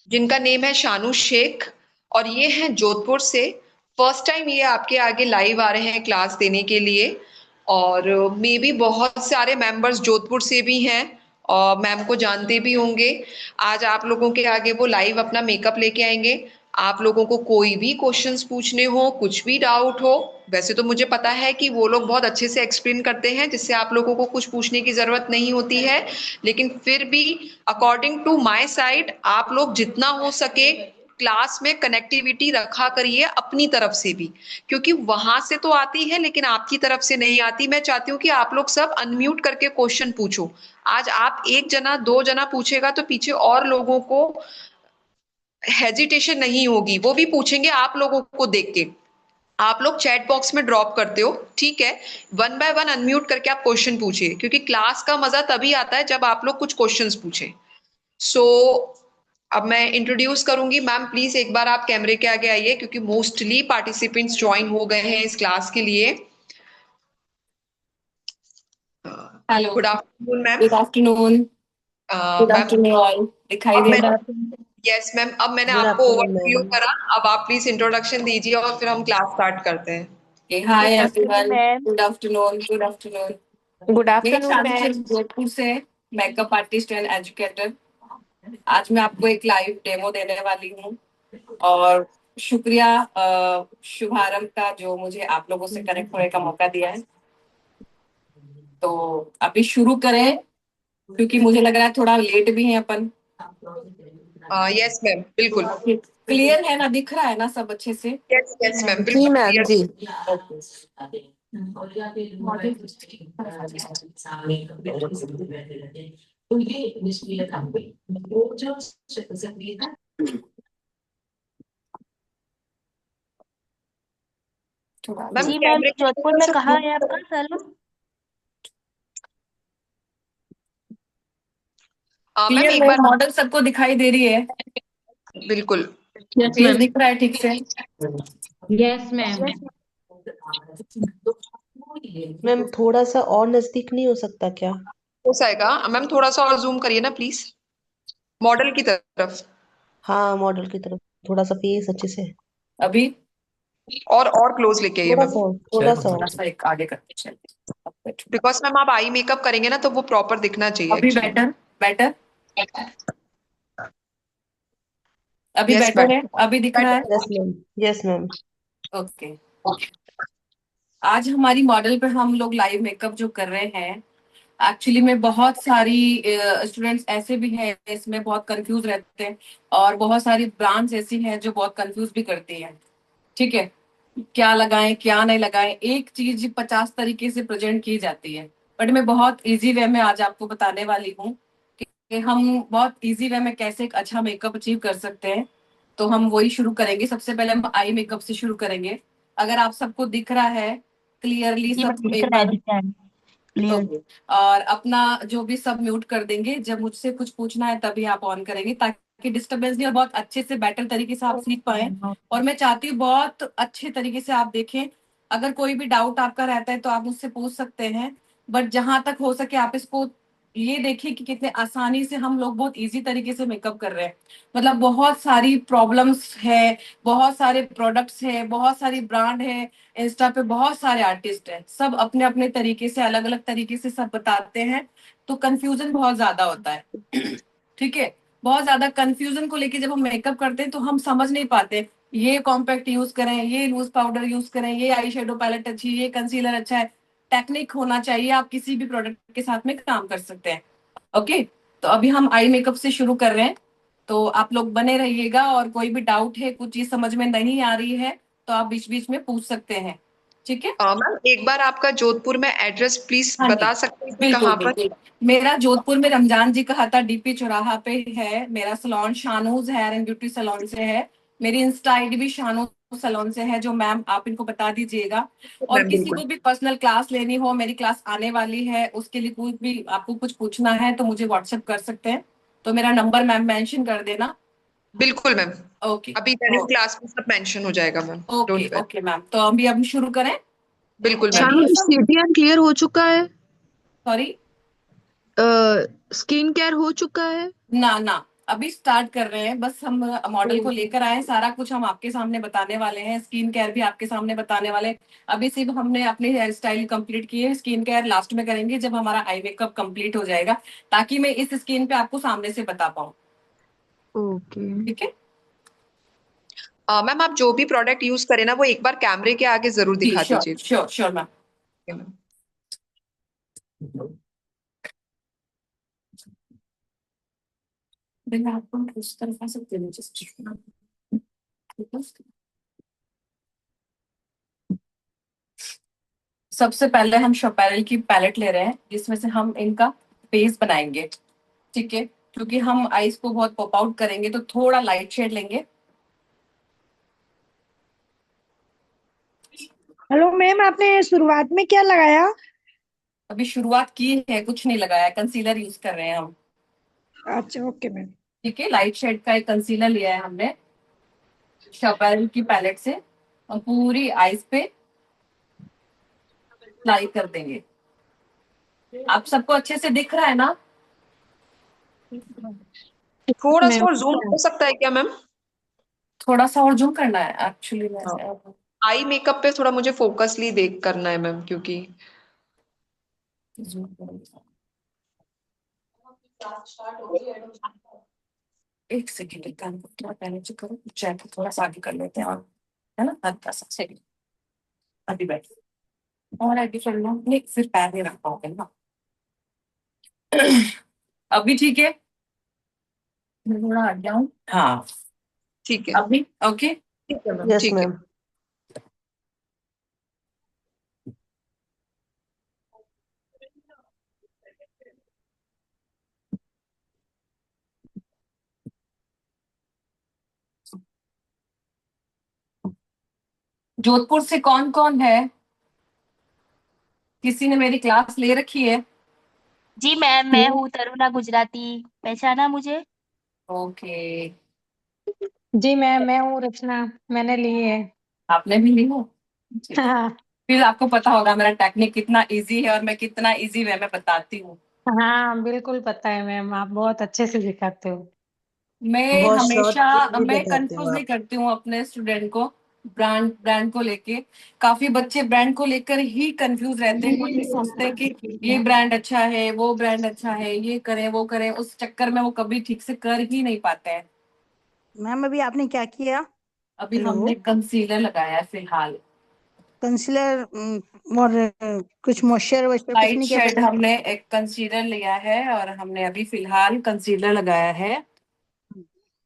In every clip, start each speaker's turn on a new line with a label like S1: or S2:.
S1: जिनका नेम है शानू शेख, और ये हैं जोधपुर से। फर्स्ट टाइम ये आपके आगे लाइव आ रहे हैं क्लास देने के लिए। और मे बी बहुत सारे मेंबर्स जोधपुर से भी हैं और मैम को जानते भी होंगे। आज आप लोगों के आगे वो लाइव अपना मेकअप लेके आएंगे। आप लोगों को कोई भी क्वेश्चंस पूछने हो, कुछ भी डाउट हो, वैसे तो मुझे पता है कि वो लोग बहुत अच्छे से एक्सप्लेन करते हैं जिससे आप लोगों को कुछ पूछने की जरूरत नहीं होती है। लेकिन फिर भी अकॉर्डिंग टू माय साइड आप लोग जितना हो सके क्लास में कनेक्टिविटी रखा करिए अपनी तरफ से भी, क्योंकि वहां से तो आती है लेकिन आपकी तरफ से नहीं आती। मैं चाहती हूँ कि आप लोग सब अनम्यूट करके क्वेश्चन पूछो। आज आप एक जना दो जना पूछेगा तो पीछे और लोगों को हेजिटेशन नहीं होगी, वो भी पूछेंगे आप लोगों को देख के। आप लोग चैट बॉक्स में ड्रॉप करते हो, ठीक है। वन बाय वन अनम्यूट करके आप क्वेश्चन पूछिए, क्योंकि क्लास का मजा तभी आता है जब आप लोग कुछ क्वेश्चंस पूछें। सो अब मैं इंट्रोड्यूस करूंगी। मैम प्लीज एक बार आप कैमरे के आगे आइए, क्योंकि मोस्टली पार्टिसिपेंट्स ज्वाइन हो गए हैं इस क्लास के लिए।
S2: Hello.
S1: Good afternoon ma'am.
S2: Good afternoon. Good
S1: ma'am
S2: afternoon all. दिखाई
S1: अब
S2: दे
S1: मैं,
S2: रहा
S1: यस मैम, अब मैंने
S3: गुड
S1: आपको
S3: आफ्टरनून
S1: ओवरव्यू
S3: मैम।
S1: करा। अब आप प्लीज इंट्रोडक्शन दीजिए और फिर हम क्लास स्टार्ट करते हैं।
S2: है? Hi
S4: good afternoon
S2: everyone.
S4: Ma'am.
S2: Good afternoon. Good afternoon.
S4: Good
S2: मैं
S4: आफ्टरनून
S2: शानू शेख
S4: मैम।
S2: जोधपुर से, मेकअप आर्टिस्ट एंड एजुकेटर। आज मैं आपको एक लाइव डेमो देने वाली हूँ। और शुक्रिया शुभारंभ का, जो मुझे आप लोगों से कनेक्ट होने का मौका दिया है। तो अभी शुरू करें, क्योंकि मुझे लग रहा है थोड़ा लेट भी है अपन।
S1: यस मैम, बिल्कुल।
S2: क्लियर है ना? दिख रहा है ना सब अच्छे से?
S1: यस यस मैम,
S3: जी
S1: बिल्कुल
S3: मैम
S1: क्लियर।
S3: जी।
S1: मैम
S4: जी मैम,
S1: कैमरे को
S4: जोधपुर
S1: थोड़ा
S4: में
S1: सा
S4: कहाँ
S1: zoom
S4: है आपका
S1: करें।
S4: सैलून?
S1: मैम
S2: क्लियर
S1: एक
S2: है?
S1: बार,
S2: मॉडल सबको दिखाई दे रही है?
S1: बिल्कुल।
S5: Yes
S2: face
S5: ma'am.
S2: दिख रहा है ठीक से?
S5: Yes ma'am.
S3: मैम थोड़ा सा और नजदीक नहीं हो सकता क्या?
S1: हो जाएगा मैम, थोड़ा सा और जूम करिए ना प्लीज, मॉडल की तरफ।
S3: हाँ, मॉडल की तरफ। थोड़ा सा फेस अच्छे से।
S2: अभी
S1: और क्लोज लेके आइए
S3: थोड़ा
S1: मैम।
S3: सा और, थोड़ा
S2: चलो
S3: सा
S2: थोड़ा
S3: और।
S2: सा एक आगे करते चलते। अब better।
S1: बिकॉज मैम आप आई मेकअप करेंगे ना तो वो प्रॉपर दिखना चाहिए
S2: अभी
S1: एक्चुअली।
S2: बेटर? बेटर? अभी
S1: यस
S2: बेटर है?
S1: मैम।
S2: अभी दिख रहा है?
S3: Yes ma'am. Yes ma'am.
S2: Okay. आज हमारी मॉडल पे हम लोग लाइव मेकअप जो कर रहे हैं, एक्चुअली में बहुत सारी स्टूडेंट्स ऐसे भी हैं इसमें बहुत कंफ्यूज रहते हैं। और बहुत सारी ब्रांड्स ऐसी हैं जो बहुत कंफ्यूज भी करती हैं। ठीक है? क्या लगाएं क्या नहीं लगाएं, एक चीज 50 तरीके से प्रेजेंट की जाती है। बट मैं बहुत इजी वे में आज आपको बताने वाली हूँ कि हम बहुत इजी वे में कैसे एक अच्छा मेकअप अचीव कर सकते हैं। तो हम वही शुरू करेंगे। सबसे पहले हम आई मेकअप से शुरू करेंगे। अगर आप सबको दिख रहा है क्लियरली
S4: जी
S2: सब,
S4: मैम, दिख
S2: एक
S4: रहा है,
S2: बार।
S4: दिख रहा है क्लियर।
S2: ओके। और अपना जो भी सब म्यूट कर देंगे, जब मुझसे कुछ पूछना है तभी आप ऑन करेंगे, ताकि डिस्टरबेंस नहीं और बहुत अच्छे से बेटर तरीके से आप सीख पाए। और मैं चाहती हूँ बहुत अच्छे तरीके से आप देखें। अगर कोई भी डाउट आपका रहता है तो आप मुझसे पूछ सकते हैं। बट जहां तक हो सके आप इसको ये देखिए कि कितने आसानी से हम लोग बहुत इजी तरीके से मेकअप कर रहे हैं। मतलब बहुत सारी प्रॉब्लम्स है, बहुत सारे प्रोडक्ट्स है, बहुत सारी ब्रांड है। इंस्टा पे बहुत सारे आर्टिस्ट हैं, सब अपने अपने तरीके से अलग अलग तरीके से सब बताते हैं। तो कंफ्यूजन बहुत ज्यादा होता है। ठीक है? बहुत ज्यादा कंफ्यूजन को लेके जब हम मेकअप करते हैं तो हम समझ नहीं पाते। ये कॉम्पैक्ट यूज करें, ये लूज पाउडर यूज करें, ये आई शेडो पैलेट अच्छी, ये कंसीलर अच्छा है। टेक्निक होना चाहिए, आप किसी भी प्रोडक्ट के साथ में काम कर सकते हैं। ओके। तो अभी हम आई मेकअप से शुरू कर रहे हैं। तो आप लोग बने रहिएगा, और कोई भी डाउट है, कुछ चीज समझ में नहीं आ रही है, तो आप बीच बीच में पूछ सकते हैं। ठीक है?
S1: मैम एक बार आपका जोधपुर में एड्रेस प्लीज
S2: हाँ जी।
S1: बता सकते हैं कि
S2: बिल्कुल
S1: कहाँ पर?
S2: बिल्कुल। मेरा जोधपुर में रमजान जी का हाता डीपी चौराहा पे है। मेरा salon Shanu's hair and beauty salon से है। मेरी इंस्टा आईडी भी शानू सलोन से है, जो मैम आप इनको बता दीजिएगा। और
S1: मैम
S2: किसी
S1: बिल्कुल।
S2: को भी पर्सनल क्लास लेनी हो, मेरी क्लास आने वाली है, उसके लिए कोई भी आपको कुछ पूछना है तो मुझे व्हाट्सएप कर सकते हैं। तो मेरा नंबर मैम मेंशन कर देना।
S1: बिल्कुल मैम,
S2: ओके।
S1: अभी जॉइनिंग क्लास में सब मेंशन हो जाएगा ma'am.
S2: Okay
S1: don't worry.
S2: Okay ma'am, तो अभी हम शुरू करें?
S1: बिल्कुल मैम।
S2: रेडी
S6: शानू
S2: है
S6: जी,
S2: सब?
S6: सीटीएन क्लियर हो चुका है?
S2: सॉरी?
S6: स्किन केयर हो चुका है?
S2: ना ना, अभी स्टार्ट कर रहे हैं, बस हम मॉडल को लेकर आए हैं, सारा कुछ हम आपके सामने बताने वाले हैं, स्किन केयर भी आपके सामने बताने वाले हैं। अभी सिर्फ हमने अपनी हेयर स्टाइल कंप्लीट की है, स्किन केयर लास्ट में करेंगे जब हमारा आई मेकअप कंप्लीट हो जाएगा, ताकि मैं इस स्किन पे आपको सामने से बता पाऊँ।
S4: ओके।
S2: ठीक है
S1: मैम आप जो भी प्रोडक्ट यूज करें ना वो एक बार कैमरे के आगे जरूर
S2: जी,
S1: दिखा
S2: श्योर
S1: दीजिए।
S2: Sure sure ma'am.
S1: ठीक है, मैम।
S2: मैं आपको उस तरफ आ सकती हूँ just- सबसे पहले हम शोपेरल की पैलेट ले रहे हैं, जिसमें से हम इनका बेस बनाएंगे। ठीक है, क्योंकि हम आईज को बहुत पॉप आउट करेंगे तो थोड़ा लाइट शेड लेंगे।
S6: हेलो मैम, आपने शुरुआत में क्या लगाया?
S2: अभी शुरुआत की है, कुछ नहीं लगाया, कंसीलर यूज कर रहे हैं हम।
S6: अच्छा, ओके मैम।
S2: ठीक है, लाइट शेड का एक कंसीलर लिया है हमने शोपेरल की पैलेट से, और पूरी आईज पे अप्लाई कर देंगे। आप सबको अच्छे से दिख रहा है ना?
S1: थोड़ा सा
S4: मैम
S1: और जूम हो सकता है क्या मैम?
S2: थोड़ा सा और जूम करना है एक्चुअली मैं।
S1: हाँ, आई मेकअप पे थोड़ा मुझे फोकसली देख करना है मैम, क्योंकि
S2: zoom करूंगा। एक सेकेंड, एक काम करो, थोड़ा पहले चेक करो, चेक थोड़ा सा आगे कर लेते हैं, और है ना, हल्का सा सेकेंड। अभी बैठ, और आगे चल लो, नहीं फिर पैर नहीं रख पाओगे ना। अभी ठीक है, मैं थोड़ा हट जाऊं, हाँ
S1: ठीक है।
S2: अभी ओके।
S1: ठीक है मैम,
S3: यस
S1: ठीक है।
S3: मैम।
S2: जोधपुर से कौन कौन है? किसी ने मेरी क्लास ले रखी है?
S4: जी मैम, मैं हूँ तरुणा गुजराती, पहचाना मुझे?
S2: ओके,
S6: जी मैम, मैं हूँ रचना, मैंने ली है।
S2: आपने भी ली हो? ठीक है,
S6: हाँ।
S2: फिर आपको पता होगा मेरा टेक्निक कितना इजी है और मैं कितना इजी वे में बताती हूँ।
S6: हाँ, बिल्कुल पता है मैम, आप बहुत अच्छे से सिखाते हो।
S2: मैं
S3: बहुत शॉर्ट
S2: हमेशा,
S3: भी
S2: मैं
S3: बताते हो
S2: कंफ्यूज नहीं
S3: आप।
S2: करती हूँ अपने स्टूडेंट को ब्रांड को लेके। काफी बच्चे ब्रांड को लेकर ही कंफ्यूज रहते हैं, ये सोचते हैं कि ये ब्रांड अच्छा है, वो ब्रांड अच्छा है, ये करें वो करें, उस चक्कर में वो कभी ठीक से कर ही नहीं पाते हैं।
S7: मैम अभी आपने क्या किया?
S2: अभी
S7: हेलो।
S2: हमने कंसीलर लगाया है फिलहाल।
S7: कंसीलर और कुछ मॉइस्चर वॉइस्चर कुछ
S2: लाइट
S7: नहीं किया
S2: शेड
S7: पहले?
S2: हमने एक कंसीलर लिया है और हमने अभी फिलहाल कंसीलर लगाया है।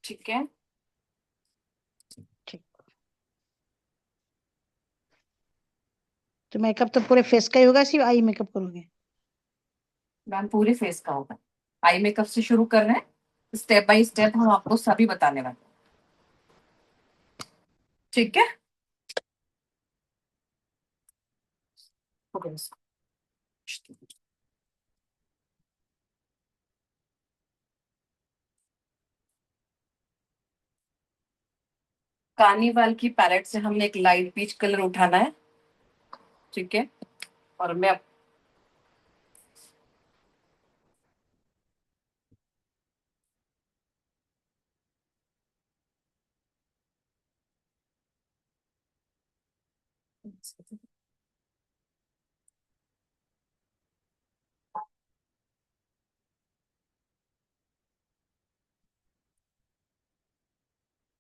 S2: ठीक है,
S7: ठीक। तो मेकअप तो पूरे फेस का ही होगा, सिर्फ आई मेकअप करोगे?
S2: मैम पूरे फेस का होगा। आई मेकअप से शुरू कर रहे हैं, स्टेप बाय स्टेप हम आपको सभी बताने वाले हैं। ठीक है, कार्निवाल की पैलेट से हमने एक लाइट पीच कलर उठाना है। ठीक है, और मैं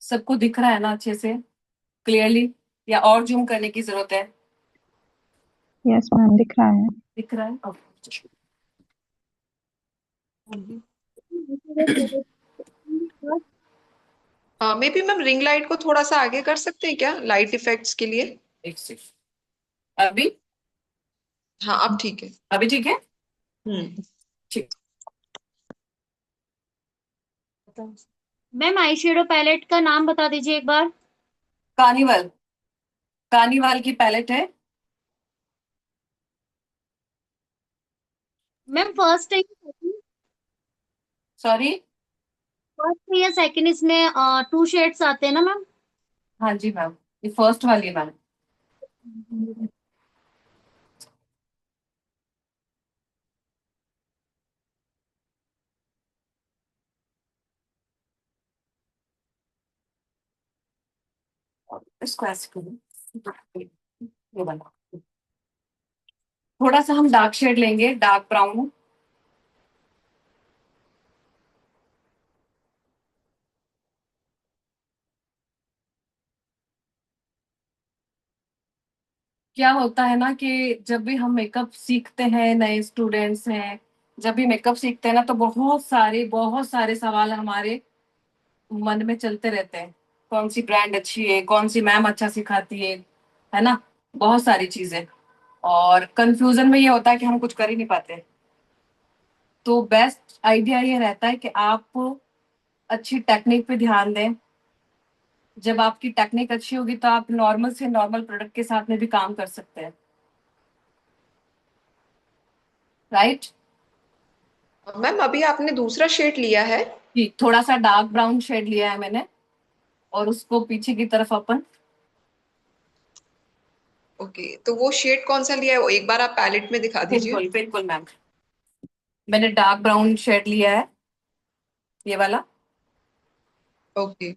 S2: सबको दिख रहा है ना अच्छे से, क्लियरली, या और जूम करने की जरूरत है?
S6: यस मैम, दिख रहा है।
S2: दिख रहा है, okay.
S1: May be ma'am ring light को थोड़ा सा आगे कर सकते हैं क्या, लाइट इफेक्ट्स के लिए?
S2: एक सेकंड, अभी
S1: हाँ अब ठीक है।
S2: अभी ठीक है,
S1: हम्म।
S2: ठीक।
S5: मैम आई शेडो पैलेट का नाम बता दीजिए एक बार।
S2: कार्निवल, कार्निवाल की पैलेट है।
S5: मैम फर्स्ट है
S2: सॉरी,
S5: फर्स्ट या सेकंड, इसमें टू शेड्स आते हैं ना मैम?
S2: हाँ जी मैम, ये फर्स्ट वाली है मैम। इसको ऐसे करो, ये वाला। थोड़ा सा हम डार्क शेड लेंगे, डार्क ब्राउन। क्या होता है ना कि जब भी हम मेकअप सीखते हैं, नए स्टूडेंट्स हैं, जब भी मेकअप सीखते हैं ना, तो बहुत सारे सवाल हमारे मन में चलते रहते हैं। कौन सी ब्रांड अच्छी है, कौन सी मैम अच्छा सिखाती है ना, बहुत सारी चीजें। और कंफ्यूजन में ये होता है कि हम कुछ कर ही नहीं पाते। तो बेस्ट आइडिया ये रहता है कि आप अच्छी टेक्निक पे ध्यान दें। जब आपकी टेक्निक अच्छी होगी तो आप नॉर्मल से नॉर्मल प्रोडक्ट के साथ में भी काम कर सकते हैं, राइट।
S1: मैम अभी आपने दूसरा शेड लिया है?
S2: जी, थोड़ा सा डार्क ब्राउन शेड लिया है मैंने, और उसको पीछे की तरफ अपन।
S1: ओके, तो वो शेड कौन सा लिया है, वो एक बार आप पैलेट में दिखा दीजिए।
S2: बिल्कुल बिल्कुल मैम, मैंने डार्क ब्राउन शेड लिया है, ये वाला।
S1: ओके।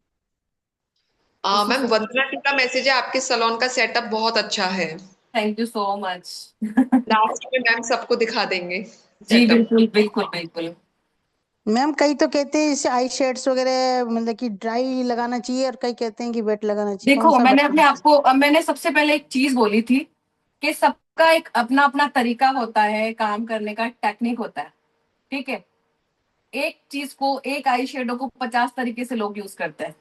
S2: उसी
S1: मैम
S2: से।
S1: वंदना टी का मैसेज है, आपके सलोन का सेटअप बहुत अच्छा है।
S2: Thank you so much.
S1: Last में मैम सबको दिखा देंगे
S2: जी
S1: सेटअप।
S2: बिल्कुल बिल्कुल बिल्कुल।
S7: मैम कई तो कहते हैं इसे आई शेड्स वगैरह मतलब कि ड्राई लगाना चाहिए और कई कहते हैं कि वेट लगाना चाहिए, कौन
S2: देखो,
S7: सा
S2: मैंने अपने
S7: बेटर?
S2: आप को, मैंने सबसे पहले एक चीज बोली थी कि सबका एक अपना अपना तरीका होता है, काम करने का टेक्निक होता है, ठीक है। एक चीज को, एक आई शेडो को 50 तरीके से लोग यूज करते हैं,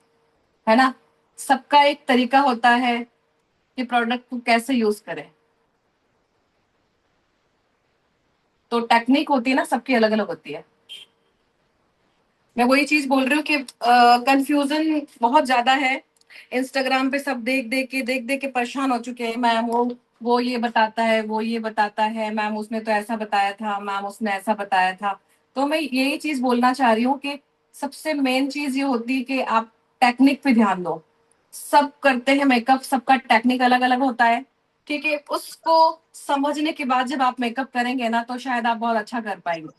S2: है ना। सबका एक तरीका होता है कि प्रोडक्ट को कैसे यूज करें। तो टेक्निक होती है ना, सबकी अलग अलग होती है। मैं वही चीज बोल रही हूँ कि कंफ्यूजन बहुत ज्यादा है। इंस्टाग्राम पे सब देख देख के परेशान हो चुके हैं। मैम वो ये बताता है, वो ये बताता है, मैम उसने तो ऐसा बताया था, मैम उसने ऐसा बताया था। तो मैं यही चीज बोलना चाह रही हूँ कि सबसे मेन चीज ये होती है कि आप टेक्निक पे ध्यान दो। सब करते हैं मेकअप, सबका टेक्निक अलग अलग होता है, ठीक है। उसको समझने के बाद जब आप मेकअप करेंगे ना, तो शायद आप बहुत अच्छा कर पाएंगे।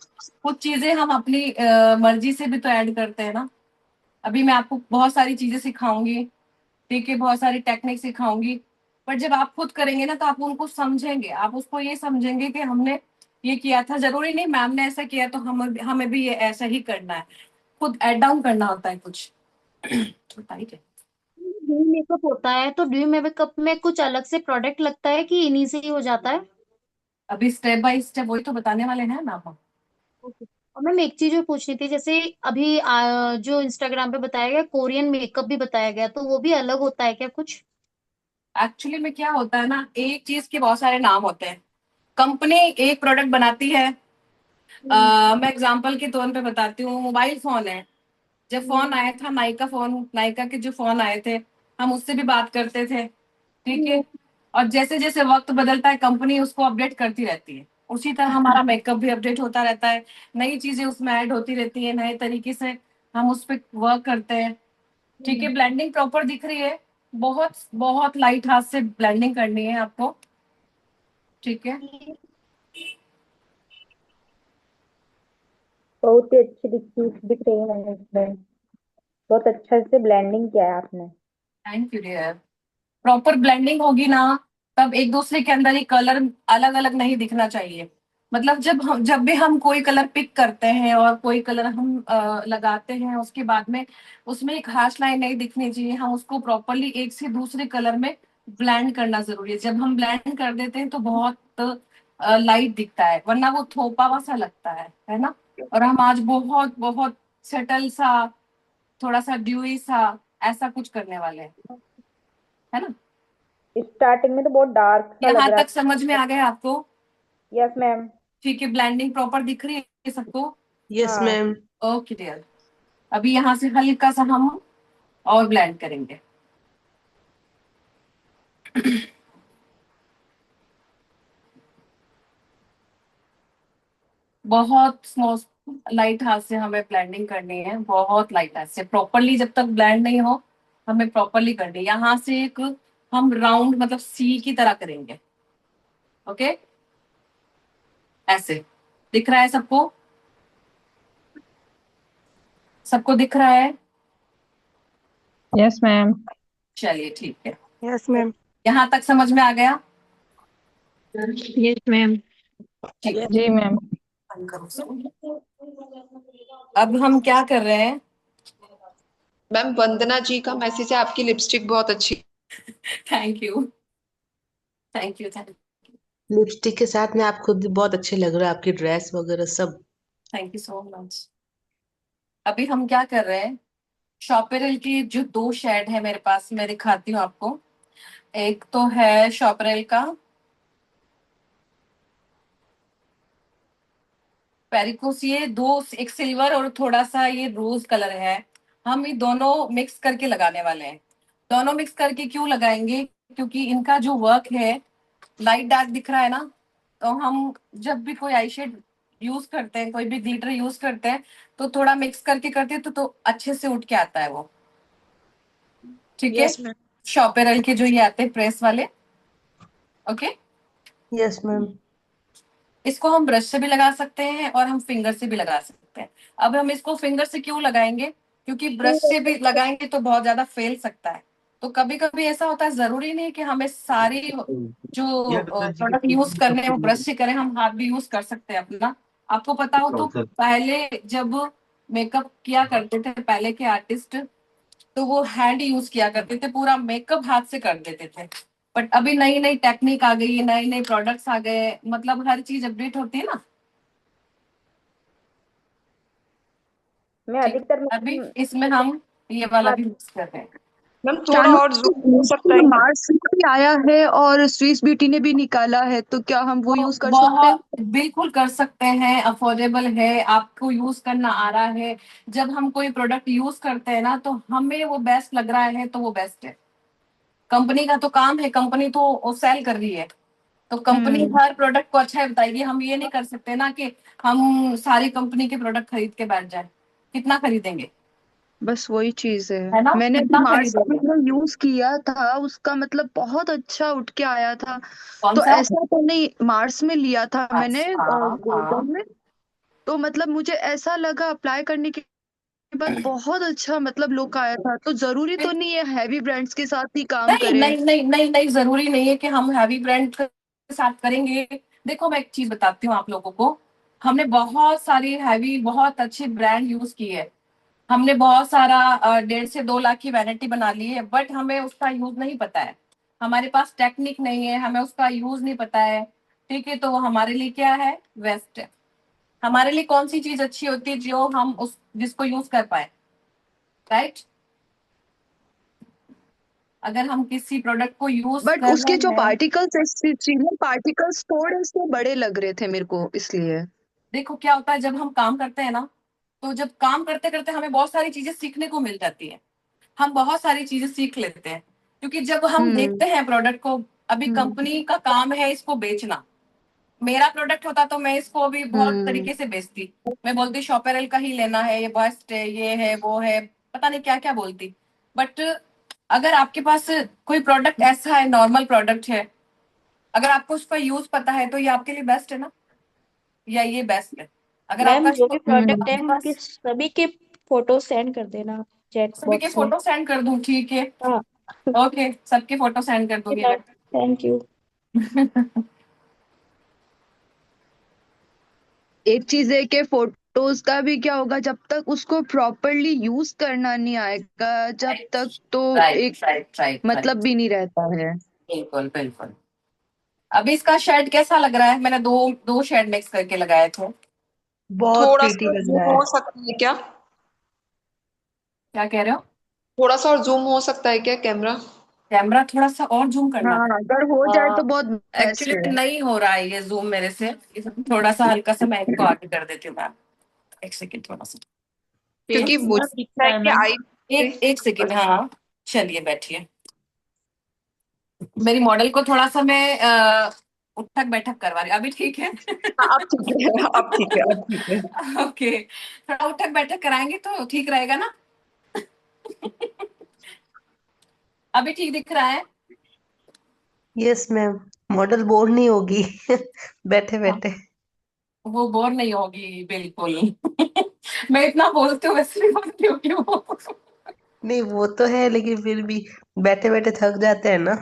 S2: कुछ चीजें हम अपनी मर्जी से भी तो ऐड करते हैं ना। अभी मैं आपको बहुत सारी चीजें सिखाऊंगी, ठीक है, बहुत सारी टेक्निक सिखाऊंगी। पर जब आप खुद करेंगे ना, तो आप उनको समझेंगे, आप उसको ये समझेंगे कि हमने ये किया था, जरूरी नहीं मैम ने ऐसा किया तो हमें हमें भी ये ऐसा ही करना है। खुद ऐड डाउन करना होता है कुछ। राइट है।
S5: ड्यू मेकअप होता है तो ड्यू मेकअप में कुछ अलग से प्रोडक्ट लगता है कि इन्हीं से ही हो जाता है?
S2: अभी स्टेप बाय स्टेप वही तो बताने वाले हैं ना आप।
S5: ओके। और मैम एक चीज और पूछनी थी, जैसे अभी जो इंस्टाग्राम पे बताया गया कोरियन मेकअप भी बताया गया, तो वो भी अलग होता है क्या कुछ?
S2: एक्चुअली में क्या होता है ना, एक चीज के बहुत सारे नाम होते हैं। कंपनी एक प्रोडक्ट बनाती है। मैं एग्जांपल के तौर पे बताती हूँ, मोबाइल फोन है। जब फोन आया था, नायका फोन, नायका के जो फोन आए थे, हम उससे भी बात करते थे, ठीक है। और जैसे जैसे वक्त बदलता है, कंपनी उसको अपडेट करती रहती है। उसी तरह हमारा मेकअप भी अपडेट होता रहता है, नई चीजें उसमें ऐड होती रहती है, नए तरीके से हम उस पर वर्क करते हैं, ठीक है। ब्लेंडिंग प्रॉपर दिख रही है, बहुत बहुत लाइट हाथ से ब्लेंडिंग करनी है आपको, ठीक है।
S8: बहुत ही अच्छी दिख रही है मैंने इसमें। बहुत अच्छा से ब्लेंडिंग किया है आपने।
S2: Thank you dear. Proper blending होगी ना, तब एक दूसरे के अंदर ही कलर अलग अलग नहीं दिखना चाहिए। मतलब जब भी हम कोई कलर पिक करते हैं और कोई कलर हम लगाते हैं, उसके बाद में उसमें एक हार्श लाइन नहीं दिखनी चाहिए। हम उसको प्रॉपरली एक से दूसरे कलर में ब्लेंड करना जरूरी है। जब हम ब्लेंड कर देते हैं तो बहुत लाइट दिखता है, वरना वो थोपा हुआ सा लगता है ना। और हम आज बहुत बहुत सेटल सा, थोड़ा सा ड्यूई सा, ऐसा कुछ करने वाले हैं, है ना।
S8: स्टार्टिंग में तो बहुत डार्क सा लग
S2: यहाँ
S8: रहा
S2: तक समझ में आ गया आपको?
S8: है। Yes ma'am.
S2: ठीक है, ब्लेंडिंग प्रॉपर दिख रही है सबको?
S3: यस
S8: हाँ।
S3: मैम।
S2: Okay dear. अभी यहाँ से हल्का सा हम और ब्लेंड करेंगे। बहुत स्मॉल लाइट हाथ से हमें ब्लेंडिंग करनी है, बहुत लाइट हाथ से। प्रॉपरली जब तक ब्लेंड नहीं हो, हमें प्रॉपरली करनी है। यहाँ से एक हम राउंड, मतलब सी की तरह करेंगे, ओके। ऐसे दिख रहा है सबको? सबको दिख रहा है?
S6: Yes ma'am.
S2: चलिए ठीक है।
S6: Yes ma'am.
S2: यहाँ तक समझ में आ गया?
S6: Yes ma'am.
S2: ठीक है,
S8: जी मैम।
S2: बंद करो इसको। अब हम क्या कर रहे हैं?
S1: मैम वंदना जी का मैसेज है, आपकी लिपस्टिक बहुत अच्छी।
S2: Thank you, thank you,
S3: lipstick के साथ में आप खुद भी बहुत अच्छे लग रहे हो, आपकी ड्रेस वगैरह सब।
S2: Thank you so much. अभी हम क्या कर रहे हैं? शॉपरेल की जो 2 शेड है मेरे पास, मैं दिखाती हूँ आपको। एक तो है शॉपरेल का पेरिकोस, ये दो, एक सिल्वर और थोड़ा सा ये रोज कलर है। हम ये दोनों मिक्स करके लगाने वाले हैं। दोनों मिक्स करके क्यों लगाएंगे? क्योंकि इनका जो वर्क है, लाइट डार्क दिख रहा है ना, तो हम जब भी कोई आई शेड यूज करते हैं, कोई भी ग्लिटर यूज करते हैं, तो थोड़ा मिक्स करके करते हैं तो अच्छे से उठ के आता है वो। ठीक है,
S8: यस मैम।
S2: शॉपेरल के जो ये आते हैं प्रेस वाले। Okay,
S3: yes ma'am.
S2: इसको हम ब्रश से भी लगा सकते हैं और हम फिंगर से भी लगा सकते हैं। अब हम इसको फिंगर से क्यों लगाएंगे? क्योंकि ब्रश से भी लगाएंगे तो बहुत ज्यादा फैल सकता है। तो कभी कभी ऐसा होता है, जरूरी नहीं कि हमें सारी जो प्रोडक्ट यूज करने हैं वो ब्रश से करें, हम हाथ भी यूज कर सकते हैं अपना। आपको पता हो तो पहले जब मेकअप किया करते थे पहले के आर्टिस्ट, तो वो हैंड यूज किया करते थे, पूरा मेकअप हाथ से कर देते थे। बट अभी नई नई टेक्निक आ गई है, नए नए प्रोडक्ट्स आ गए, मतलब हर चीज अपडेट होती है ना।
S8: मैं
S2: ठीक,
S8: अधिकतर
S2: अभी
S8: मैम
S2: इसमें हम ये वाला
S8: हाँ,
S2: भी मिक्स कर रहे हैं।
S1: मैम थोड़ा
S9: चाइनीज
S1: और जूम हो सकता है क्या?
S9: मार्स में भी आया है और स्विस ब्यूटी ने भी निकाला है, तो क्या हम वो
S2: वो
S9: यूज कर सकते हैं?
S2: बहुत बिल्कुल कर सकते हैं, अफोर्डेबल है, आपको यूज करना आ रहा है। जब हम कोई प्रोडक्ट यूज करते हैं ना, तो हमें वो बेस्ट लग रहा है तो वो बेस्ट है। कंपनी का तो काम है, कंपनी तो सेल कर रही है, तो कंपनी
S9: हम्म।
S2: हर प्रोडक्ट को अच्छा है बताएगी। हम ये नहीं कर सकते ना कि हम सारी कंपनी के प्रोडक्ट खरीद के बैठ जाए। कितना खरीदेंगे?
S9: बस वही चीज है।
S2: है ना,
S9: मैंने अभी
S2: कितना
S9: मार्स
S2: खरीदेंगे?
S9: में यूज किया था, उसका मतलब बहुत अच्छा उठ के आया था।
S2: कौन
S9: तो
S2: सा?
S9: ऐसा तो नहीं, मार्स में लिया था मैंने
S2: अच्छा, हाँ।
S9: गोल्डन में। तो मतलब मुझे ऐसा लगा अप्लाई करने के बाद बहुत अच्छा मतलब लुक आया था। तो जरूरी तो नहीं है हैवी ब्रांड्स के साथ ही काम
S2: नहीं
S9: करें।
S2: नहीं नहीं नहीं नहीं, जरूरी नहीं है कि हम हैवी ब्रांड के साथ करेंगे। देखो, मैं एक चीज बताती हूँ आप लोगों को। हमने बहुत सारी हैवी, बहुत अच्छे ब्रांड यूज किए हैं। हमने बहुत सारा 1.5 से 2 लाख की वैनिटी बना ली है, बट हमें उसका यूज नहीं पता है। हमारे पास टेक्निक नहीं है, हमें उसका यूज नहीं पता है। ठीक है, तो वो हमारे लिए क्या है? वेस्ट है। हमारे लिए कौन सी चीज अच्छी होती है? जो हम उस जिसको यूज कर पाए, राइट? अगर हम किसी प्रोडक्ट को यूज
S9: बट
S2: कर
S9: उसके जो
S2: रहे हैं,
S9: पार्टिकल्स, पार्टिकल्स थोड़े से बड़े लग रहे थे मेरे को, इसलिए।
S2: देखो क्या होता है जब हम काम करते हैं ना, तो जब काम करते करते हमें बहुत सारी चीजें सीखने को मिल जाती है। हम बहुत सारी चीजें सीख लेते हैं, क्योंकि जब हम
S9: हम्म।
S2: देखते हैं प्रोडक्ट को, अभी
S9: हम्म।
S2: कंपनी का काम है इसको बेचना। मेरा प्रोडक्ट होता तो मैं इसको अभी बहुत
S9: हम्म।
S2: तरीके से बेचती। मैं बोलती शॉपेरल का ही लेना है, ये बेस्ट है, ये है, वो है, पता नहीं क्या क्या बोलती। बट अगर आपके पास कोई प्रोडक्ट ऐसा है, नॉर्मल प्रोडक्ट है, अगर आपको उसका यूज पता है, तो ये आपके लिए बेस्ट है ना, या ये बेस्ट है? अगर आपका
S8: मैम जो भी प्रोडक्ट
S2: आपके
S8: है उनके
S2: पास
S8: सभी के फोटो सेंड कर देना चैट
S2: सभी के
S8: बॉक्स में।
S2: फोटो सेंड कर दूं? ठीक है,
S8: हाँ।
S2: ओके, सबके फोटो सेंड कर दूंगी मैं।
S8: Thank you.
S9: एक चीज है कि फोटोज का भी क्या होगा, जब तक उसको प्रॉपरली यूज करना नहीं आएगा, जब तक तो
S2: राइट,
S9: एक
S2: राइट, राइट,
S9: मतलब
S2: राइट।
S9: भी नहीं रहता है।
S2: बिल्कुल, बिल्कुल। अभी इसका शेड कैसा लग रहा है? मैंने दो दो शेड मिक्स करके लगाए थे।
S3: बहुत
S1: थोड़ा
S3: प्रीटी
S1: सा
S3: लग
S1: जूम
S3: रहा है।
S1: हो सकता है क्या?
S2: क्या कह रहे हो?
S1: थोड़ा सा और जूम हो सकता है क्या कैमरा?
S2: कैमरा थोड़ा सा और जूम करना
S9: हाँ, अगर हो जाए तो बहुत
S2: है?
S9: बेस्ट
S2: एक्चुअली
S9: है।
S2: नहीं हो रहा है ये जूम मेरे से। थोड़ा सा हल्का सा मैं इसको आगे कर देती हूँ मैम। एक सेकेंड, थोड़ा सा।
S1: क्योंकि
S2: फेस,
S1: मुझे
S8: दिख
S1: लगता
S8: रहा
S1: है
S8: है
S1: कि
S8: मैम।
S1: आई से
S2: एक सेकेंड, हाँ। चलिए बैठिए। मेरी मॉडल को थोड़ा सा मैं उठक बैठक करवा रही हूँ, अभी ठीक है?
S1: हाँ, अब ठीक है, अब ठीक है, अब ठीक है।
S2: ओके, थोड़ा उठक बैठक कराएंगे तो ठीक रहेगा ना? अभी ठीक दिख रहा है?
S3: यस मैम, मॉडल बोर नहीं होगी बैठे
S2: हाँ,
S3: बैठे।
S2: वो बोर नहीं होगी बिल्कुल। मैं इतना बोलती हूँ, वैसे भी बोलती हूँ क्यों?
S3: नहीं वो तो है, लेकिन फिर भी बैठे बैठे थक जाते हैं ना।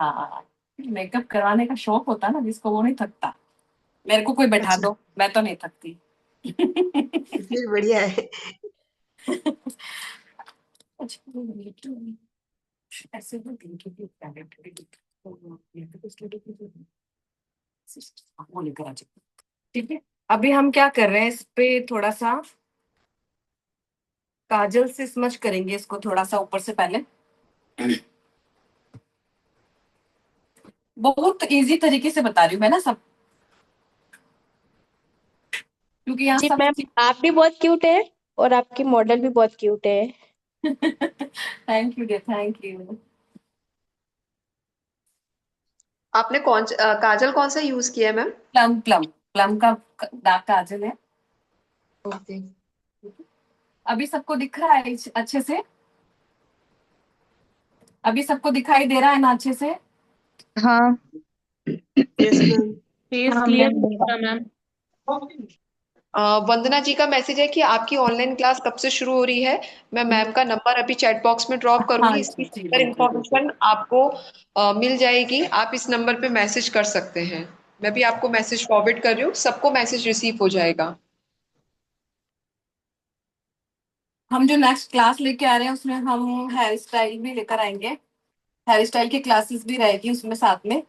S2: हाँ, मेकअप करवाने का शौक होता है ना जिसको, वो नहीं थकता। मेरे को कोई बैठा
S3: अच्छा,
S2: दो, मैं तो नहीं थकती।
S3: फिर बढ़िया है।
S2: ऐसे तो वो लेकर आ जाओ। ठीक है, अभी हम क्या कर रहे हैं, इस पे थोड़ा सा काजल से स्मच करेंगे इसको थोड़ा सा ऊपर से पहले। बहुत इजी तरीके से बता रही हूँ मैं ना सब, क्योंकि यहाँ
S10: जी
S2: सब
S10: मैम, आप भी बहुत क्यूट है और आपकी मॉडल भी बहुत क्यूट है।
S2: Thank you dear, thank you.
S1: आपने काजल कौन सा यूज किया है मैम?
S2: प्लम प्लम प्लम का डार्क काजल है।
S1: ओके।
S2: अभी सबको दिख रहा है अच्छे से? अभी सबको दिखाई दे रहा है ना अच्छे से?
S9: हाँ।
S3: Yes ma'am.
S6: फेस
S10: हाँ
S6: क्लियर
S10: मैम।
S6: दिखेगा मैम।
S1: वंदना जी का मैसेज है कि आपकी ऑनलाइन क्लास कब से शुरू हो रही है। मैं मैम का नंबर अभी चैट बॉक्स में ड्रॉप
S2: हाँ
S1: करूंगी, इसकी
S2: जी जी,
S1: फर्दर
S2: बिल्कुल बिल्कुल।
S1: इंफॉर्मेशन आपको मिल जाएगी। आप इस नंबर पे मैसेज कर सकते हैं। मैं भी आपको मैसेज फॉरवर्ड कर रही हूँ, सबको मैसेज रिसीव हो जाएगा।
S2: हम जो नेक्स्ट क्लास लेके आ रहे हैं उसमें हम हेयर स्टाइल भी लेकर आएंगे। हेयर स्टाइल की क्लासेस भी रहेगी उसमें साथ में।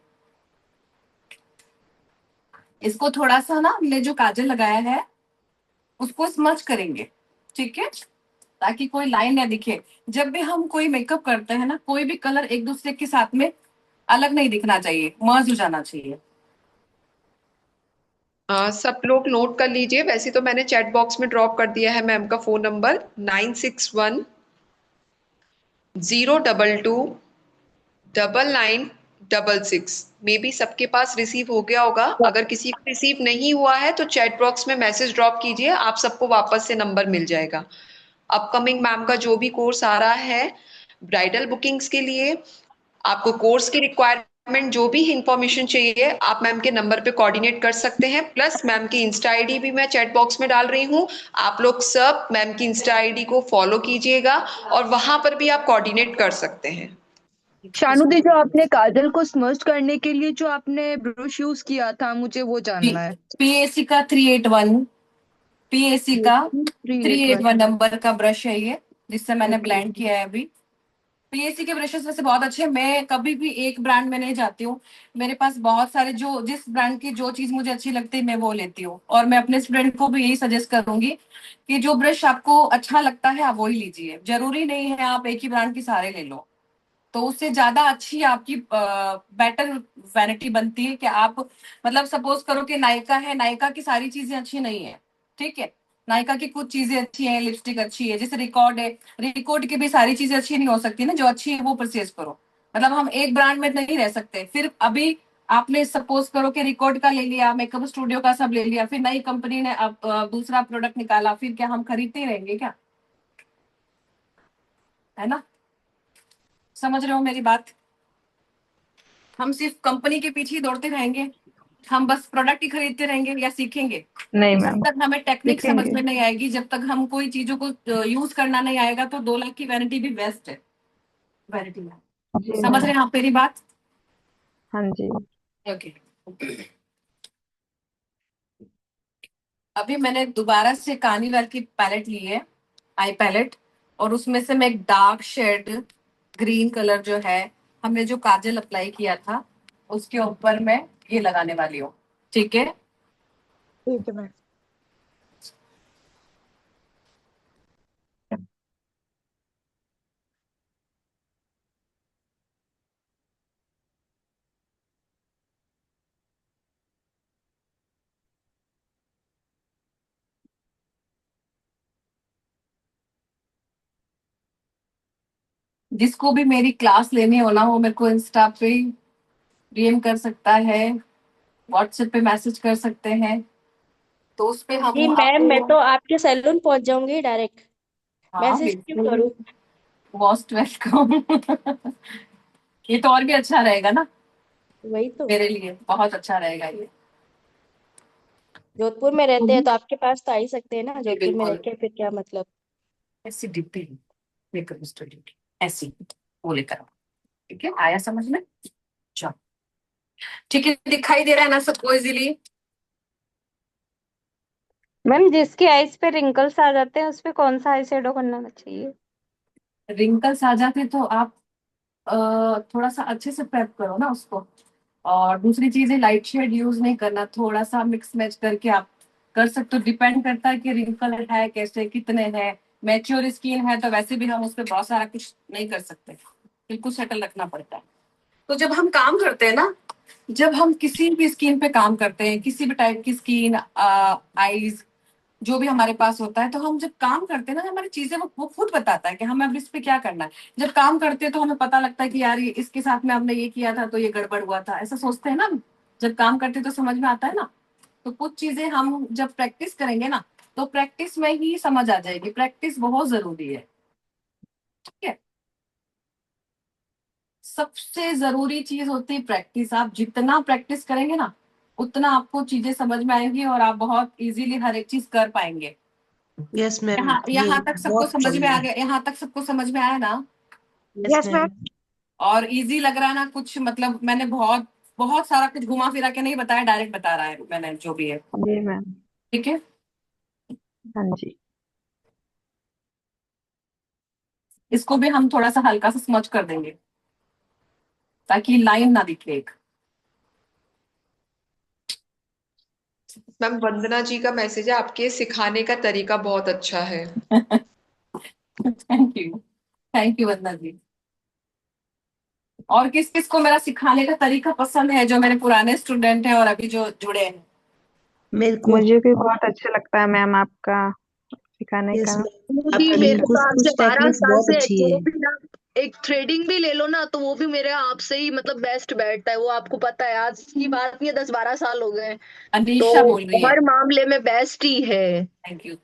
S2: इसको थोड़ा सा ना, हमने जो काजल लगाया है उसको स्मच करेंगे, ठीक है, ताकि कोई लाइन ना दिखे। जब भी हम कोई मेकअप करते हैं ना, कोई भी कलर एक दूसरे के साथ में अलग नहीं दिखना चाहिए, मर्ज हो जाना चाहिए।
S1: सब लोग नोट कर लीजिए, वैसे तो मैंने चैट बॉक्स में ड्रॉप कर दिया है मैम का फोन नंबर 9610229966। मे बी सबके पास रिसीव हो गया होगा। अगर किसी को रिसीव नहीं हुआ है तो चैट बॉक्स में मैसेज ड्रॉप कीजिए, आप सबको वापस से नंबर मिल जाएगा। अपकमिंग मैम का जो भी कोर्स आ रहा है ब्राइडल बुकिंग्स के लिए, आपको कोर्स की रिक्वायरमेंट जो भी इंफॉर्मेशन चाहिए, आप मैम के नंबर पे कोऑर्डिनेट कर सकते हैं। प्लस मैम की इंस्टा आईडी भी मैं चैट बॉक्स में डाल रही हूँ। आप लोग सब मैम की इंस्टा आईडी को फॉलो कीजिएगा और वहां पर भी आप कोऑर्डिनेट कर सकते हैं।
S9: शानू दी, जो आपने काजल को स्मर्च करने के लिए जो आपने ब्रश यूज किया था, मुझे वो जानना है।
S2: पीएसी का 381, पीएसी का
S9: 381।
S2: 381 नंबर का ब्रश है ये, जिससे मैंने
S9: ओके।
S2: ब्लेंड किया है अभी। पीएसी के ब्रशेस वैसे बहुत अच्छे हैं, मैं कभी भी एक ब्रांड में नहीं जाती हूँ। मेरे पास बहुत सारे, जो जिस ब्रांड की जो चीज मुझे अच्छी लगती है मैं वो लेती हूँ। और मैं अपने स्टूडेंट को भी यही सजेस्ट करूंगी कि जो ब्रश आपको अच्छा लगता है आप वही लीजिए। जरूरी नहीं है आप एक ही ब्रांड की सारे ले लो, तो उससे ज्यादा अच्छी आपकी बेटर वैनिटी बनती है कि आप, मतलब सपोज करो कि नायका है, नायका की सारी चीजें अच्छी नहीं है, ठीक है, नायका की कुछ चीजें अच्छी हैं, लिपस्टिक अच्छी है, जैसे रिकॉर्ड है, रिकॉर्ड की भी सारी चीजें अच्छी नहीं हो सकती ना, जो अच्छी है वो परचेज करो। मतलब हम एक ब्रांड में नहीं रह सकते। फिर अभी आपने सपोज करो कि रिकॉर्ड का ले लिया, मेकअप स्टूडियो का सब ले लिया, फिर नई कंपनी ने अब दूसरा प्रोडक्ट निकाला, फिर क्या हम खरीदते ही रहेंगे क्या? है ना? समझ रहे हो मेरी बात? हम सिर्फ कंपनी के पीछे ही दौड़ते रहेंगे, हम बस प्रोडक्ट ही खरीदते रहेंगे या सीखेंगे?
S9: नहीं
S2: जब
S9: मैम,
S2: तक हमें टेक्निक समझ
S9: सीखेंगे।
S2: में नहीं आएगी, जब तक हम कोई चीजों को यूज करना नहीं आएगा, तो 2 लाख की वैनिटी भी वेस्ट है। वैनिटी में
S9: जी
S2: समझ
S9: मैम।
S2: रहे हैं आप मेरी बात?
S9: हाँ जी।
S2: ओके। अभी मैंने दोबारा से कार्निवल की पैलेट ली है, आई पैलेट, और उसमें से मैं एक डार्क शेड ग्रीन कलर जो है, हमने जो काजल अप्लाई किया था उसके ऊपर मैं ये लगाने वाली हूँ, ठीक है।
S9: ठीक है मैम।
S2: जिसको भी मेरी क्लास लेनी हो ना, वो मेरे को इंस्टा पे डीएम कर सकता है, व्हाट्सएप पे मैसेज कर सकते हैं, तो उस पे
S10: जी
S2: हम
S10: मैम,
S2: आपको।
S10: मैं तो आपके सैलून पहुंच जाऊंगी डायरेक्ट।
S2: हाँ
S10: मैसेज क्यों
S2: बिल्कुल,
S10: करूँ?
S2: Most welcome. ये तो और भी अच्छा रहेगा ना,
S10: वही तो।
S2: मेरे लिए बहुत अच्छा रहेगा ये।
S10: जोधपुर में रहते हैं तो आपके पास तो आ ही सकते हैं ना,
S2: जी
S10: जोधपुर में रह
S2: बिल्कुल।
S10: के फिर क्या मतलब।
S2: ऐसी डिब्बी मेकअप स्टूडियो की ऐसी वो लेकर आओ। ठीक है, आया समझ में? चलो ठीक है, दिखाई दे रहा है ना सबको इजीली?
S6: मैम जिसकी आईज पे रिंकल्स आ जाते हैं उस पे कौन सा आई शेडो करना चाहिए?
S2: रिंकल्स आ जाते तो आप थोड़ा सा अच्छे से प्रेप करो ना उसको। और दूसरी चीज है, लाइट शेड यूज नहीं करना, थोड़ा सा मिक्स मैच करके आप कर सकते हो। डिपेंड करता है कि रिंकल है कैसे, कितने हैं। मैच्योर स्किन है तो वैसे भी हम उस पर बहुत सारा कुछ नहीं कर सकते, बिल्कुल सेटल रखना पड़ता है। तो जब हम काम करते हैं ना, जब हम किसी भी स्किन पे काम करते हैं, किसी भी टाइप की स्किन, आईज, जो भी हमारे पास होता है, तो हम जब काम करते हैं ना, हमारी चीजें वो खुद बताता है कि हमें अब इस पे क्या करना है। जब काम करते हैं तो हमें पता लगता है कि यार ये इसके साथ में हमने ये किया था तो ये गड़बड़ हुआ था, ऐसा सोचते हैं ना हम। जब काम करते हैं तो समझ में आता है ना। तो कुछ चीजें हम जब प्रैक्टिस करेंगे ना, तो प्रैक्टिस में ही समझ आ जाएगी। प्रैक्टिस बहुत जरूरी है, ठीक है। सबसे जरूरी चीज होती है प्रैक्टिस। आप जितना प्रैक्टिस करेंगे ना, उतना आपको चीजें समझ में आएंगी और आप बहुत इजीली हर एक चीज कर पाएंगे।
S3: यस मैम,
S2: यहाँ
S3: ये
S2: यहाँ तक सबको
S3: बहुत
S2: समझ में
S3: जरूरी
S2: आ
S3: है।
S2: गया? यहाँ तक सबको समझ में आया ना?
S3: Yes ma'am.
S2: और इजी लग रहा है ना कुछ? मतलब मैंने बहुत बहुत सारा कुछ घुमा फिरा के नहीं बताया, डायरेक्ट बता रहा है मैंने जो भी है।
S8: जी मैम।
S2: ठीक है,
S8: हाँ जी।
S2: इसको भी हम थोड़ा सा हल्का सा स्मच कर देंगे ताकि लाइन ना दिखे एक।
S1: मैम वंदना जी का मैसेज है, आपके सिखाने का तरीका बहुत अच्छा है।
S2: थैंक यू वंदना जी। और किस किस को मेरा सिखाने का तरीका पसंद है, जो मेरे पुराने स्टूडेंट हैं और अभी जो जुड़े हैं?
S3: मेरे को।
S8: मुझे भी बहुत अच्छा लगता है मैम आपका सिखाने
S3: यस
S8: का
S3: मैम,
S9: भी
S3: आपकी
S9: मेरे
S8: तरीका।
S9: हिसाब से
S3: कुछ
S9: 12
S3: टेक्निक्स
S9: साल
S3: बहुत
S9: से
S3: अच्छी
S9: जो
S3: है।
S9: भी ना, एक थ्रेडिंग भी ले लो ना, तो वो भी मेरे आप से ही मतलब बेस्ट बैठता है। वो आपको पता है, आज की बात नहीं है, 10-12 साल हो गए हैं। तो
S2: अनीशा बोल रही है।
S9: हर मामले में बेस्ट ही है।
S2: Thank you.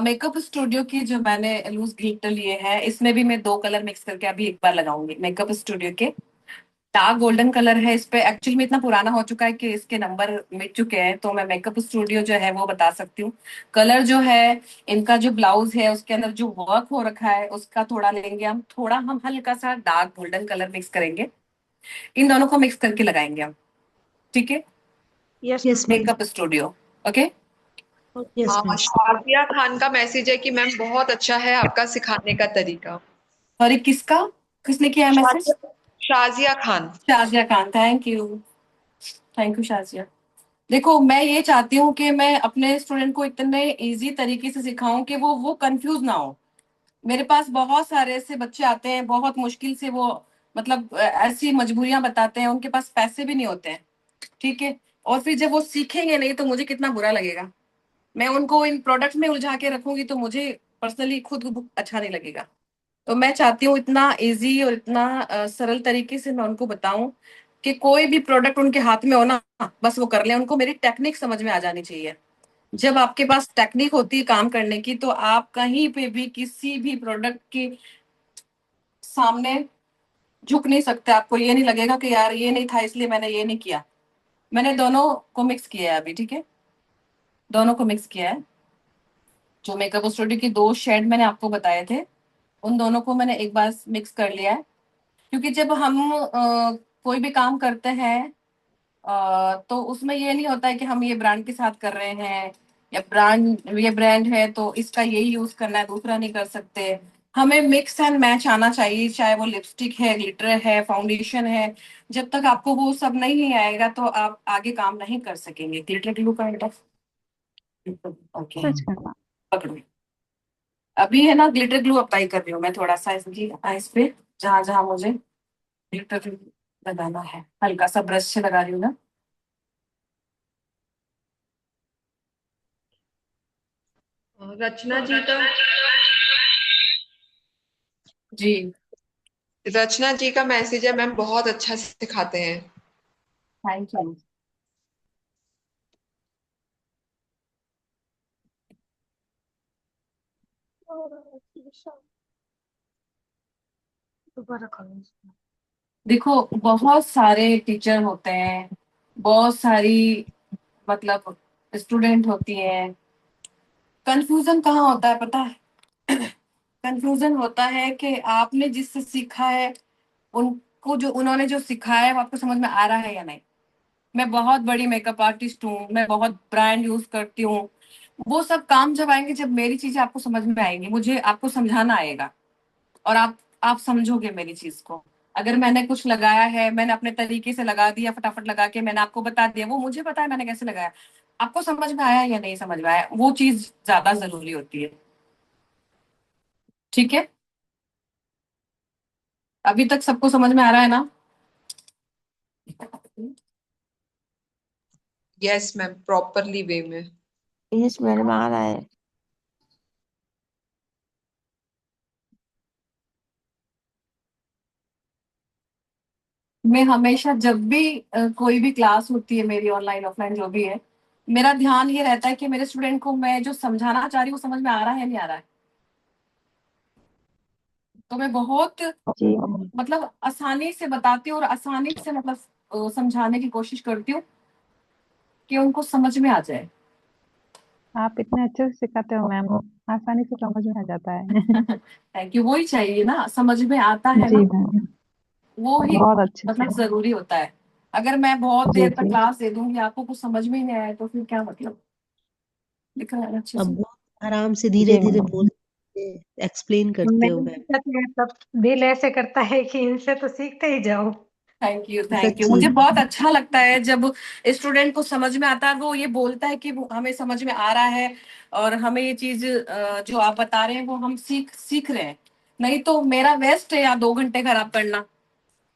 S2: मेकअप स्टूडियो की जो मैंने लूज ग्लिटर लिए हैं, इसमें भी मैं 2 कलर मिक्स करके अभी एक बार लगाऊंगी। मेकअप स्टूडियो के डार्क गोल्डन कलर है इस पे। एक्चुअली में इतना पुराना हो चुका है कि इसके नंबर मिट चुके हैं, तो मैं मेकअप स्टूडियो जो है वो बता सकती हूँ। कलर जो है, इनका जो ब्लाउज है उसके अंदर जो वर्क हो रखा है उसका थोड़ा लेंगे हम, थोड़ा हम हल्का सा डार्क गोल्डन कलर मिक्स करेंगे। इन दोनों को मिक्स करके लगाएंगे हम। ठीक है,
S3: yes ma'am.
S2: Makeup studio. Okay.
S3: Yes ma'am.
S1: Shazia Khan का मैसेज है कि मैम बहुत अच्छा है आपका सिखाने का तरीका।
S2: और ये किसका, किसने किया है message?
S1: Shazia Shazia Khan.
S2: Shazia Khan, thank you. Thank you Shazia. देखो, मैं ये चाहती हूँ कि मैं अपने स्टूडेंट को इतने इजी तरीके से सिखाऊं कि वो कंफ्यूज ना हो। मेरे पास बहुत सारे ऐसे बच्चे आते हैं, बहुत मुश्किल से वो मतलब ऐसी मजबूरियां बताते हैं, उनके पास पैसे भी नहीं होते हैं। ठीक है, और फिर जब वो सीखेंगे नहीं तो मुझे कितना बुरा लगेगा। मैं उनको इन प्रोडक्ट्स में उलझा के रखूंगी तो मुझे पर्सनली खुद को अच्छा नहीं लगेगा। तो मैं चाहती हूँ इतना इजी और इतना सरल तरीके से मैं उनको बताऊं कि कोई भी प्रोडक्ट उनके हाथ में हो ना, बस वो कर लें। उनको मेरी टेक्निक समझ में आ जानी चाहिए। जब आपके पास टेक्निक होती है काम करने की, तो आप कहीं पे भी किसी भी प्रोडक्ट के सामने झुक नहीं सकते। आपको ये नहीं लगेगा कि यार ये नहीं था इसलिए मैंने ये नहीं किया। मैंने दोनों को मिक्स किया है अभी। ठीक है, दोनों को मिक्स किया है। जो मेकअप स्टूडियो की 2 शेड मैंने आपको बताए थे, उन दोनों को मैंने एक बार मिक्स कर लिया है। क्योंकि जब हम कोई भी काम करते हैं, तो उसमें ये नहीं होता है कि हम ये ब्रांड के साथ कर रहे हैं, या ब्रांड, ये ब्रांड है तो इसका यही यूज करना है, दूसरा नहीं कर सकते। हमें मिक्स एंड मैच आना चाहिए, चाहे वो लिपस्टिक है, ग्लिटर है, फाउंडेशन है। जब तक आपको वो सब नहीं आएगा तो आप आगे काम नहीं कर सकेंगे। ग्लिटर ग्लू का ओके,
S8: अच्छा।
S2: पकड़ो। अभी है ना ग्लिटर ग्लू अप्लाई कर रही हूँ मैं थोड़ा सा इसकी आईज पे, जहां जहां मुझे ग्लिटर ग्लू लगाना है। हल्का सा ब्रश से लगा रही हूँ ना।
S1: रचना जी का
S2: जी,
S1: रचना जी का मैसेज है, मैम बहुत अच्छा सिखाते हैं।
S2: Thank you. देखो, बहुत सारे टीचर होते हैं, बहुत सारी मतलब स्टूडेंट होती हैं। कंफ्यूजन कहाँ होता है पता है? कंफ्यूजन होता है कि आपने जिससे सीखा है, उनको जो उन्होंने जो सिखाया है वो आपको समझ में आ रहा है या नहीं। मैं बहुत बड़ी मेकअप आर्टिस्ट हूँ, मैं बहुत ब्रांड यूज करती हूँ। वो सब काम जब आएंगे, जब मेरी चीजें आपको समझ में आएंगी, मुझे आपको समझाना आएगा और आप समझोगे मेरी चीज को। अगर मैंने कुछ लगाया है, मैंने अपने तरीके से लगा दिया, फटाफट लगा के मैंने आपको बता दिया, वो मुझे पता है मैंने कैसे लगाया, आपको समझ में आया या नहीं समझ में आया, वो चीज ज्यादा जरूरी होती है। ठीक है, अभी तक सबको समझ में आ रहा है ना?
S1: यस मैम, प्रॉपरली वे में।
S11: यस मैडम, आ रहा है।
S2: मैं हमेशा जब भी कोई भी क्लास होती है मेरी, ऑनलाइन ऑफलाइन जो भी है, मेरा ध्यान ये रहता है कि मेरे स्टूडेंट को मैं जो समझाना चाह रही हूँ वो समझ में आ रहा है या नहीं आ रहा है। तो मैं बहुत
S11: जी
S2: मतलब आसानी से बताती हूँ और आसानी से मतलब समझाने की कोशिश करती हूँ कि उनको समझ में आ जाए।
S12: आप इतने अच्छे से सिखाते हो मैम, आसानी से समझ में आ जाता है।
S2: थैंक यू, वही चाहिए ना, समझ में आता है
S12: जी
S2: ना,
S12: मैम,
S2: वो ही
S12: बहुत अच्छे से।
S2: मतलब जरूरी होता है। अगर मैं बहुत
S12: जी
S2: देर तक
S12: जी।
S2: क्लास दे दूंगी, आपको कुछ समझ में ही नहीं आया, तो फिर क्या मतलब। दिख रहा है ना अच्छे
S3: अब
S2: से?
S3: बहुत आराम से धीरे
S12: जी
S3: धीरे
S12: मैम।
S3: बोलते एक्सप्लेन करते हो
S13: मेरी
S3: मैम।
S13: दिक्कत है, तब दिल ऐसे करता है कि इनसे तो सीखते ही जाओ।
S2: Thank you, thank you.
S3: सच्ची।
S2: मुझे बहुत अच्छा लगता है जब स्टूडेंट को समझ में आता है, वो ये बोलता है कि वो हमें समझ में आ रहा है और हमें ये चीज जो आप बता रहे हैं वो हम सीख सीख रहे हैं। नहीं तो मेरा वेस्ट है यार 2 घंटे खराब करना।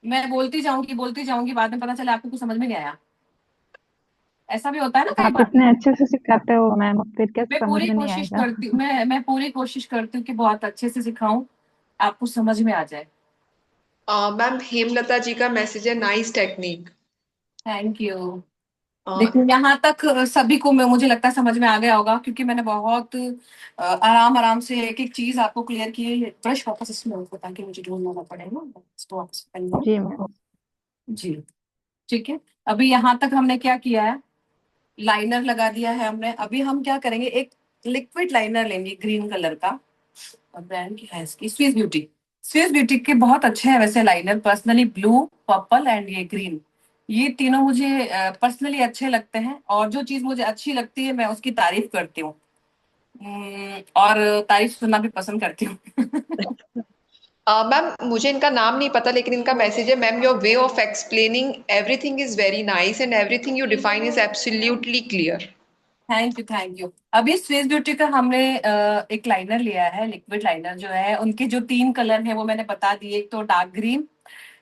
S2: मैं बोलती जाऊंगी, बाद में पता चला आपको कुछ समझ में नहीं आया। ऐसा भी होता है ना कई
S12: आप
S2: बार।
S12: इतने अच्छे से सिखाते हो मैम, फिर कैसे समझ में नहीं आएगा।
S2: मैं पूरी कोशिश करती हूँ कि बहुत अच्छे से सिखाऊं, आपको समझ में आ जाए।
S1: मैम हेमलता जी का मैसेज है, नाइस टेक्निक।
S2: Thank you. देखिए यहाँ तक सभी को मुझे लगता है समझ में आ गया होगा, क्योंकि मैंने बहुत आराम आराम से एक एक चीज आपको क्लियर की है। ब्रश वापस इसमें रखो ताकि मुझे ढूंढना ना पड़े ना, इसको वापस करना।
S12: जी मैम।
S2: जी, ठीक है। अभी यहाँ तक हमने क्या किया है, लाइनर लगा दिया है हमने। अभी हम क्या करेंगे, एक लिक्विड लाइनर लेंगे ग्रीन कलर का। और ब्रांड क्या है इसकी? Swiss beauty. स्विस ब्यूटी के बहुत अच्छे हैं वैसे liner, personally blue, purple and ये ग्रीन, ये तीनों मुझे पर्सनली अच्छे लगते हैं। और जो चीज मुझे अच्छी लगती है मैं उसकी तारीफ करती हूँ। और तारीफ सुनना भी पसंद करती हूँ।
S1: मैम मुझे इनका नाम नहीं पता, लेकिन इनका मैसेज है, ma'am your way of explaining everything is very nice and everything you define is absolutely clear.
S2: Thank you, thank you. अभी स्विस ब्यूटी का हमने एक लाइनर लिया है, लिक्विड लाइनर जो है। उनके जो 3 कलर हैं वो मैंने बता दिए, एक तो dark green,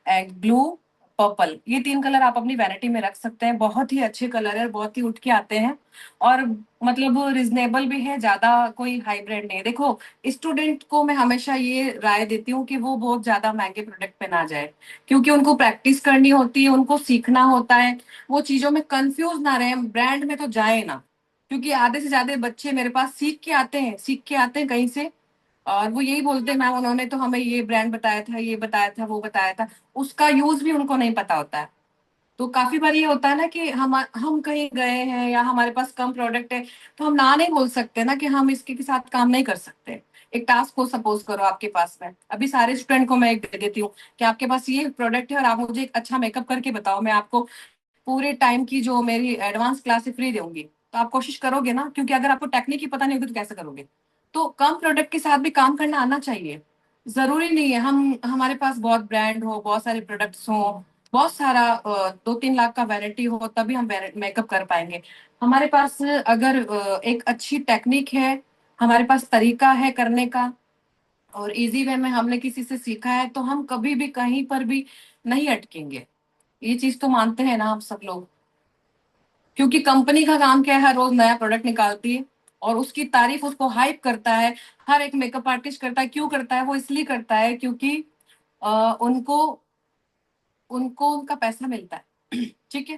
S2: and blue, purple. ये 3 कलर आप अपनी वैनिटी में रख सकते हैं। बहुत ही अच्छे कलर है, बहुत ही उठ के आते हैं और मतलब रिजनेबल भी है, ज्यादा कोई हाई ब्रांड नहीं है। देखो, स्टूडेंट को मैं हमेशा ये राय देती हूँ कि वो बहुत ज्यादा महंगे प्रोडक्ट पे ना जाए, क्योंकि उनको प्रैक्टिस करनी होती है, उनको सीखना होता है। वो चीजों में कंफ्यूज ना रहे, ब्रांड में तो जाए ना। क्योंकि आधे से ज्यादा बच्चे मेरे पास सीख के आते हैं कहीं से, और वो यही बोलते हैं मैम उन्होंने तो हमें ये ब्रांड बताया था, ये बताया था, वो बताया था, उसका यूज भी उनको नहीं पता होता है। तो काफी बार ये होता है ना कि हम कहीं गए हैं या हमारे पास कम प्रोडक्ट है, तो हम ना नहीं बोल सकते ना कि हम इसके के साथ काम नहीं कर सकते। एक टास्क को सपोज करो आपके पास में, अभी सारे स्टूडेंट को मैं एक दे देती हूँ कि आपके पास ये प्रोडक्ट है और आप मुझे एक अच्छा मेकअप करके बताओ, मैं आपको पूरे टाइम की जो मेरी एडवांस क्लास है फ्री दूंगी। तो आप कोशिश करोगे ना, क्योंकि अगर आपको टेक्निक ही पता नहीं होगी तो कैसे करोगे। तो कम प्रोडक्ट के साथ भी काम करना आना चाहिए। जरूरी नहीं है हम हमारे पास बहुत ब्रांड हो, बहुत सारे प्रोडक्ट्स हो, बहुत सारा 2-3 लाख का वैरायटी हो, तभी हम मेकअप कर पाएंगे। हमारे पास अगर एक अच्छी टेक्निक है, हमारे पास तरीका है करने का, और इजी वे में हमने किसी से सीखा है, तो हम कभी भी कहीं पर भी नहीं अटकेंगे। ये चीज तो मानते हैं ना आप सब लोग? क्योंकि कंपनी का काम क्या है, हर रोज नया प्रोडक्ट निकालती है और उसकी तारीफ, उसको हाइप करता है। हर एक मेकअप आर्टिस्ट करता है। क्यों करता है? वो इसलिए करता है क्योंकि उनको उनको उनका पैसा मिलता है। ठीक है।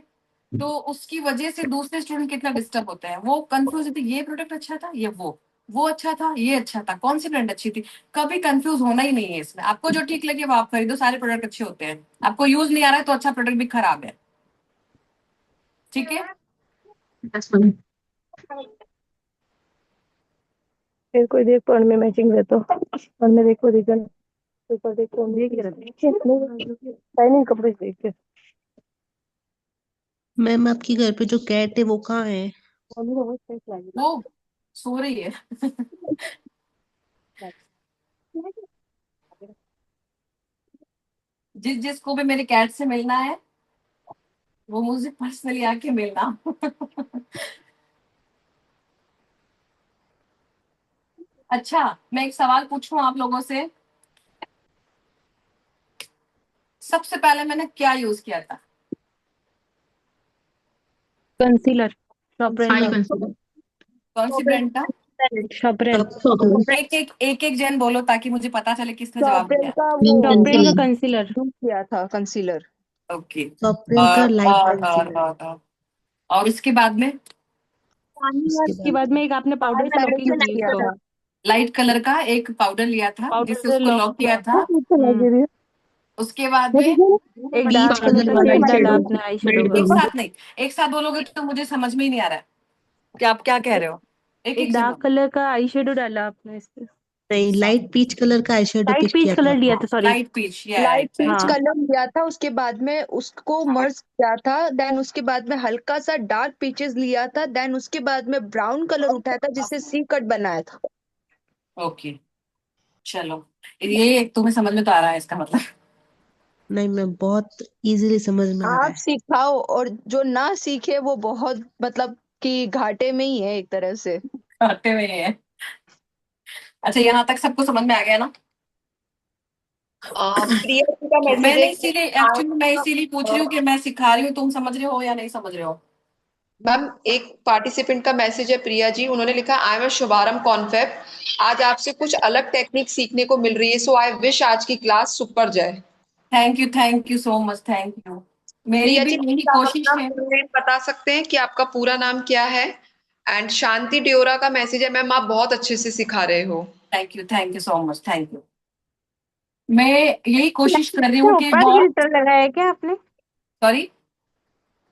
S2: तो उसकी वजह से दूसरे स्टूडेंट कितना डिस्टर्ब होते हैं, वो कंफ्यूज होते हैं, ये प्रोडक्ट अच्छा था, ये वो अच्छा था, ये अच्छा था, कौन सी ब्रांड अच्छी थी। कभी कंफ्यूज होना ही नहीं है इसमें। आपको जो ठीक लगे वो आप खरीदो, सारे प्रोडक्ट अच्छे होते हैं। आपको यूज नहीं आ रहा है तो अच्छा प्रोडक्ट भी खराब है। ठीक है।
S8: फिर कोई देख पर में मैचिंग रहता और मैं देखो देखन ऊपर देखो देख रहा नहीं कपड़े देख के
S3: मैम आपके घर पे जो कैट है वो कहाँ है?
S8: मम्मी को बहुत सही लगी।
S2: वो सो रही है। जिस जिसको भी मेरे कैट से मिलना है वो मुझे पर्सनली आके मिलना। अच्छा, मैं एक सवाल पूछूं आप लोगों से। सबसे पहले मैंने क्या यूज किया था?
S8: कंसीलर शॉपरेन
S11: आई
S8: का
S11: कंसीडर
S2: कौन सी ब्रांड का?
S8: शॉपरेन
S2: एक एक जन बोलो ताकि मुझे पता चले किसने जवाब
S9: सॉफ्टवेयर
S2: दिया।
S9: का
S11: मैम
S9: वो
S8: शॉपरेन का
S11: कंसीलर
S8: कंसीलर
S9: यूज किया था कंसीलर।
S2: ओके।
S3: सॉफ्टवेयर का
S2: और
S3: लाइट
S2: और और
S3: कंसीलर।
S2: और और, और इसके बाद में
S3: उसके
S8: उसके
S3: बाद
S8: बाद में एक आपने पाउडर से लॉकिंग
S9: यूज
S8: की
S9: किया
S8: इसको
S9: था।
S2: लाइट कलर का एक पाउडर लिया था
S8: पाउडर
S2: जिससे
S8: से
S2: उसको
S8: लॉक
S2: लॉक किया
S8: किया
S2: था।
S8: हम्म
S2: उसके बाद में
S8: एक
S3: पीच
S8: डार्क कलर
S3: कलर
S8: का
S3: वाला
S8: शेड
S3: आई
S8: डाला
S3: शेडो।
S8: आपने आई शेडो
S2: एक
S8: का
S2: साथ नहीं, एक साथ बोलोगे तो मुझे समझ में ही नहीं आ रहा है कि आप क्या कह रहे हो। एक
S8: एक
S2: एक से
S8: डार्क
S2: बोलो।
S8: कलर का आई शेडो डाला आपने इस पे
S3: नहीं, लाइट पीच कलर का eye shadow
S8: light
S3: pick
S8: peach
S3: किया था
S8: कलर लिया
S3: आपने।
S8: था sorry
S2: light peach,
S9: light
S2: right
S9: peach
S2: right.
S8: हाँ
S9: कलर लिया था, उसके बाद में उसको मर्ज किया था, देन उसके बाद में हल्का सा डार्क पीचेस लिया था, देन उसके बाद में ब्राउन कलर उठाया था जिससे सी कट बनाया था।
S2: ओके, चलो ये तुम्हें समझ में तो आ रहा है इसका मतलब।
S3: नहीं मैम, बहुत इजीली समझ में आ रहा
S9: आप
S3: है।
S9: सिखाओ, और जो ना सीखे वो बहुत मतलब कि घाटे में ही है एक तरह से।
S2: आते हुए है। अच्छा, यहाँ तक सबको समझ में आ गया ना?
S1: प्रिया जी का मैसेज है
S2: मैंने
S1: कि
S2: इसीलिए एक्चुअली मैं इसीलिए पूछ रही हूँ कि मैं सिखा रही हूँ, तुम समझ रहे हो या नहीं समझ रहे हो?
S1: मैम एक पार्टिसिपेंट का मैसेज है, प्रिया जी, उन्होंने लिखा आई एम शुभारंभ कॉन्फेप। आज आपसे कुछ अलग टेक्निक सीखने को मिल रही है, सो आई विश आज की क्लास सुपर जाए।
S2: Thank you so much, thank you. मेरी
S1: प्रिया
S2: भी
S1: जी,
S2: यही
S1: प्लीज आप
S2: कोशिश
S1: अपना
S2: है।
S1: फुल नेम बता सकते हैं कि आपका पूरा नाम क्या है? एंड शांति डियोरा का मैसेज है, मैम आप बहुत अच्छे से सिखा रहे हो।
S2: Thank you so much, thank you. मैं यही कोशिश कर रही
S6: के
S2: हूँ कि
S6: ऊपर
S2: बहुत।
S6: गिल्टर लगाया है क्या आपने?
S2: सॉरी?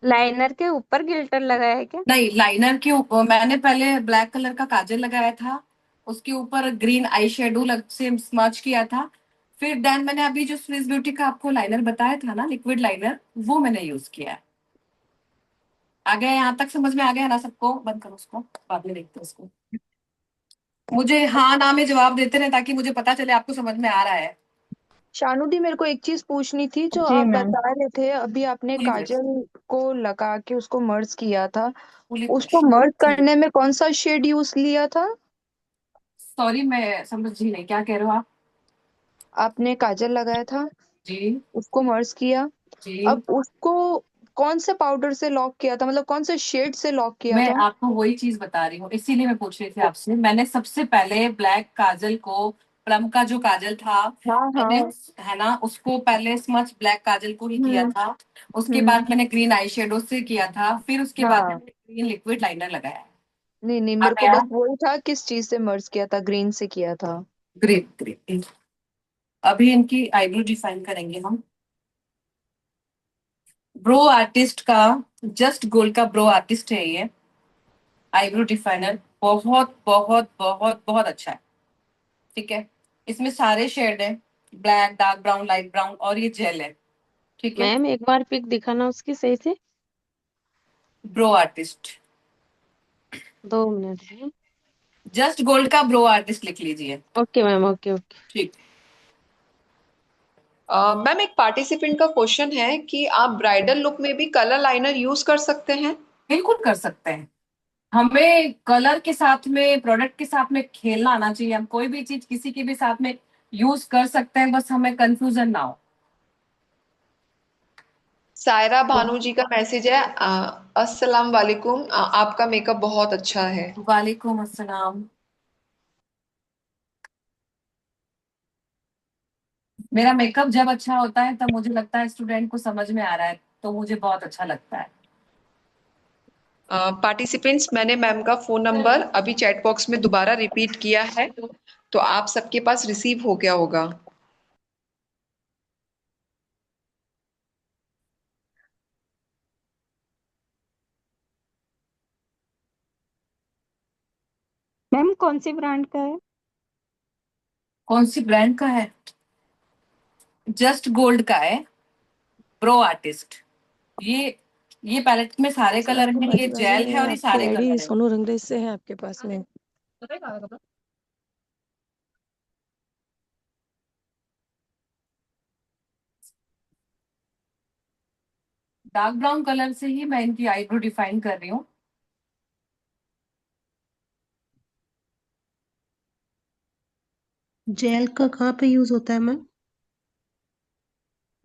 S6: लाइनर के ऊपर गिल्टर लगाया है क्या?
S2: नहीं, लाइनर के ऊपर मैंने पहले ब्लैक कलर का काजल लगाया था, उसके ऊपर ग्रीन आई शेडो से स्मच किया था। फिर देन मैंने अभी जो स्विस ब्यूटी का आपको लाइनर बताया था ना, लिक्विड लाइनर, वो मैंने यूज किया है। आ गया यहाँ तक? समझ में आ गया ना सबको? बंद करो उसको, बाद में देखते हैं उसको। मुझे हाँ ना में जवाब देते रहे ताकि मुझे पता चले आपको समझ में आ रहा है।
S9: शानू दी, मेरे को एक चीज पूछनी थी, जो
S12: जी
S9: आप
S12: मैम।
S9: बता रहे थे अभी, आपने
S2: बोलिए
S9: काजल को लगा के उसको मर्ज किया था,
S2: बोलिए।
S9: उसको मर्ज करने में कौन सा शेड यूज लिया था?
S2: सॉरी, मैं समझी नहीं, क्या कह रहे हो आप?
S9: आपने काजल लगाया था,
S2: जी
S9: उसको मर्ज किया,
S2: जी।
S9: अब उसको कौन से पाउडर से लॉक किया था, मतलब कौन से शेड से लॉक किया
S2: मैं
S9: था?
S2: आपको वही चीज बता रही हूँ, इसीलिए मैं पूछ रही थी आपसे। मैंने सबसे पहले ब्लैक काजल को, प्लम का जो काजल था,
S9: हाँ
S2: मैंने,
S9: हाँ।
S2: है ना, उसको पहले स्मच ब्लैक काजल को ही किया
S9: हम्म
S2: था। उसके
S9: हम्म।
S2: बाद मैंने ग्रीन आई शेडो से किया था, फिर उसके बाद
S9: हाँ,
S2: मैंने ग्रीन लिक्विड लाइनर लगाया है।
S9: नहीं नहीं,
S2: आ
S9: मेरे को
S2: गया?
S9: बस वही था किस चीज से मर्ज किया था, ग्रीन से किया था।
S2: Great great. अभी इनकी आईब्रो डिफाइन करेंगे हम। ब्रो आर्टिस्ट का, जस्ट गोल्ड का ब्रो आर्टिस्ट है ये आईब्रो डिफाइनर। बहुत बहुत बहुत बहुत अच्छा है। ठीक है, इसमें सारे शेड है, black, dark brown, light brown, और ये जेल है। ठीक है,
S10: मैम एक बार पिक दिखाना उसकी सही से।
S2: ब्रो आर्टिस्ट,
S10: 2 मिनट है।
S2: जस्ट गोल्ड का ब्रो आर्टिस्ट लिख लीजिए।
S10: Okay ma'am, okay okay.
S2: ठीक।
S1: मैम एक पार्टिसिपेंट का क्वेश्चन है कि आप ब्राइडल लुक में भी कलर लाइनर यूज कर सकते हैं?
S2: बिल्कुल कर सकते हैं। हमें कलर के साथ में, प्रोडक्ट के साथ में खेलना आना चाहिए। हम कोई भी चीज किसी के भी साथ में यूज कर सकते हैं, बस हमें कंफ्यूजन ना हो।
S1: सायरा भानु जी का मैसेज है, अस्सलाम वालेकुम, आपका मेकअप बहुत अच्छा है।
S2: वालेकुम अस्सलाम। मेरा मेकअप जब अच्छा होता है तब मुझे लगता है स्टूडेंट को समझ में आ रहा है, तो मुझे बहुत अच्छा लगता है।
S1: पार्टिसिपेंट्स, मैंने मैम का फोन नंबर अभी चैट बॉक्स में दोबारा रिपीट किया है, तो आप सबके पास रिसीव हो गया होगा।
S8: मैम
S6: मैम कौन सी ब्रांड का है?
S2: कौन सी ब्रांड का है? जस्ट गोल्ड का है, प्रो आर्टिस्ट। ये पैलेट में सारे
S8: सर
S2: कलर
S8: आपको
S2: हैं, ये
S8: बाजू बाजू
S2: जेल है
S8: में
S2: और ये
S8: आपकी
S2: सारे
S8: आईडी
S2: कलर हैं।
S8: सोनू रंगरेज से है आपके पास में।
S2: डार्क ब्राउन कलर से ही मैं इनकी आईब्रो डिफाइन कर रही हूँ।
S3: जेल का कहाँ पे यूज होता है मैम?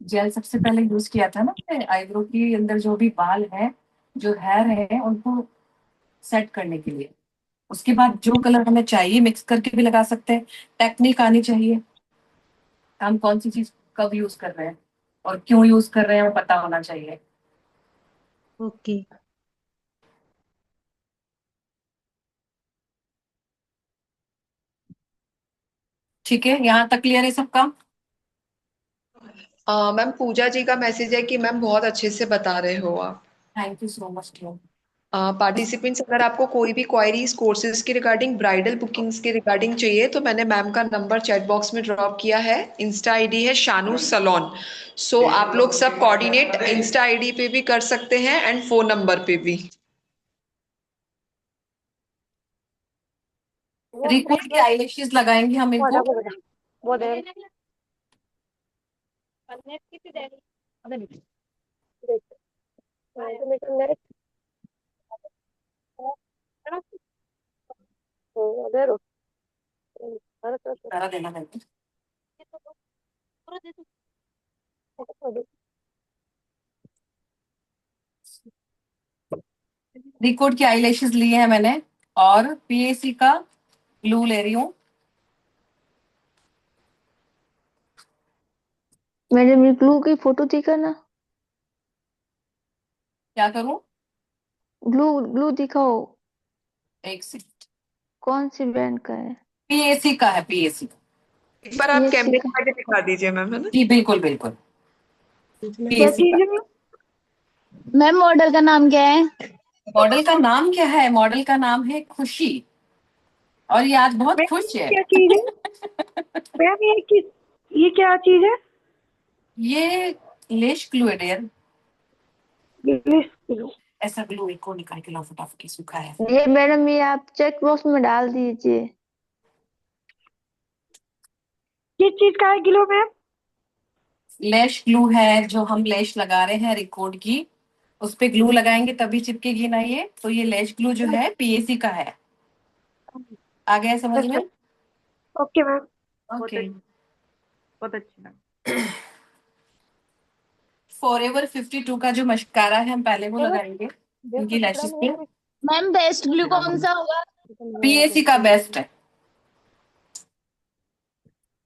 S2: जेल सबसे पहले यूज किया था ना आईब्रो के अंदर जो भी बाल है, जो हेयर है, उनको सेट करने के लिए। उसके बाद जो कलर हमें चाहिए मिक्स करके भी लगा सकते हैं। टेक्निक आनी चाहिए, हम कौन सी चीज कब यूज कर रहे हैं और क्यों यूज कर रहे हैं, वो पता होना चाहिए।
S3: ओके।
S2: ठीक है, यहाँ तक क्लियर है सबका?
S1: मैम पूजा जी का मैसेज है कि मैम बहुत अच्छे से बता रहे हो आप।
S2: Thank you so much.
S1: Participants, अगर आपको कोई भी क्वायरीज कोर्सेज के रिगार्डिंग, ब्राइडल बुकिंग्स के रिगार्डिंग चाहिए तो मैंने मैम का नंबर चैट बॉक्स में ड्रॉप किया है। इंस्टा आईडी है शानू सलोन। सो आप लोग सब कोऑर्डिनेट इंस्टा आईडी पे भी कर सकते हैं एंड फोन नंबर पे भी।
S2: रिकॉर्ड की आईलैशेस लगाएंगे हम इनको। सारा देना है। रिकॉर्ड की आईलैशेस लिए हैं मैंने, और पीएसी का ग्लू ले रही हूँ।
S11: मैडम ये ग्लू की फोटो दिखा ना।
S2: क्या करूँ?
S11: ग्लू ग्लू दिखाओ।
S2: एक सेकंड।
S11: कौन सी ब्रांड का है?
S2: पीएसी का है, पीएसी।
S1: एक बार आप
S11: पीएससी
S1: कैमरे
S11: का।
S1: में आगे दिखा दीजिए मैम, है ना?
S2: जी बिल्कुल बिल्कुल,
S8: क्या
S2: पीएसी का।
S8: चीज है?
S10: मैम मॉडल का नाम क्या है?
S2: मॉडल का नाम क्या है? मॉडल का नाम है खुशी, और ये आज बहुत
S8: मैम
S2: खुश है।
S8: क्या चीज है? मैम ये क्या चीज है?
S2: ये लेश ग्लू है डियर।
S8: English kilo.
S2: ऐसा ग्लू एक और निकाल के लाओ फटाफट, सूखा है।
S11: ये मैडम ये आप चेक बॉक्स में डाल दीजिए।
S8: किस चीज का है किलो मैम?
S2: लेश ग्लू है, जो हम लेश लगा रहे हैं रिकॉर्ड की, उस पे ग्लू लगाएंगे तभी चिपकेगी ना ये। तो ये लेश ग्लू जो है पीएसी का है। आ गया समझ
S8: अच्छा।
S2: में?
S8: Okay ma'am.
S2: ओके।
S8: बहुत अच्छा।
S2: फॉरएवर 52 का जो मस्कारा है हम पहले वो लगाएंगे इनकी लैशेस पे।
S10: मैम बेस्ट ग्लू कौन सा होगा?
S2: पीएसी का बेस्ट है।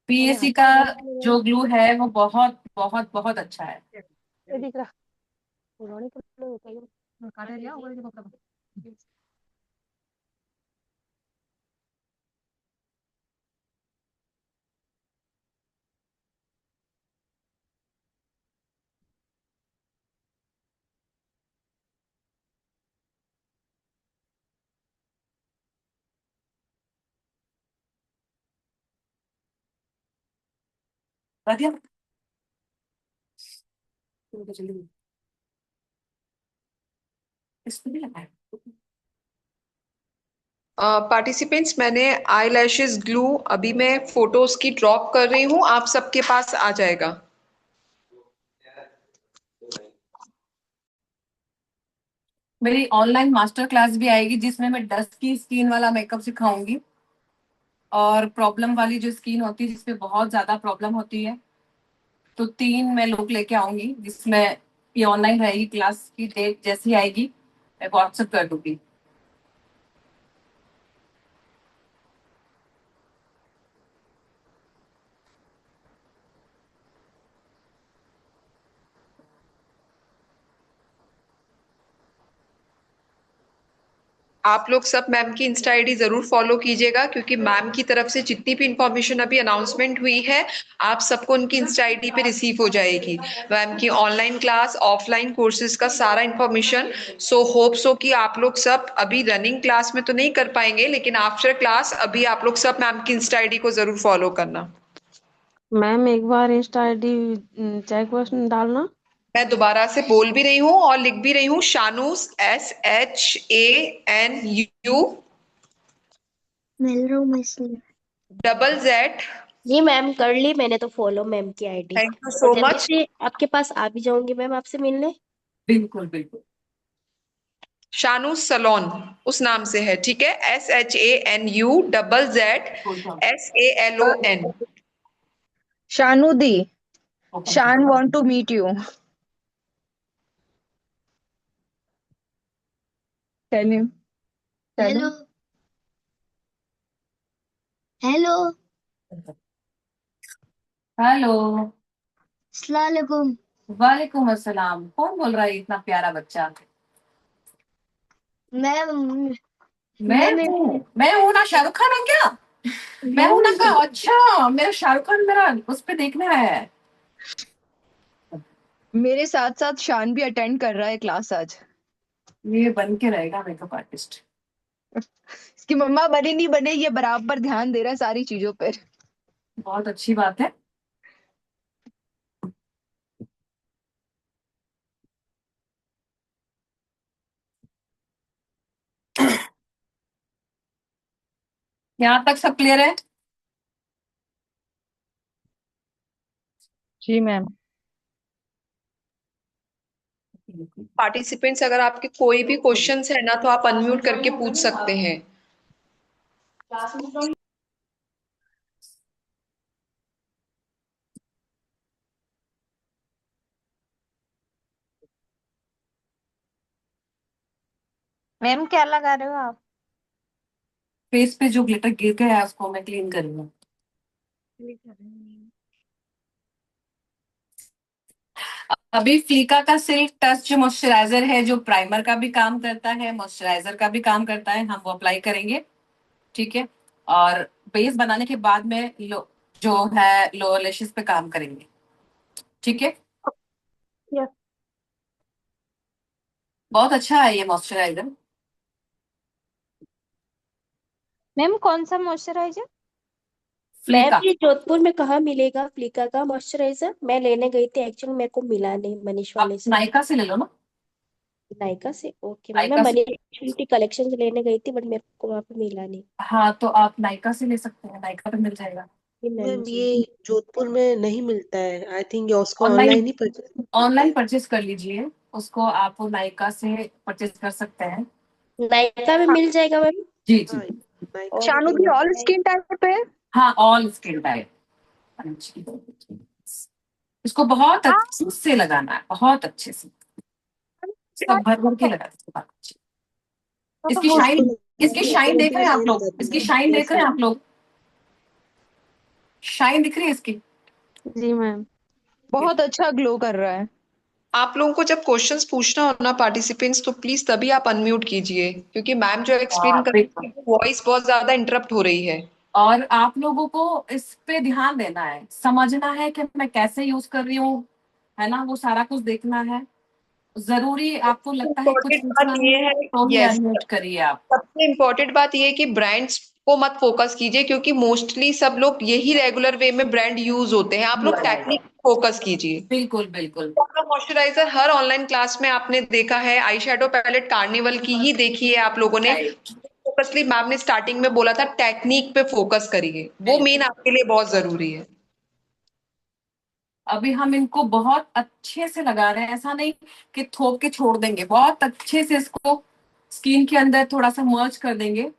S2: पीएसी का जो ग्लू है वो बहुत बहुत बहुत अच्छा है।
S8: ये दिख रहा पुरानी कलर होता है काटे लिया वो देखो कब।
S2: बढ़िया। जल्दी इस पे भी लगाए।
S1: पार्टिसिपेंट्स, मैंने आई लैशेस ग्लू अभी मैं फोटोज की ड्रॉप कर रही हूँ, आप सबके पास आ जाएगा।
S2: मेरी ऑनलाइन मास्टर क्लास भी आएगी जिसमें मैं डस्ट की स्किन वाला मेकअप सिखाऊंगी, और प्रॉब्लम वाली जो स्किन होती है जिसपे बहुत ज्यादा प्रॉब्लम होती है, तो 3 मैं लोग लेके आऊंगी जिसमें ये ऑनलाइन रहेगी। क्लास की डेट जैसी आएगी मैं व्हाट्सएप कर दूंगी।
S1: आप लोग सब मैम की इंस्टा आईडी जरूर फॉलो कीजिएगा, क्योंकि मैम की तरफ से जितनी भी इंफॉर्मेशन अभी अनाउंसमेंट हुई है आप सबको उनकी इंस्टा आईडी पे रिसीव हो जाएगी, मैम की ऑनलाइन क्लास ऑफलाइन कोर्सेज का सारा इंफॉर्मेशन। सो होप सो कि आप लोग सब अभी रनिंग क्लास में तो नहीं कर पाएंगे, लेकिन आफ्टर क्लास अभी आप लोग सब मैम की इंस्टा आईडी को जरूर फॉलो करना।
S6: मैम एक बार इंस्टा आईडी चेक बॉक्स में डालना।
S1: मैं दोबारा से बोल भी रही हूँ और लिख भी रही हूँ, शानूस SHANU
S14: मिल रहा हूँ मैं इसलिए।
S1: ZZZ।
S10: जी मैम कर ली मैंने तो फॉलो मैम की आईडी।
S1: थैंक यू
S10: और
S1: सो
S10: जल्दी
S1: मच।
S10: से आपके पास आ भी जाऊंगी मैम आपसे मिलने।
S2: बिल्कुल बिल्कुल।
S1: शानूस सलोन उस नाम से है, ठीक है, SHANUZZSALON।
S9: Shanu di, Shaan want to meet you. Tell him.
S14: Hello hello
S2: hello.
S14: अस्सलाम वालेकुम।
S2: वालेकुम अस्सलाम। कौन बोल रहा है इतना प्यारा बच्चा?
S14: मैं
S2: मैं हूँ ना, शाहरुख खान हूँ क्या? मैं हूँ ना का? अच्छा, मेरा शाहरुख खान मेरा उस पे देखना है।
S9: मेरे साथ साथ शान भी अटेंड कर रहा है क्लास आज।
S2: ये बन के रहेगा मेकअप आर्टिस्ट।
S9: इसकी मम्मा बने नहीं बने ये बराबर ध्यान दे रहा है सारी चीजों पर।
S2: बहुत अच्छी बात है। यहाँ तक सब क्लियर है?
S12: जी मैम।
S1: पार्टिसिपेंट्स अगर आपके कोई भी क्वेश्चंस है ना तो आप अनम्यूट करके पूछ सकते हैं।
S6: मैम क्या लगा रहे हो आप?
S2: फेस पे जो ग्लिटर गिर गया है उसको मैं क्लीन करूंगा। अभी फ्लीका का सिल्क टच जो मॉइस्चराइजर है, जो प्राइमर का भी काम करता है, मॉइस्चराइजर का भी काम करता है, हम वो अप्लाई करेंगे। ठीक है। और बेस बनाने के बाद में जो है लोअर लैशेस पे काम करेंगे। ठीक है।
S6: यस।
S2: बहुत अच्छा है ये मॉइस्चराइजर।
S6: मैम कौन सा मॉइस्चराइजर?
S10: मैम
S2: फ्लीका।
S10: ये जोधपुर में कहाँ मिलेगा फ्लिका का मॉइस्चराइजर? मैं लेने गई थी एक्चुअली मेरे को मिला नहीं मनीष
S2: आप
S10: वाले से।
S2: नायका से ले लो ना।
S10: नायका से ओके मैम। मैं
S2: नायका से।
S10: मनीष की कलेक्शन लेने गई थी बट मेरे को वहाँ पे मिला नहीं।
S2: हाँ तो आप नायका से ले सकते हैं, नायका पे मिल जाएगा।
S10: जी मैम
S3: मैम
S10: जी।
S3: ये जोधपुर में नहीं मिलता है, आई थिंक ये उसको
S2: ऑनलाइन
S3: ऑनलाइन ही परचेज करता
S2: ऑनलाइन
S3: है।
S2: परचेज कर लीजिए उसको, आप नायका से परचेज कर सकते हैं।
S10: नायका में मिल जाएगा मैम।
S2: जी जी।
S3: हाँ, नायका में
S9: शानू
S3: तो
S9: दी
S3: मिल
S9: ऑल
S3: जाता
S9: स्किन टाइप है।
S2: हाँ ऑल स्किन टाइप। इसको बहुत अच्छे से लगाना है, बहुत अच्छे से सब भर भर के लगाना है बहुत अच्छे। इसकी
S3: है। उसको
S2: शाइन, इसकी
S3: उसको
S2: शाइन देख रहे हैं आप
S3: सही
S2: लोग?
S3: लगाती
S2: इसकी
S3: है
S2: शाइन देख रहे
S3: कैसे।
S2: हैं आप लोग? शाइन दिख रही है इसकी?
S6: जी मैम।
S9: बहुत अच्छा ग्लो कर रहा है।
S1: आप लोगों को जब क्वेश्चंस पूछना हो ना पार्टिसिपेंट्स, तो प्लीज तभी आप अनम्यूट कीजिए, क्योंकि मैम जो एक्सप्लेन कर रही है वॉइस बहुत ज्यादा इंटरप्ट हो रही है।
S2: और आप लोगों को इस पे ध्यान देना है, समझना है कि मैं कैसे यूज कर रही हूँ, है ना, वो सारा कुछ देखना है। जरूरी आपको लगता है कुछ
S1: इम्पोर्टेंट
S2: पूछना
S1: बात ये
S2: है
S1: है,
S2: तो ही
S1: यस,
S2: अनम्यूट करिए आप।
S1: सबसे इम्पोर्टेंट बात ये है कि ब्रांड्स को मत फोकस कीजिए, क्योंकि मोस्टली सब लोग यही रेगुलर वे में ब्रांड यूज होते हैं। आप लोग टेक्निक फोकस कीजिए।
S2: बिल्कुल बिल्कुल।
S1: मॉइस्चराइजर हर ऑनलाइन क्लास में आपने देखा है, आई शेडो पैलेट कार्निवल की ही देखी है आप लोगों ने। फोकसली मैम ने स्टार्टिंग में बोला था टेक्निक पे फोकस करिए, वो मेन आपके लिए बहुत जरूरी है।
S2: अभी हम इनको बहुत अच्छे से लगा रहे हैं, ऐसा नहीं कि थोप के छोड़ देंगे, बहुत अच्छे से इसको स्किन के अंदर थोड़ा सा मर्ज कर देंगे,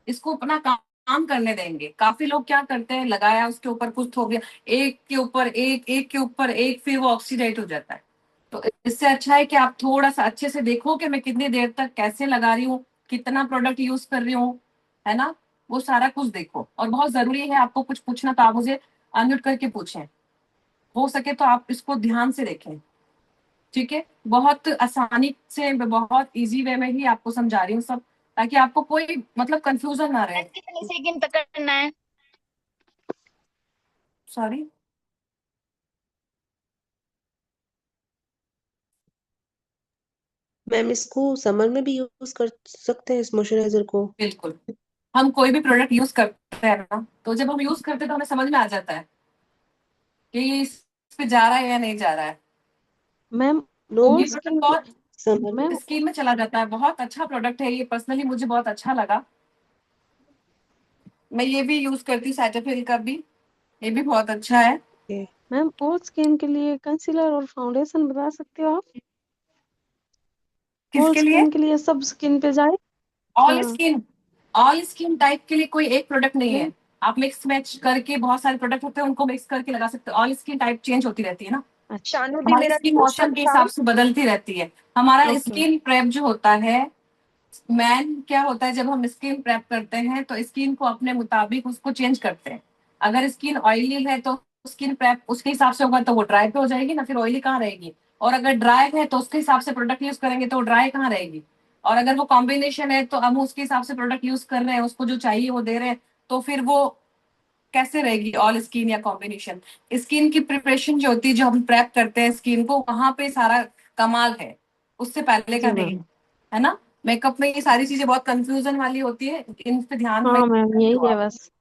S2: इसको अपना काम करने देंगे। काफी लोग क्या करते हैं, लगाया उसके ऊपर कुछ थोप दिया, एक के ऊपर एक के ऊपर एक, फिर वो ऑक्सीडाइज हो जाता है। तो इससे अच्छा है कि आप थोड़ा सा अच्छे से देखो कि मैं कितनी देर तक कैसे लगा रही हूँ, कितना प्रोडक्ट यूज कर रही हूँ, है ना, वो सारा कुछ देखो। और बहुत जरूरी है, आपको कुछ पूछना तो आप मुझे अनम्यूट करके पूछें, हो सके तो आप इसको ध्यान से देखें। ठीक है। बहुत आसानी से, बहुत इजी वे में ही आपको समझा रही हूँ सब, ताकि आपको कोई मतलब कंफ्यूजन ना रहे।
S4: कितने सेकंड तक करना है?
S2: सॉरी,
S3: मैम इसको समर में भी यूज कर सकते हैं इस मॉइस्चराइजर को?
S2: बिल्कुल। हम कोई भी प्रोडक्ट यूज करते हैं ना, तो जब हम यूज करते हैं तो हमें समझ में आ जाता है कि ये इस पे जा रहा है या नहीं जा रहा है।
S8: मैम
S2: तो
S3: नो
S2: ये प्रोडक्ट
S3: स्किन
S2: बहुत
S3: समर में?
S8: मैम
S2: स्किन में चला जाता है, बहुत अच्छा प्रोडक्ट है ये, पर्सनली मुझे बहुत अच्छा लगा। मैं ये भी यूज करती हूँ, सैटाफिल का भी, ये भी बहुत अच्छा है।
S8: मैम और स्किन के लिए कंसीलर और फाउंडेशन बता सकते हो आप? और
S2: किसके लिए?
S8: स्किन के लिए सब स्किन पे जाए?
S2: ऑल
S8: हाँ
S2: स्किन, ऑल स्किन टाइप के लिए कोई एक प्रोडक्ट नहीं है।
S8: मैम।
S2: आप मिक्स मैच करके बहुत सारे प्रोडक्ट होते हैं, उनको मिक्स करके लगा सकते हो। ऑल स्किन टाइप चेंज होती रहती है ना,
S8: अच्छा
S9: शानू दी,
S2: हमारी
S9: मेरा
S2: स्किन
S9: क्वेश्चन
S2: मौसम के
S9: था।
S2: हिसाब से बदलती रहती है। हमारा
S8: ओके।
S2: स्किन प्रेप जो होता है, मैन क्या होता है, जब हम स्किन प्रेप करते हैं तो स्किन को अपने मुताबिक उसको चेंज करते हैं। अगर स्किन ऑयली है तो स्किन प्रेप उसके हिसाब से होगा तो वो ड्राई पे हो जाएगी ना, फिर ऑयली कहाँ रहेगी। और अगर ड्राई है तो उसके हिसाब से प्रोडक्ट यूज करेंगे तो ड्राई कहाँ रहेगी। और अगर वो कॉम्बिनेशन है तो हम उसके हिसाब से प्रोडक्ट यूज कर रहे हैं, उसको जो चाहिए वो दे रहे हैं, तो फिर वो कैसे रहेगी ऑल स्किन या कॉम्बिनेशन। स्किन की प्रिपरेशन जो होती है, जो हम प्रेप करते हैं स्किन को, वहां पे सारा कमाल है, उससे पहले का
S8: जी
S2: नहीं
S8: मैम।
S2: है। है ना। मेकअप में ये सारी चीजें बहुत कंफ्यूजन वाली होती है, इन पे ध्यान
S8: हाँ
S2: में
S8: मैम
S2: रखो
S8: यही है
S2: आप।
S8: बस।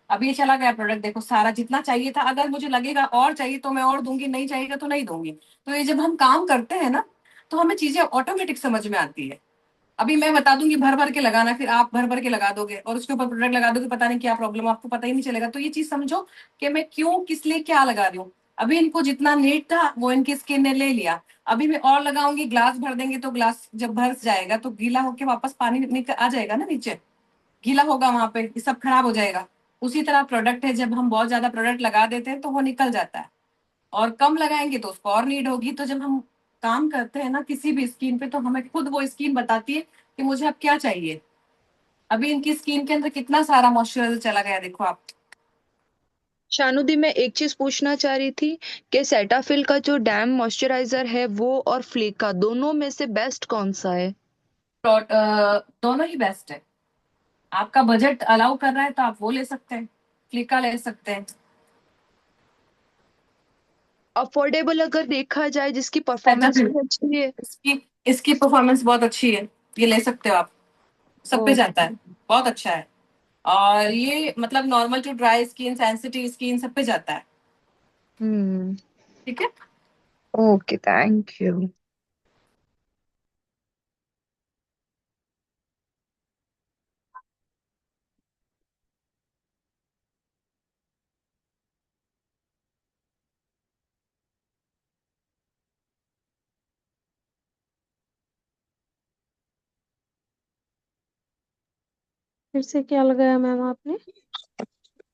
S2: अब ये चला गया प्रोडक्ट, देखो सारा जितना चाहिए था, अगर मुझे लगेगा और चाहिए तो मैं और दूंगी, नहीं चाहिएगा तो नहीं दूंगी। तो ये जब हम काम करते हैं ना, तो हमें चीजें ऑटोमेटिक समझ में आती है। अभी मैं बता दूंगी भर भर के लगाना, फिर आप भर भर के लगा दोगे और उसके ऊपर प्रोडक्ट लगा दोगे, पता नहीं क्या प्रॉब्लम, आपको पता ही नहीं चलेगा। तो ये चीज समझो कि मैं क्यों किस लिए क्या लगा रही हूँ। अभी इनको जितना नीड था वो इनकी स्किन ने ले लिया, अभी मैं और लगाऊंगी, ग्लास भर देंगे तो ग्लास जब भर जाएगा तो गीला होके वापस पानी निकल आ जाएगा ना नीचे, गीला होगा वहां पे, ये सब खराब हो जाएगा। उसी तरह प्रोडक्ट है, जब हम बहुत ज्यादा प्रोडक्ट लगा देते हैं तो वो निकल जाता है, और कम लगाएंगे तो उसको और नीड होगी। तो जब हम काम करते हैं ना किसी भी स्किन पे, तो हमें खुद वो स्किन बताती है कि मुझे अब क्या चाहिए। अभी इनकी स्किन के अंदर कितना सारा मॉइस्चराइजर चला गया, देखो आप।
S9: शानू दी, मैं एक चीज पूछना चाह रही थी कि सेटाफिल का जो डैम मॉइस्चराइजर है वो और फ्लिका दोनों में से बेस्ट कौन सा है?
S2: दोनों ही बेस्ट है। आपका बजट अलाउ कर रहा है तो आप वो ले सकते हैं, फ्लिका ले सकते हैं।
S9: अफोर्डेबल अगर देखा जाए, जिसकी परफॉर्मेंस
S2: सेटाफिल,
S9: भी अच्छी है।
S2: इसकी इसकी परफॉर्मेंस बहुत अच्छी है, ये ले सकते हो आप, सब पे जाता
S9: ओके।
S2: है, बहुत अच्छा है। और ये मतलब normal to dry skin, sensitive skin, सब पे जाता है।
S9: हम्म।
S2: ठीक है।
S9: Okay, thank you.
S8: फिर से क्या लगाया मैम आपने?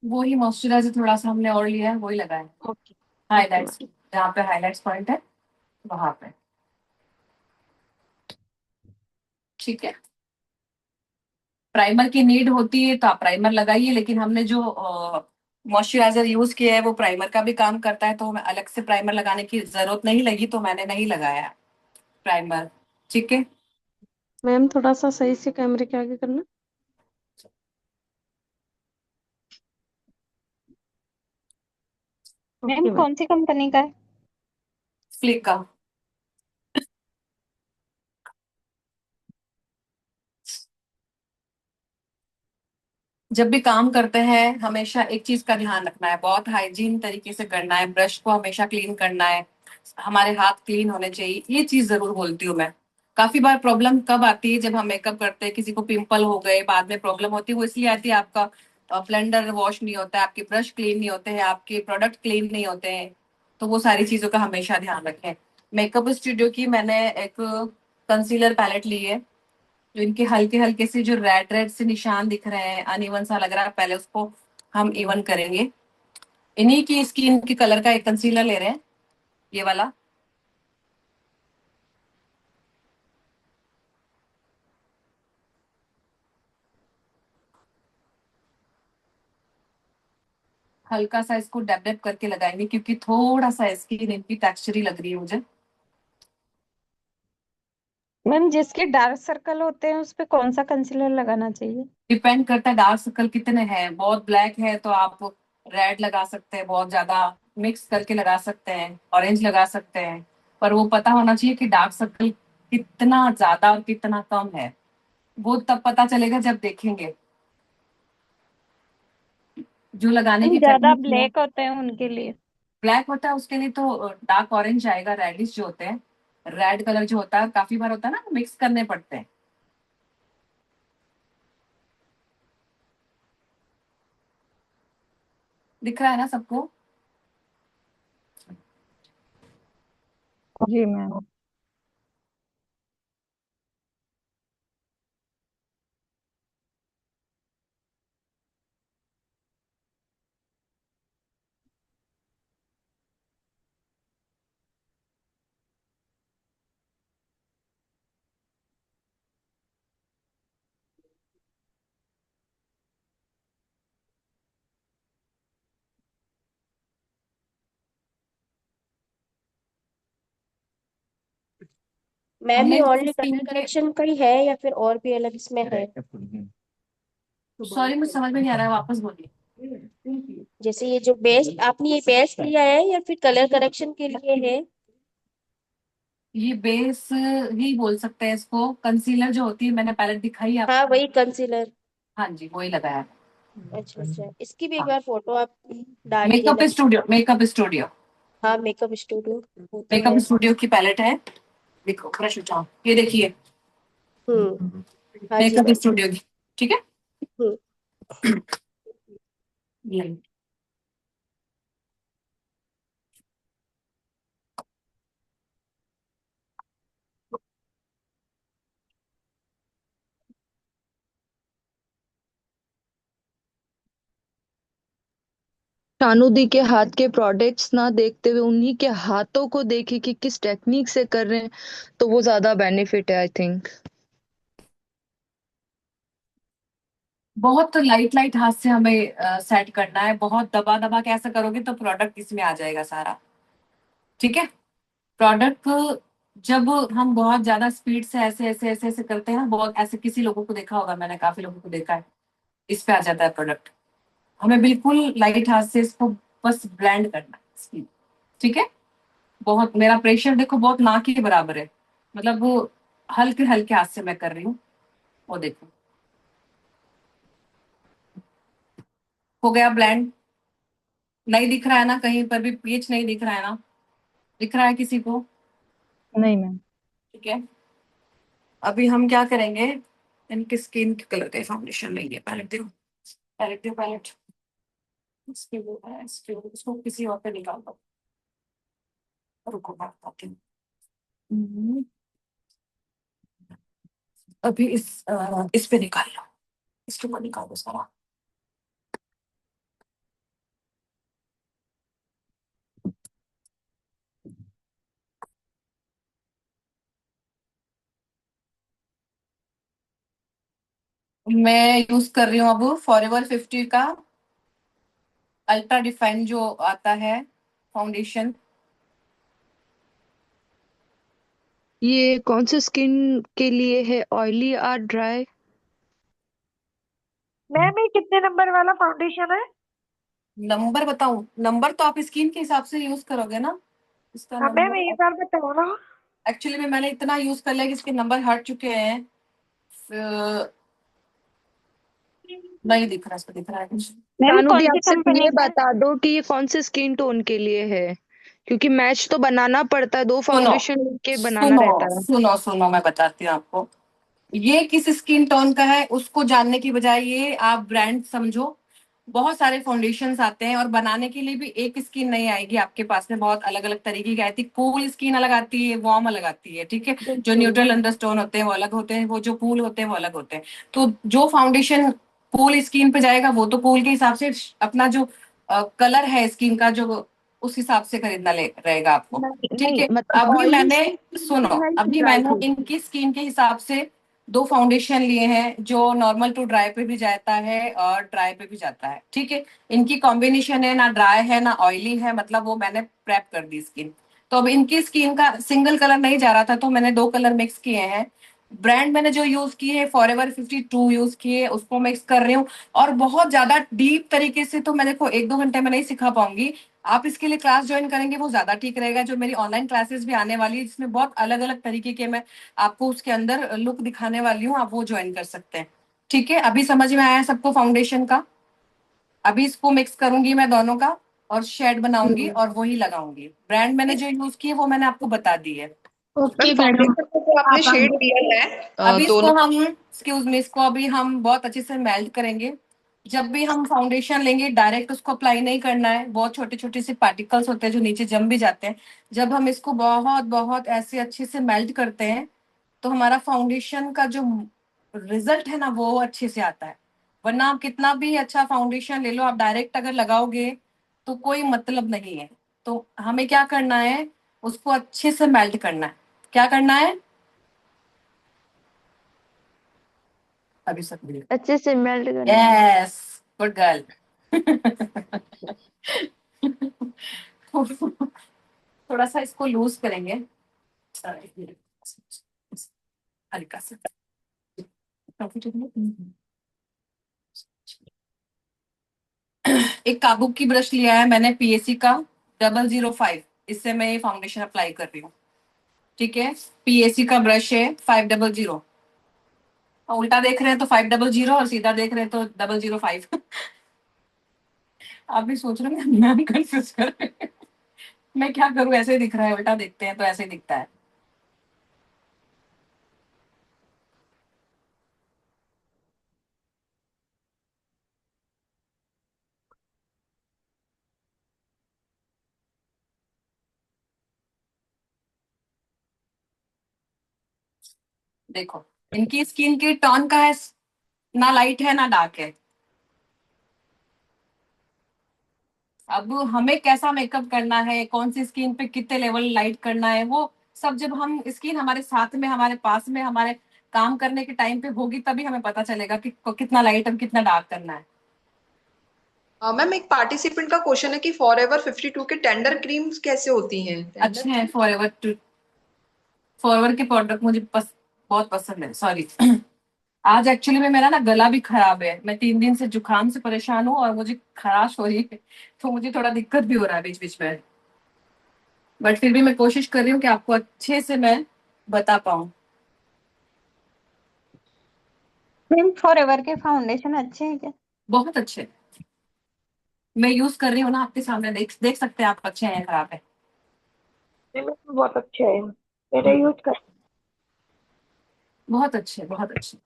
S2: वो ही मॉइस्चराइजर थोड़ा सा हमने और लिया है, वही लगाया है।
S8: ओके। Okay ma'am.
S2: हाईलाइट्स, जहाँ पे हाईलाइट्स पॉइंट है वहां पे। ठीक है। प्राइमर की नीड होती है तो आप प्राइमर लगाइए, लेकिन हमने जो मॉइस्चराइजर यूज किया है वो प्राइमर का भी काम करता है, तो हमें अलग से प्राइमर लगाने की जरूरत नहीं लगी, तो मैंने नहीं लगाया प्राइमर। ठीक है।
S8: मैम थोड़ा सा सही से कैमरे के आगे करना।
S6: Ma'am
S8: okay ma'am.
S6: कौन सी कंपनी का है?
S2: फ्लिक का। जब भी काम करते हैं हमेशा एक चीज का ध्यान रखना है, बहुत हाइजीन तरीके से करना है, ब्रश को हमेशा क्लीन करना है, हमारे हाथ क्लीन होने चाहिए, ये चीज जरूर बोलती हूँ मैं। काफी बार प्रॉब्लम कब आती है, जब हम मेकअप करते हैं किसी को पिंपल हो गए, बाद में प्रॉब्लम होती है, वो इसलिए आती है आपका ब्लेंडर वॉश नहीं होता है, आपके ब्रश क्लीन नहीं होते हैं, आपके प्रोडक्ट क्लीन नहीं होते हैं। तो वो सारी चीजों का हमेशा ध्यान रखें। मेकअप स्टूडियो की मैंने एक कंसीलर पैलेट ली है, जो इनके हल्के हल्के से जो रेड रेड से निशान दिख रहे हैं, अनइवन सा लग रहा है, पहले उसको हम इवन करेंगे। इन्हीं की स्किन के कलर का एक कंसीलर ले रहे हैं, ये वाला। हल्का सा इसको डैब डैब करके लगाएंगे, क्योंकि थोड़ा सा स्किन इनकी टेक्सचरी लग रही है मुझे।
S6: मैम जिसके डार्क सर्कल होते हैं उस पे कौन सा कंसीलर लगाना चाहिए?
S2: डिपेंड करता है डार्क सर्कल कितने हैं। बहुत ब्लैक है तो आप रेड लगा सकते हैं, बहुत ज्यादा मिक्स करके लगा सकते हैं, ऑरेंज लगा सकते हैं। पर वो पता होना चाहिए कि डार्क सर्कल कितना ज्यादा और कितना कम है। वो तब पता चलेगा जब देखेंगे। जो लगाने
S6: मैम
S2: की
S6: ज्यादा
S2: टेक्निक है,
S6: ब्लैक होते हैं उनके लिए।
S2: ब्लैक होता है उसके लिए तो डार्क ऑरेंज आएगा, रेडिश जो होते हैं। रेड कलर जो होता है काफी बार होता है ना, मिक्स करने पड़ते हैं। दिख रहा है ना सबको?
S12: जी मैम।
S10: मैम
S2: हमने
S10: ये ओनली
S2: स्किन
S10: कलर
S2: के,
S10: करेक्शन का ही है या फिर और भी अलग इसमें है?
S2: सॉरी मुझे समझ में नहीं आ रहा है, वापस बोलिए।
S10: जैसे ये जो बेस्ट आपने ये बेस्ट लिया है या फिर कलर करेक्शन के लिए है?
S2: ये बेस ही बोल सकते हैं इसको। कंसीलर जो होती है मैंने पैलेट दिखाई
S10: हाँ
S2: आपको।
S10: वही कंसीलर।
S2: हाँ जी, वही लगाया है।
S10: अच्छा अच्छा, इसकी भी एक
S2: हाँ,
S10: बार फोटो आप डालिए
S2: मेकअप
S10: ना।
S2: स्टूडियो, मेकअप स्टूडियो,
S10: हाँ मेकअप स्टूडियो वो तो
S2: मेकअप
S10: है।
S2: स्टूडियो की पैलेट है। देखो ब्रश उठाओ, ये देखिए,
S10: हाँ जी
S2: मेकअप
S10: मैम।
S2: स्टूडियो की। ठीक है।
S10: हम्म।
S2: ये
S9: शानू दी के हाथ के प्रोडक्ट्स ना देखते हुए उन्हीं के हाथों को देखे कि किस टेक्निक से कर रहे हैं, तो वो ज्यादा बेनिफिट है आई थिंक।
S2: बहुत लाइट लाइट हाथ से हमें सेट करना है। बहुत दबा दबा के ऐसा करोगे तो प्रोडक्ट इसमें आ जाएगा सारा। ठीक है। प्रोडक्ट जब हम बहुत ज्यादा स्पीड से ऐसे ऐसे ऐसे ऐसे करते हैं ना, बहुत ऐसे किसी लोगों को देखा होगा, मैंने काफी लोगों को देखा है, इस पे आ जाता है प्रोडक्ट। हमें बिल्कुल लाइट हाथ से इसको बस ब्लेंड करना है इसकी। ठीक है। बहुत, मेरा प्रेशर देखो बहुत ना के बराबर है, मतलब वो हल्के हल्के हाथ से मैं कर रही हूँ। वो देखो हो गया ब्लेंड। नहीं दिख रहा है ना, कहीं पर भी पीच नहीं दिख रहा है ना? दिख रहा है किसी को?
S12: नहीं मैम।
S2: ठीक है। अभी हम क्या करेंगे, इनके स्किन के कलर का फाउंडेशन लेंगे। पैलेट दो, पैलेट दो, पैलेट। इसको किसी और पे निकाल दो। रुको मैं बताती हूँ। हम्म, अभी इस पे निकाल लो, इसके ऊपर निकाल दो सारा। मैं यूज कर रही हूँ अब फॉरएवर 50 का अल्ट्रा डिफाइन जो आता है फाउंडेशन।
S9: ये कौन से स्किन के लिए है, ऑयली और ड्राई?
S13: मैम ये कितने नंबर वाला फाउंडेशन है?
S2: नंबर बताऊं? नंबर तो आप स्किन के हिसाब से यूज करोगे ना, इसका
S13: हाँ मैम
S2: नंबर।
S13: एक बार बताओ ना।
S2: एक्चुअली में मैंने इतना यूज कर लिया कि इसके नंबर हट चुके हैं। नहीं दिख रहा, इसको दिख रहा है कुछ।
S6: मैम
S9: शानू दी
S6: कौन
S9: आप
S6: सी
S9: सिर्फ
S6: कंपनी
S9: ये
S6: का है?
S9: बता दो कि ये कौन से स्किन टोन के लिए है, क्योंकि मैच तो बनाना पड़ता है, दो
S2: सुनो
S9: फाउंडेशन के बनाना
S2: सुनो
S9: रहता है।
S2: सुनो सुनो, मैं बताती हूँ आपको। ये किस स्किन टोन का है उसको जानने की बजाय ये आप ब्रांड समझो। बहुत सारे फाउंडेशंस आते हैं और बनाने के लिए भी एक स्किन नहीं आएगी आपके पास में, बहुत अलग अलग तरीके की आती है। कूल स्किन अलग आती है, वार्म अलग आती है। ठीक है। जो
S10: बिल्कुल।
S2: न्यूट्रल अंडरस्टोन होते हैं वो अलग होते हैं, वो जो कूल होते हैं वो अलग होते हैं। तो जो फाउंडेशन कूल स्किन पे जाएगा वो तो कूल के हिसाब से अपना जो कलर है स्किन का, जो उस हिसाब से खरीदना रहेगा आपको।
S9: नहीं
S2: ठीक
S9: नहीं,
S2: है।
S9: मतलब
S2: अभी
S9: ऑयली
S2: मैंने,
S9: स्किन के
S2: सुनो,
S9: लिए है कि
S2: अभी
S9: ड्राई
S2: मैंने
S9: के?
S2: इनकी स्किन के हिसाब से दो फाउंडेशन लिए हैं जो नॉर्मल टू ड्राई पे भी जाता है और ड्राई पे भी जाता है। ठीक है। इनकी कॉम्बिनेशन है, ना ड्राई है ना ऑयली है, मतलब वो मैंने प्रेप कर दी स्किन। तो अब इनकी स्किन का सिंगल कलर नहीं जा रहा था, तो मैंने 2 कलर मिक्स किए हैं। ब्रांड मैंने जो यूज की है फॉरएवर 52 यूज की है, उसको मिक्स कर रही हूँ। और बहुत ज्यादा डीप तरीके से तो मैं देखो 1-2 घंटे में नहीं सिखा पाऊंगी। आप इसके लिए क्लास ज्वाइन करेंगे वो ज्यादा ठीक रहेगा। जो मेरी ऑनलाइन क्लासेस भी आने वाली है, जिसमें बहुत अलग अलग तरीके के मैं आपको उसके अंदर लुक दिखाने वाली हूँ, आप वो ज्वाइन कर सकते हैं। ठीक है, अभी समझ में आया है सबको फाउंडेशन का? अभी इसको मिक्स करूंगी मैं दोनों का, और शेड बनाऊंगी और वही लगाऊंगी। ब्रांड मैंने जो यूज की है वो मैंने आपको बता दी है।
S14: ओके
S1: मैम
S14: मैडम,
S1: फाउंडेशन को तो आपने
S14: आप
S1: शेड
S14: आगे।
S1: दिया है
S2: अभी इसको
S1: दोनों।
S2: हम एक्सक्यूज मी इसको अभी हम बहुत अच्छे से मेल्ट करेंगे। जब भी हम फाउंडेशन लेंगे डायरेक्ट उसको अप्लाई नहीं करना है, बहुत छोटे छोटे से पार्टिकल्स होते हैं जो नीचे जम भी जाते हैं। जब हम इसको बहुत बहुत ऐसे अच्छे से मेल्ट करते हैं तो हमारा फाउंडेशन का जो रिजल्ट है ना वो अच्छे से आता है। वरना आप कितना भी अच्छा फाउंडेशन ले लो, आप डायरेक्ट अगर लगाओगे तो कोई मतलब नहीं है। तो हमें क्या करना है, उसको अच्छे से मेल्ट करना है। क्या करना है अभी सब?
S11: अच्छे से मेल्ट करना है।
S2: Yes, good girl. थोड़ा सा इसको लूज करेंगे हल्का सा। एक काबुक की ब्रश लिया है मैंने, पीएसी का 005। इससे मैं ये फाउंडेशन अप्लाई कर रही हूँ। ठीक है, पीएसी का ब्रश है 500। उल्टा देख रहे हैं तो 500 और सीधा देख रहे हैं तो 005। आप भी सोच रहे हैं मैं भी कंफ्यूज कर रही हूँ। मैं क्या करूँ, ऐसे ही दिख रहा है, उल्टा देखते हैं तो ऐसे ही दिखता है। देखो इनकी स्किन के टोन का है, ना लाइट है ना डार्क है। अब हमें कैसा मेकअप करना है, कौन सी स्किन पे कितने लेवल लाइट करना है, वो सब जब हम स्किन हमारे साथ में हमारे पास में हमारे काम करने के टाइम पे होगी तभी हमें पता चलेगा कि कितना लाइट और कितना डार्क करना है।
S1: मैम एक पार्टिसिपेंट का क्वेश्चन है कि फॉरएवर 52 के टेंडर क्रीम्स कैसे होती हैं?
S2: अच्छे हैं फॉरएवर के प्रोडक्ट मुझे बहुत पसंद है। सॉरी, आज एक्चुअली में मेरा ना गला भी खराब है, मैं 3 दिन से जुकाम से परेशान हूँ और मुझे खराश हो रही है, तो मुझे थोड़ा दिक्कत भी हो रहा है बीच बीच में। बट फिर भी मैं कोशिश कर रही हूँ कि आपको अच्छे से मैं बता पाऊँ।
S6: मैम फॉरएवर के फाउंडेशन अच्छे हैं क्या?
S2: बहुत अच्छे, मैं यूज कर रही हूँ ना, आपके सामने देख देख सकते हैं आप, अच्छे हैं खराब है।
S8: बहुत अच्छे है, मेरे यूज कर।
S2: बहुत अच्छे बहुत अच्छे।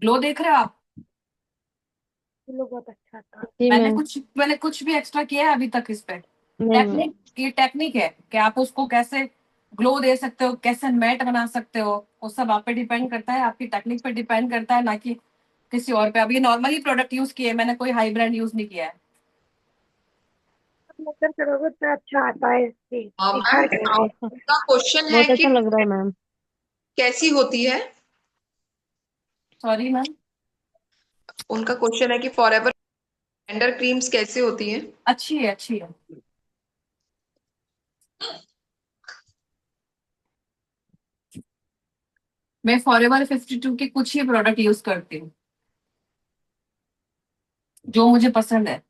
S2: ग्लो देख रहे हो आप?
S8: लोग बहुत अच्छा था।
S6: जी मैम।
S2: मैंने कुछ भी एक्स्ट्रा किया है अभी तक इस पे?
S6: नहीं मैम।
S2: ये टेक्निक है कि आप उसको कैसे ग्लो दे सकते हो, कैसे मैट बना सकते हो, वो सब आप पे डिपेंड करता है, आपकी टेक्निक पे डिपेंड करता है, ना कि किसी और पे। अब ये नॉर्मली प्रोडक्ट यूज किए, मैंने कोई हाई ब्रांड यूज नहीं किया है।
S8: मेकअप करोगे तो अच्छा आता है,
S1: मैम
S8: निखार के आए।
S1: उनका क्वेश्चन है
S6: बहुत
S1: कि
S6: अच्छा लग रहा है मैम।
S1: कैसी होती है?
S2: Sorry ma'am.
S1: उनका क्वेश्चन है कि फॉरएवर टेंडर क्रीम्स कैसे होती हैं?
S2: अच्छी है अच्छी है। मैं फॉरएवर 52 के कुछ ही प्रोडक्ट यूज करती हूँ जो मुझे पसंद है।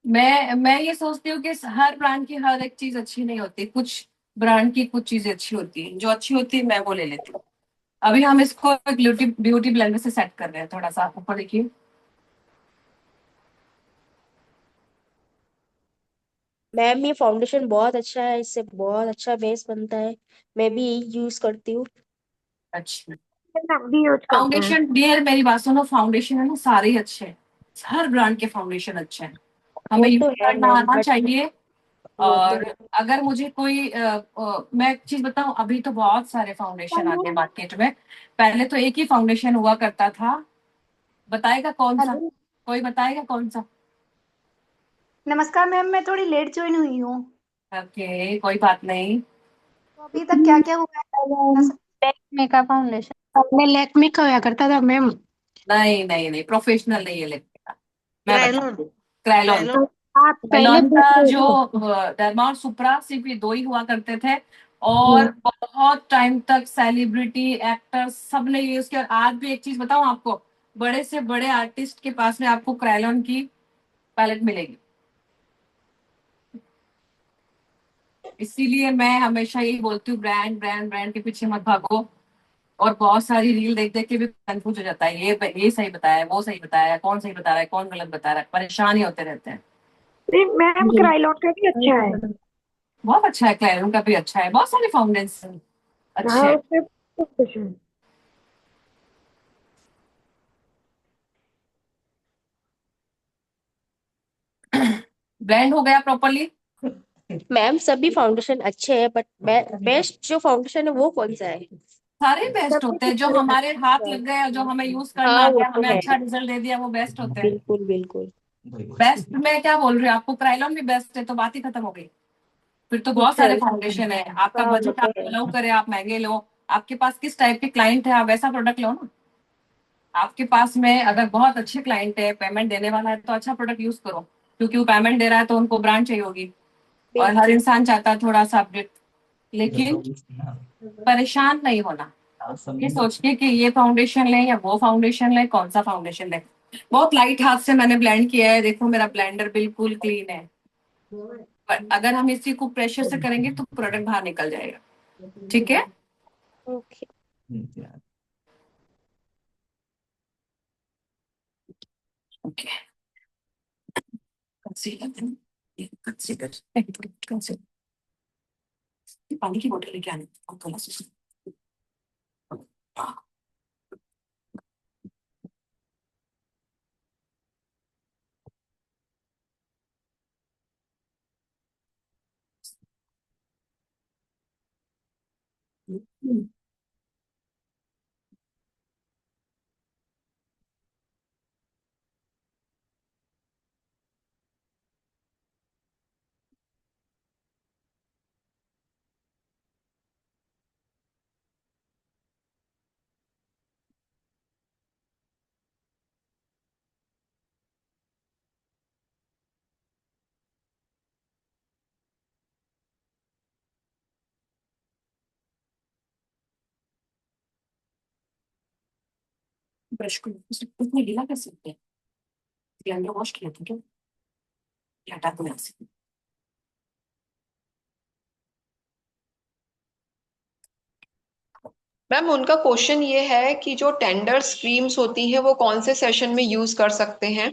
S2: मैं ये सोचती हूँ कि हर ब्रांड की हर एक चीज अच्छी नहीं होती, कुछ ब्रांड की कुछ चीजें अच्छी होती है, जो अच्छी होती है मैं वो ले लेती हूँ। अभी हम इसको एक ब्यूटी ब्यूटी ब्लेंडर से सेट कर रहे हैं, थोड़ा सा ऊपर देखिए।
S10: मैम ये फाउंडेशन बहुत अच्छा है, इससे बहुत अच्छा बेस बनता है। मैं भी यही यूज करती हूँ।
S2: अच्छा,
S8: हम भी यूज करते हैं।
S2: फाउंडेशन डियर मेरी बात सुनो, फाउंडेशन है ना सारे ही अच्छे हैं, हर ब्रांड के फाउंडेशन अच्छे हैं,
S10: वो
S2: हमें यूज
S10: तो है
S2: करना
S10: मैम,
S2: आना
S10: बट
S2: चाहिए।
S10: वो तो
S2: और अगर मुझे कोई मैं एक चीज बताऊं, अभी तो बहुत सारे फाउंडेशन आ गए मार्केट में। पहले तो एक ही फाउंडेशन हुआ करता था, बताएगा कौन सा?
S15: हेलो,
S2: कोई बताएगा कौन सा?
S15: नमस्कार मैम, मैं थोड़ी लेट ज्वाइन हुई हूँ।
S2: ओके, कोई बात नहीं।
S15: तो अभी तक क्या क्या हुआ है बता सकते
S6: मेकअप फाउंडेशन
S13: पहले लैक्मे का होया करता था मैम।
S2: नहीं नहीं नहीं, प्रोफेशनल नहीं है लेकिन मैं
S3: क्रायलॉन
S2: बताती हूँ। क्रायलॉन
S3: क्रायलॉन
S13: आप पहले
S2: क्रायलॉन
S13: पूछ
S2: का
S13: रहे
S2: जो
S13: थे।
S2: डर्मा और सुप्रा सिर्फ ये दो ही हुआ करते थे,
S13: जी।
S2: और बहुत टाइम तक सेलिब्रिटी एक्टर सब ने यूज किया। और आज भी एक चीज बताऊं आपको, बड़े से बड़े आर्टिस्ट के पास में आपको क्रायलॉन की पैलेट मिलेगी। इसीलिए मैं हमेशा यही बोलती हूँ, ब्रांड ब्रांड ब्रांड के पीछे मत भागो। और बहुत सारी रील देख देख के भी कंफ्यूज हो जाता है, ये सही बताया है, वो सही बताया है, कौन सही बता रहा है, कौन गलत बता रहा है, परेशान ही होते रहते हैं।
S13: नहीं मैम,
S5: जी।
S13: क्राइलॉन का भी अच्छा है।
S2: बहुत अच्छा है, क्लैरिन का भी अच्छा है, बहुत सारे फाउंडेशन अच्छे
S13: हाँ
S2: हैं।
S13: उसमें सब कुछ है।
S2: ब्लेंड हो गया प्रॉपरली।
S10: मैम सभी फाउंडेशन अच्छे हैं, बट बेस्ट जो फाउंडेशन है वो कौन सा है?
S2: सारे बेस्ट
S10: सभी
S2: होते
S10: कुछ
S2: हैं, जो हमारे हाथ लग गए और जो हमें यूज करना
S10: हाँ
S2: आ
S10: वो
S2: गया,
S10: तो
S2: हमें
S10: है।
S2: अच्छा रिजल्ट दे दिया, वो बेस्ट होते हैं।
S10: बिल्कुल बिल्कुल।
S2: बेस्ट मैं क्या बोल रही हूँ आपको, क्राइलॉन भी बेस्ट है तो बात ही खत्म हो गई। फिर तो बहुत सारे फाउंडेशन है, आपका
S10: हाँ वो
S2: बजट
S10: तो
S2: आपको
S10: है।
S2: अलाउ करे आप महंगे लो। आपके पास किस टाइप के क्लाइंट है, आप वैसा प्रोडक्ट लो ना। आपके पास में अगर बहुत अच्छे क्लाइंट है, पेमेंट देने वाला है, तो अच्छा प्रोडक्ट यूज करो, क्योंकि वो पेमेंट दे रहा है तो उनको ब्रांड चाहिए होगी। और हर
S10: बिल्कुल।
S2: इंसान चाहता है थोड़ा सा अपडेट, लेकिन परेशान नहीं होना ये सोच के कि ये फाउंडेशन लें या वो फाउंडेशन लें, कौन सा फाउंडेशन लें। बहुत लाइट हाथ से मैंने ब्लेंड किया है, देखो मेरा ब्लेंडर बिल्कुल क्लीन है। पर अगर हम इसी को प्रेशर से करेंगे तो प्रोडक्ट बाहर निकल जाएगा। ठीक है।
S10: Okay.
S2: Okay, concealer concealer concealer, पानी की बोतल लेके आने और थोड़ा सा। ब्रश को उसमें गीला कर सकते हैं, ब्लेंडर वॉश किया था क्या, ये हटा दो यहाँ से।
S1: मैम उनका क्वेश्चन ये है कि जो टेंडर क्रीम्स होती हैं वो कौन से सेशन में यूज कर सकते हैं।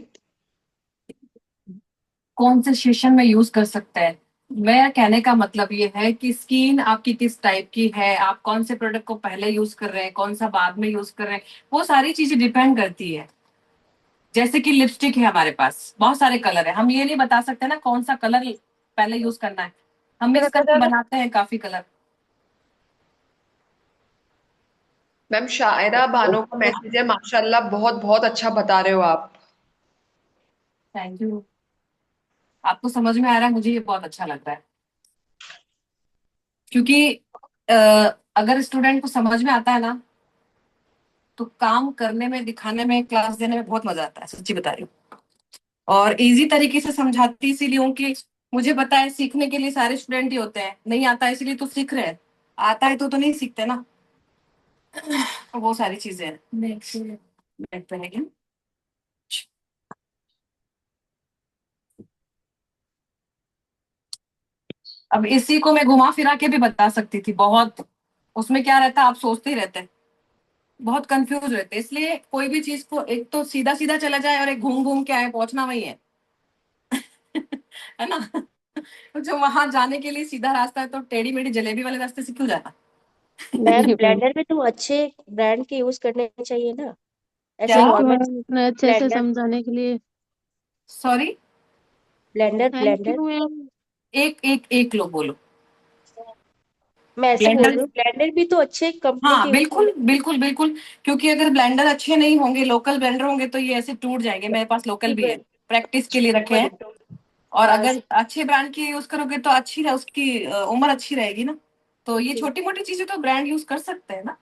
S2: कौन से सेशन में यूज कर सकते हैं, मेरा कहने का मतलब ये है कि स्किन आपकी किस टाइप की है, आप कौन से प्रोडक्ट को पहले यूज कर रहे हैं, कौन सा बाद में यूज कर रहे हैं, वो सारी चीजें डिपेंड करती है। जैसे कि लिपस्टिक है, हमारे पास बहुत सारे कलर है, हम ये नहीं बता सकते ना कौन सा कलर पहले यूज करना है, हम मिक्स करके बनाते हैं काफी कलर।
S1: मैम शायरा बानो का मैसेज है, माशाल्लाह बहुत बहुत अच्छा बता रहे हो आप।
S2: थैंक यू, आपको समझ में आ रहा है, मुझे ये बहुत अच्छा लग रहा है। क्योंकि अ, अगर स्टूडेंट को समझ में आता है ना, तो काम करने में, दिखाने में, क्लास देने में बहुत मजा आता है, सच्ची बता रही हूँ। और इजी तरीके से समझाती इसीलिए हूँ कि मुझे पता है सीखने के लिए सारे स्टूडेंट ही होते हैं, नहीं आता है इसलिए तो सीख रहे हैं, आता है तो नहीं सीखते ना। तो वो सारी चीजें हैं। नेक्स्ट नेट पे है क्या? अब इसी को मैं घुमा फिरा के भी बता सकती थी बहुत, उसमें क्या रहता है आप सोचते ही रहते हैं, बहुत कंफ्यूज रहते हैं। इसलिए कोई भी चीज को एक तो सीधा सीधा चला जाए और एक घूम घूम के आए, पहुंचना वही है। है ना। तो जो वहां जाने के लिए सीधा रास्ता है, तो टेढ़ी मेढ़ी जलेबी वाले रास्ते से क्यों जाना।
S10: मैम ब्लेंडर भी तो अच्छे ब्रांड के यूज करने चाहिए ना, ऐसे
S2: क्या,
S11: थैंक यू
S10: नॉर्मल
S11: मैम इतना अच्छे से
S10: ब्लेंडर।
S11: समझाने के लिए।
S2: Sorry,
S10: blender
S11: thank
S10: blender
S11: you ma'am.
S2: एक एक एक लोग बोलो।
S10: मैं ऐसे बोल
S2: ब्लेंडर,
S10: रही हूँ, ब्लेंडर भी तो अच्छे कंपनी के
S2: हाँ
S10: यूज
S2: बिल्कुल
S10: करने
S2: बिल्कुल बिल्कुल, क्योंकि अगर ब्लेंडर अच्छे नहीं होंगे, लोकल ब्लेंडर होंगे, तो ये ऐसे टूट जाएंगे। मेरे पास लोकल भी है, प्रैक्टिस के लिए रखे हैं। और
S10: हाँ
S2: अगर अच्छे ब्रांड की यूज करोगे तो अच्छी उसकी उम्र अच्छी रहेगी ना। तो ये छोटी मोटी चीजें तो ब्रांड यूज कर सकते हैं ना।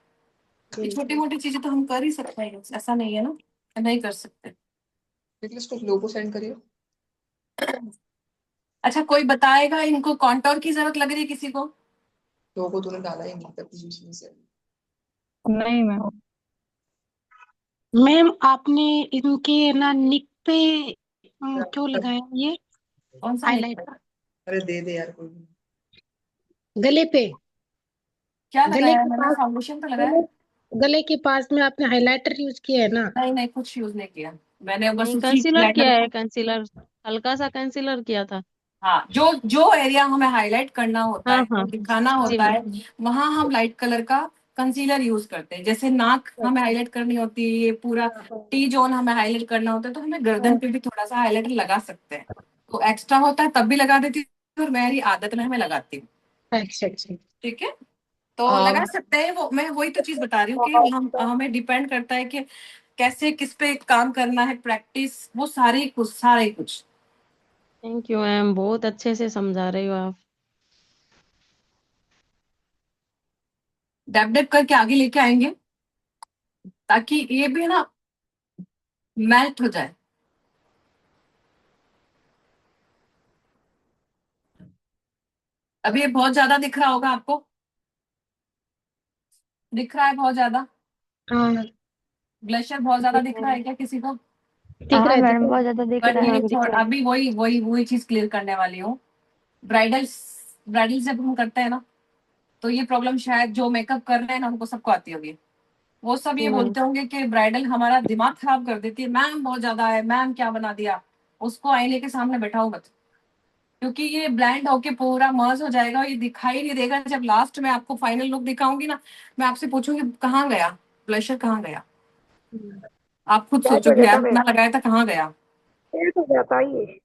S2: ये छोटी मोटी चीजें तो हम कर ही सकते हैं, ऐसा नहीं है ना नहीं कर सकते।
S1: निखिल इसको लोगो सेंड करिए।
S2: अच्छा कोई बताएगा इनको कॉन्टोर की जरूरत लग रही है किसी को?
S1: लोगो तूने डाला ही नहीं तब उसमें से।
S12: नहीं मैम।
S16: मैम आपने इनके ना निक पे क्यों लगाया ये
S2: कौन सा
S16: हाईलाइट
S1: अरे दे दे यार कोई भी।
S16: गले पे?
S2: क्या
S16: गले
S2: लगाया है
S16: के
S2: मैंने?
S16: पास,
S2: फाउंडेशन तो लगाया है।
S16: गले के पास में आपने हाइलाइटर यूज किया है ना?
S2: नहीं नहीं कुछ यूज नहीं किया मैंने, बस
S17: नहीं,
S2: उसी
S17: कंसीलर किया
S2: ब्लेंडर
S17: है,
S2: को।
S17: कंसीलर हल्का सा कंसीलर किया था।
S2: हाँ जो जो एरिया हमें हाईलाइट करना होता
S17: हाँ
S2: है,
S17: हाँ
S2: जो दिखाना
S17: जी
S2: होता है,
S17: मैम।
S2: वहां हम लाइट कलर का कंसीलर यूज करते हैं। जैसे नाक हमें हाईलाइट करनी होती है, ये पूरा टी जोन हमें हाईलाइट करना होता है, तो हमें गर्दन पे भी थोड़ा सा हाईलाइटर लगा सकते हैं। तो एक्स्ट्रा होता है तब भी लगा देती हूँ, और मेरी आदत में मैं लगाती हूँ।
S16: अच्छा अच्छा।
S2: ठीक है, तो लगा सकते हैं वो। मैं वही तो चीज बता रही हूँ कि हम हमें डिपेंड करता है कि कैसे किस पे काम करना है, प्रैक्टिस, वो सारे कुछ।
S17: थैंक यू मैम, बहुत अच्छे से समझा रही हो आप।
S2: डैब डैब करके आगे लेके आएंगे ताकि ये भी ना मेल्ट हो जाए। अभी ये बहुत ज्यादा दिख रहा होगा आपको, दिख रहा है बहुत ज्यादा?
S16: हाँ
S2: ब्लशर बहुत ज्यादा दिख रहा है क्या किसी को?
S16: दिख रहा
S11: हाँ
S16: है दिख
S11: मैडम
S16: रहा
S11: बहुत ज्यादा दिख
S2: बट
S11: रहा है।
S2: ये
S16: है।
S2: छोड़, अभी वही वही वही चीज क्लियर करने वाली हूँ। ब्राइडल ब्राइडल जब हम करते हैं ना, तो ये प्रॉब्लम शायद जो मेकअप कर रहे हैं ना उनको सबको आती होगी। वो सब ये
S17: हम्म।
S2: बोलते होंगे कि ब्राइडल हमारा दिमाग खराब कर देती है, मैम बहुत ज्यादा है, मैम क्या बना दिया। उसको आईने के सामने बैठाओ मत, क्योंकि ये ब्लेंड होके पूरा मर्ज हो जाएगा, ये दिखाई नहीं देगा। जब लास्ट में आपको फाइनल लुक दिखाऊंगी ना, मैं आपसे पूछूंगी कहाँ गया ब्लशर, कहाँ गया। आप खुद
S8: क्या तो
S2: सोचोगे
S8: जाता
S2: यार
S8: मैं,
S2: इतना लगाया था, कहाँ गया।
S8: क्या तो जाता ही है।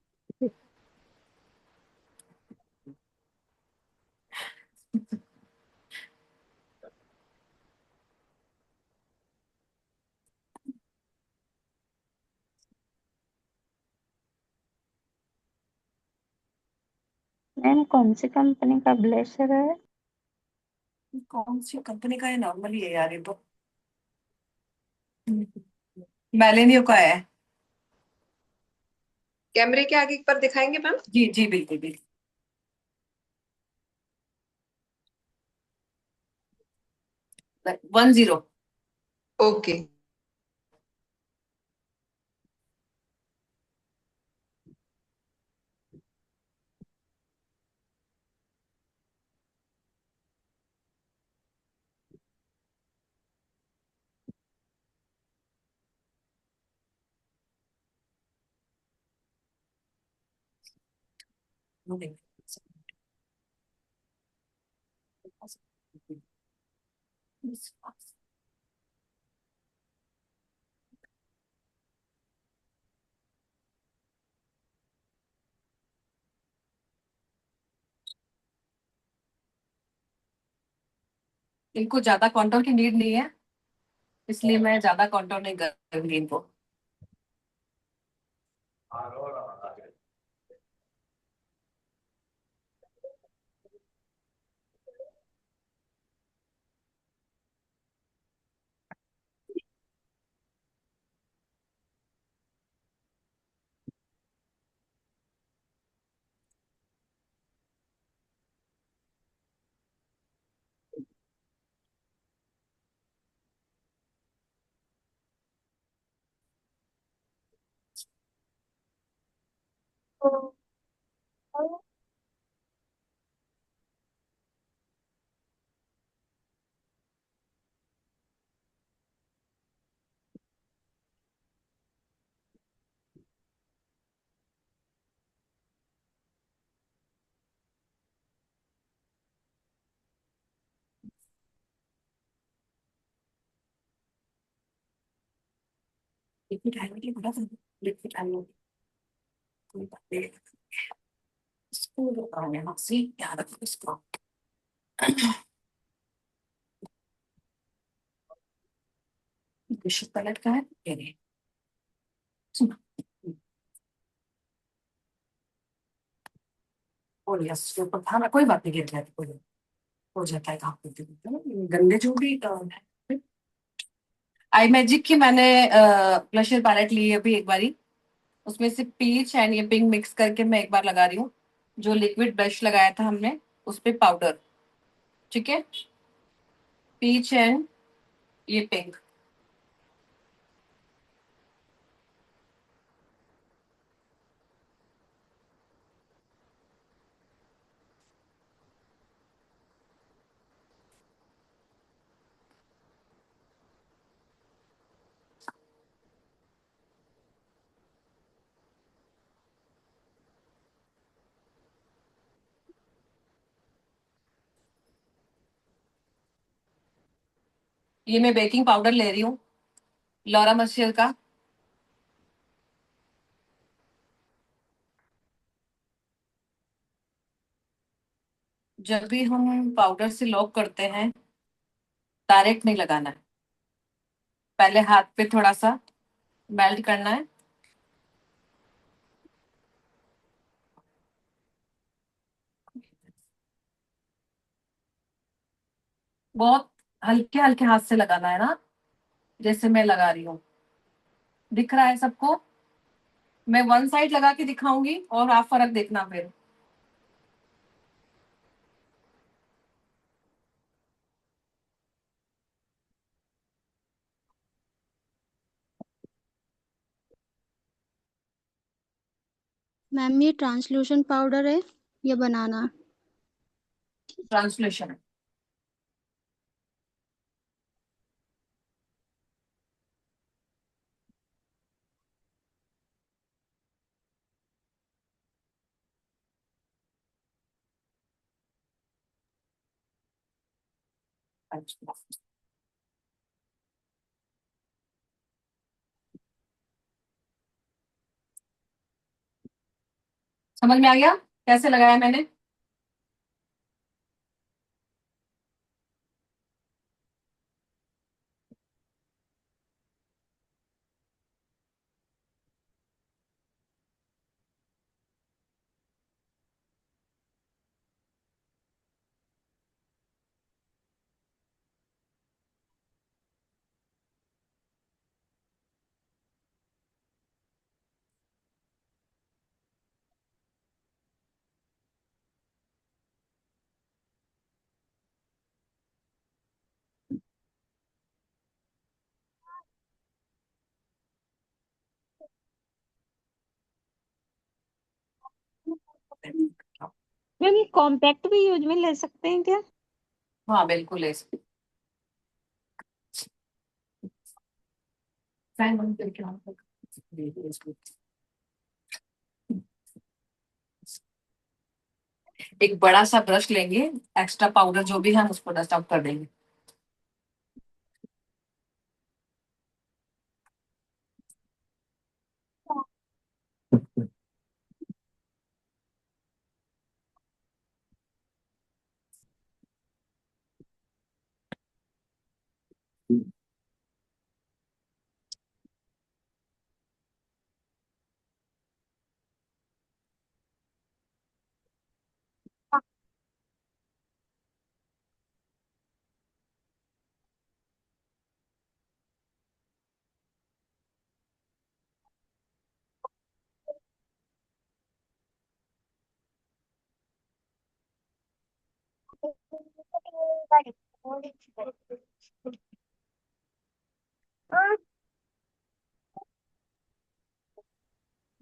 S11: मैम कौन सी कंपनी का ब्लेजर है?
S2: कौन सी कंपनी का है? नॉर्मली है यार ये तो, मेलेनियो का है।
S1: कैमरे के आगे पर दिखाएंगे मैम?
S2: जी जी बिल्कुल बिल्कुल। 10।
S1: ओके।
S2: इनको ज्यादा कॉन्टोर की नीड नहीं है, इसलिए मैं ज्यादा कॉन्टोर नहीं करूंगी इनको। लिक्विड आयोडीन बड़ा लिक्विड आयोडीन कोई बात नहीं, इसको बताओ यहाँ से याद रखो इसको। विशुद्ध पैलेट का है ये नहीं। सुनो, और यस के ऊपर था ना, कोई बात नहीं, गिर जाती कोई हो जाता है काम करते करते ना, गंदे जो भी है आई मैजिक की मैंने ब्लशर पैलेट ली है अभी एक बारी। उसमें से पीच एंड ये पिंक मिक्स करके मैं एक बार लगा रही हूँ। जो लिक्विड ब्लश लगाया था हमने उस पे पाउडर, ठीक है, पीच एंड ये पिंक। ये मैं बेकिंग पाउडर ले रही हूँ लॉरा मर्सियर का। जब भी हम पाउडर से लॉक करते हैं डायरेक्ट नहीं लगाना है, पहले हाथ पे थोड़ा सा मेल्ट करना है। बहुत हल्के हल्के हाथ से लगाना है ना, जैसे मैं लगा रही हूँ। दिख रहा है सबको? मैं वन साइड लगा के दिखाऊंगी और आप फर्क देखना फिर।
S14: मैम ये ट्रांसलूशन पाउडर है या बनाना?
S2: ट्रांसलेशन है। अच्छा। समझ में आ गया कैसे लगाया मैंने?
S11: मैम ये कॉम्पैक्ट भी यूज में ले सकते हैं क्या?
S2: हाँ बिल्कुल ले सकते। फैन बंद करके आप लोग देखिए इसको। एक बड़ा सा ब्रश लेंगे, एक्स्ट्रा पाउडर जो भी है हम उसको डस्ट आउट कर देंगे।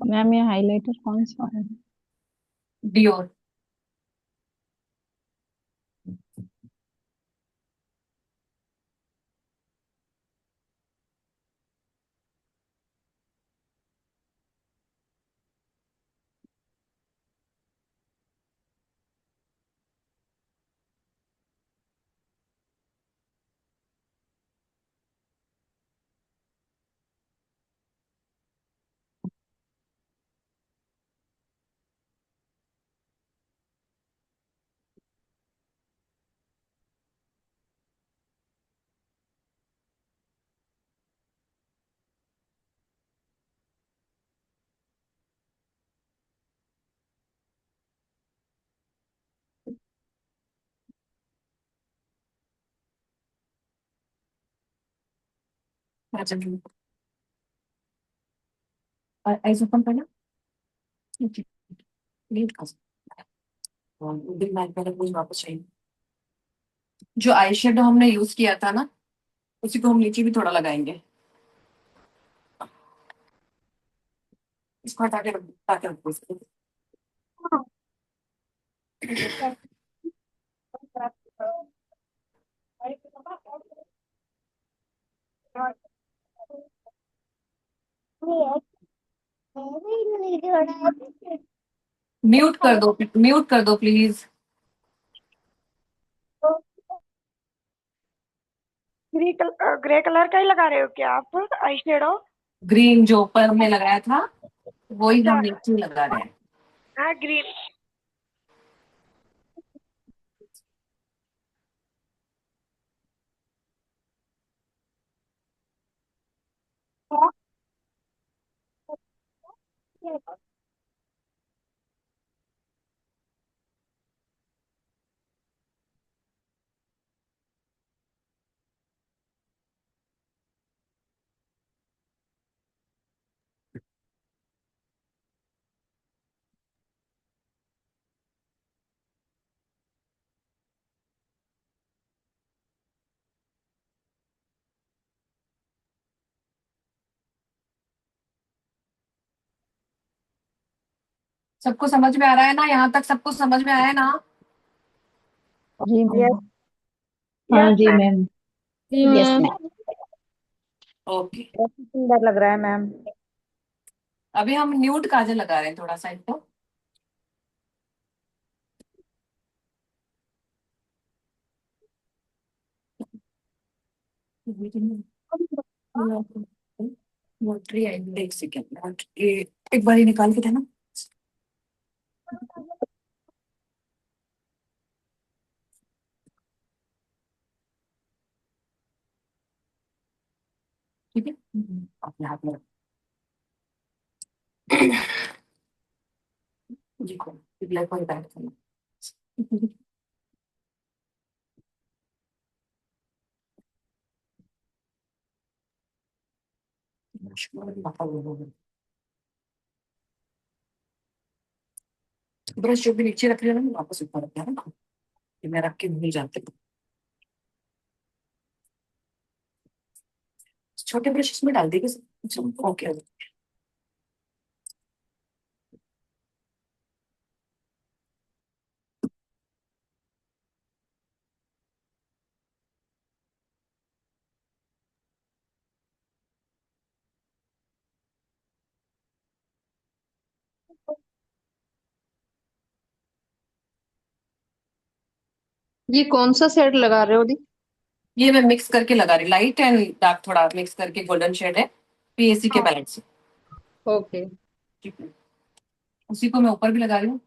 S12: मैम ये हाइलाइटर कौन सा है?
S2: डियोर। अच्छा आइज ओपन करना। लीड कर दिन लाइट पहले मुझे वापस चाहिए। जो आई शेडो हमने यूज किया था ना, उसी को हम नीचे भी थोड़ा लगाएंगे। इसको हटा के ताकि रखो इसको। म्यूट कर दो प्लीज।
S15: ग्रे कलर का ही लगा रहे हो क्या आप आई शेडो?
S2: ग्रीन जो ऊपर हमने लगाया था वही
S15: अच्छा,
S2: हम नीचे लगा रहे हैं।
S15: हाँ ग्रीन।
S2: सबको समझ में आ रहा है ना? यहाँ तक सबको समझ में आया है ना?
S12: जी
S15: यस
S12: मैम। हाँ
S15: यस
S12: जी
S15: मैम।
S12: मैम।
S17: जी
S10: यस
S17: मैम।
S10: मैम।
S2: ओके,
S8: बहुत सुंदर लग रहा है मैम।
S2: अभी हम न्यूड काजल लगा रहे हैं थोड़ा साइड को। मोटरी आई एक सेकेंड, एक बार ही निकाल के देना। ठीक है, अपने हाथ में जी को ब्लैक वाली पैंट करना। ब्रश जो भी नीचे रख रहे हो ना वापस ऊपर रख देना, कि मैं रख के भूल जाती हूँ। छोटे ब्रश इसमें डाल देगी। ओके,
S9: ये कौन सा शेड लगा रहे हो दी?
S2: ये मैं मिक्स करके लगा रही, लाइट एंड डार्क थोड़ा मिक्स करके गोल्डन शेड है पीएससी के
S9: हाँ
S2: पैलेट से।
S9: ओके।
S2: ठीक है, उसी को मैं ऊपर भी लगा रही हूँ।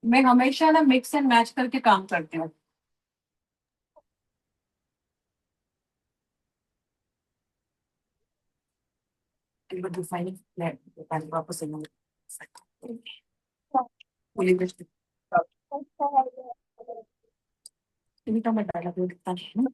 S2: मैं हमेशा ना मिक्स एंड मैच करके काम करती हूँ। वापस मैं डाला दिखता नहीं है ना।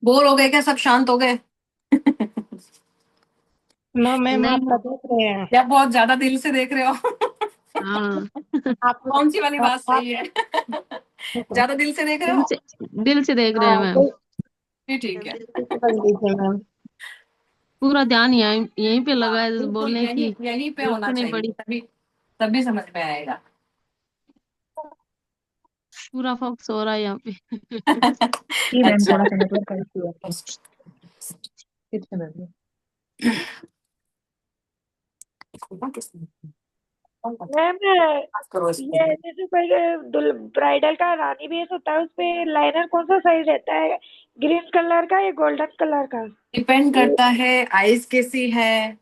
S2: बोर हो गए क्या? सब शांत हो गए?
S13: नो मैम,
S17: नहीं
S13: आपका देख रहे हैं।
S2: या बहुत ज्यादा दिल से देख रहे हो?
S17: हाँ
S13: आप
S2: कौन सी वाली बात
S13: आप
S2: सही है? ज्यादा दिल से देख रहे
S17: दिल
S2: हो?
S17: से दिल से देख रहे हैं
S13: हाँ
S17: मैम।
S2: ये ठीक है।
S8: कर लीजिए मैम।
S17: पूरा ध्यान यहीं यहीं पे लगा
S2: हाँ
S17: है
S2: बिल्कुल,
S17: बोलने की
S2: यहीं पे
S17: जरूरत
S2: होना
S17: नहीं
S2: चाहिए,
S17: पड़ी।
S2: तभी तभी समझ में आएगा।
S17: पूरा फोकस हो रहा है यहाँ पे।
S12: जी मैम,
S2: अच्छा,
S12: थोड़ा सा नेटवर्क का इशू है। फिर से मैम।
S18: मैम ये जैसे कोई ब्राइडल का रानी बेस होता है, उसपे लाइनर कौन सा सही रहता है, ग्रीन कलर का या गोल्डन कलर का?
S2: डिपेंड करता है आईज कैसी है,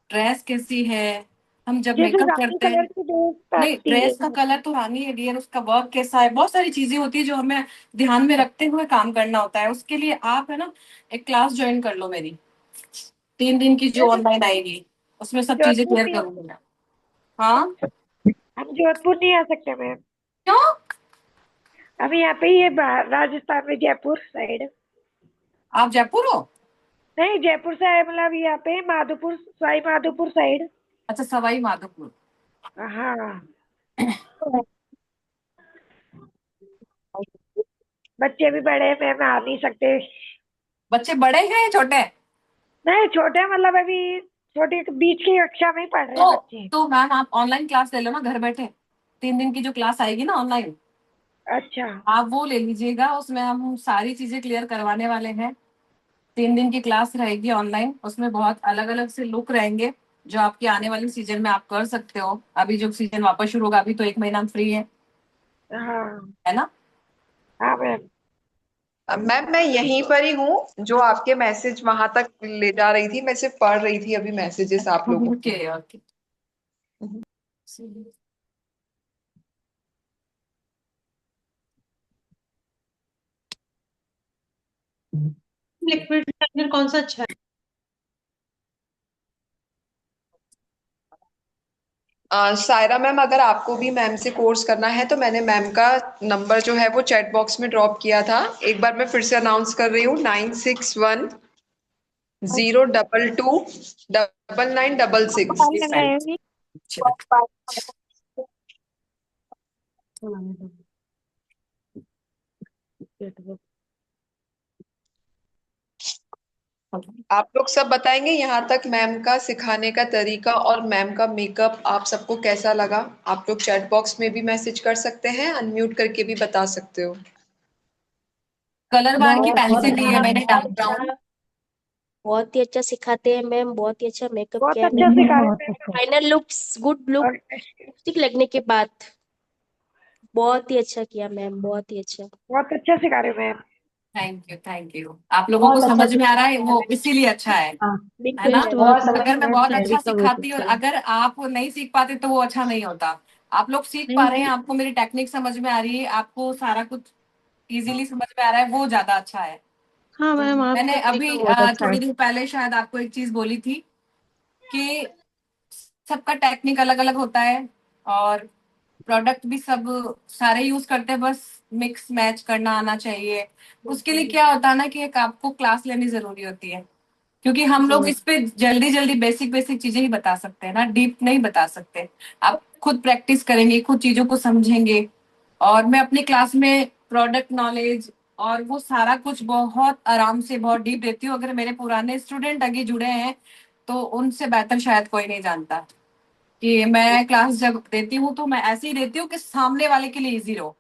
S2: ड्रेस कैसी है। हम जब
S18: जैसे
S2: मेकअप
S18: रानी
S2: करते
S18: कलर
S2: हैं,
S18: की ड्रेस
S2: नहीं
S18: पहनती है।
S2: ड्रेस का कलर तो रानी है डियर, उसका वर्क कैसा है, बहुत सारी चीजें होती है जो हमें ध्यान में रखते हुए काम करना होता है। उसके लिए आप है ना एक क्लास ज्वाइन कर लो मेरी, 3 दिन की जो ऑनलाइन आएगी, उसमें सब चीजें
S18: जोधपुर
S2: क्लियर
S18: नहीं,
S2: करूंगी मैं। हाँ
S18: हम जोधपुर नहीं आ सकते मैम?
S2: क्यों?
S18: अभी यहाँ पे ही है राजस्थान में, जयपुर साइड।
S2: आप जयपुर हो?
S18: नहीं, जयपुर से है, मतलब यहाँ पे माधोपुर, सवाई माधोपुर साइड।
S2: अच्छा सवाई माधोपुर।
S18: हाँ, बच्चे भी बड़े हैं मैम, आ नहीं सकते।
S2: बच्चे बड़े हैं या छोटे?
S18: नहीं छोटे, मतलब अभी छोटे बीच की कक्षा में ही पढ़ रहे हैं
S2: तो
S18: बच्चे।
S2: तो मैम आप ऑनलाइन क्लास ले लो ना घर बैठे, 3 दिन की जो क्लास आएगी ना ऑनलाइन,
S18: अच्छा।
S2: आप वो ले लीजिएगा। उसमें हम सारी चीजें क्लियर करवाने वाले हैं। 3 दिन की क्लास रहेगी ऑनलाइन, उसमें बहुत अलग अलग से लुक रहेंगे जो आपके आने वाले सीजन में आप कर सकते हो। अभी जो सीजन वापस शुरू होगा, अभी तो 1 महीना फ्री
S18: हाँ
S2: है ना?
S18: हाँ मैम।
S1: मैम मैं यहीं पर ही हूँ, जो आपके मैसेज वहां तक ले जा रही थी, मैं सिर्फ पढ़ रही थी अभी मैसेजेस आप लोगों
S2: ओके ओके।
S19: लिक्विड लाइनर कौन सा अच्छा है?
S1: सायरा मैम, अगर आपको भी मैम से कोर्स करना है तो मैंने मैम का नंबर जो है वो चैट बॉक्स में ड्रॉप किया था। एक बार मैं फिर से अनाउंस कर रही हूँ, 9610229966। आप लोग सब बताएंगे यहाँ तक मैम का सिखाने का तरीका और मैम का मेकअप आप सबको कैसा लगा। आप लोग चैट बॉक्स में भी मैसेज कर सकते हैं, अनम्यूट करके भी बता सकते हो।
S2: कलर बार की
S10: बहुत
S2: पेंसिल ली है
S10: अच्छा,
S2: मैंने डार्क ब्राउन।
S10: बहुत ही अच्छा सिखाते हैं मैम, बहुत ही अच्छा मेकअप
S18: बहुत
S10: किया है
S18: अच्छा
S10: मैम।
S18: सिखा रहे हैं
S10: फाइनल लुक्स, गुड लुक,
S18: और
S10: लिपस्टिक लगने के बाद बहुत ही अच्छा किया मैम, बहुत ही अच्छा।
S18: बहुत अच्छा सिखा रहे हैं मैम।
S2: Thank you. आप लोगों को
S19: बहुत अच्छा
S2: समझ में आ रहा है, वो इसीलिए अच्छा है ना?
S19: पेस्ट वर्क
S2: अगर मैं बहुत अच्छा
S19: का बहुत
S2: सिखाती और
S19: अच्छा है।
S2: अगर आप नहीं सीख पाते तो वो अच्छा नहीं होता। आप लोग सीख पा रहे हैं, आपको मेरी टेक्निक समझ में आ रही है, आपको सारा कुछ इजीली समझ में आ रहा है, वो ज्यादा अच्छा है।
S19: हाँ मैम,
S2: मैंने
S19: आपका तरीका
S2: अभी
S19: बहुत अच्छा है।
S2: थोड़ी देर पहले शायद आपको एक चीज बोली थी कि सबका टेक्निक अलग अलग होता है और प्रोडक्ट भी सब सारे यूज करते हैं, बस मिक्स मैच करना आना चाहिए। उसके लिए क्या होता है ना कि एक आपको क्लास लेनी जरूरी होती है, क्योंकि हम लोग इस पे जल्दी जल्दी बेसिक बेसिक चीजें ही बता सकते हैं ना, डीप नहीं बता सकते। आप खुद प्रैक्टिस करेंगे, खुद चीजों को समझेंगे। और मैं अपनी क्लास में प्रोडक्ट नॉलेज और वो सारा कुछ बहुत आराम से बहुत डीप देती हूँ। अगर मेरे पुराने स्टूडेंट आगे जुड़े हैं तो उनसे बेहतर शायद कोई नहीं जानता कि मैं क्लास जब देती हूँ तो मैं ऐसे ही देती हूँ कि सामने वाले के लिए इजी रहो।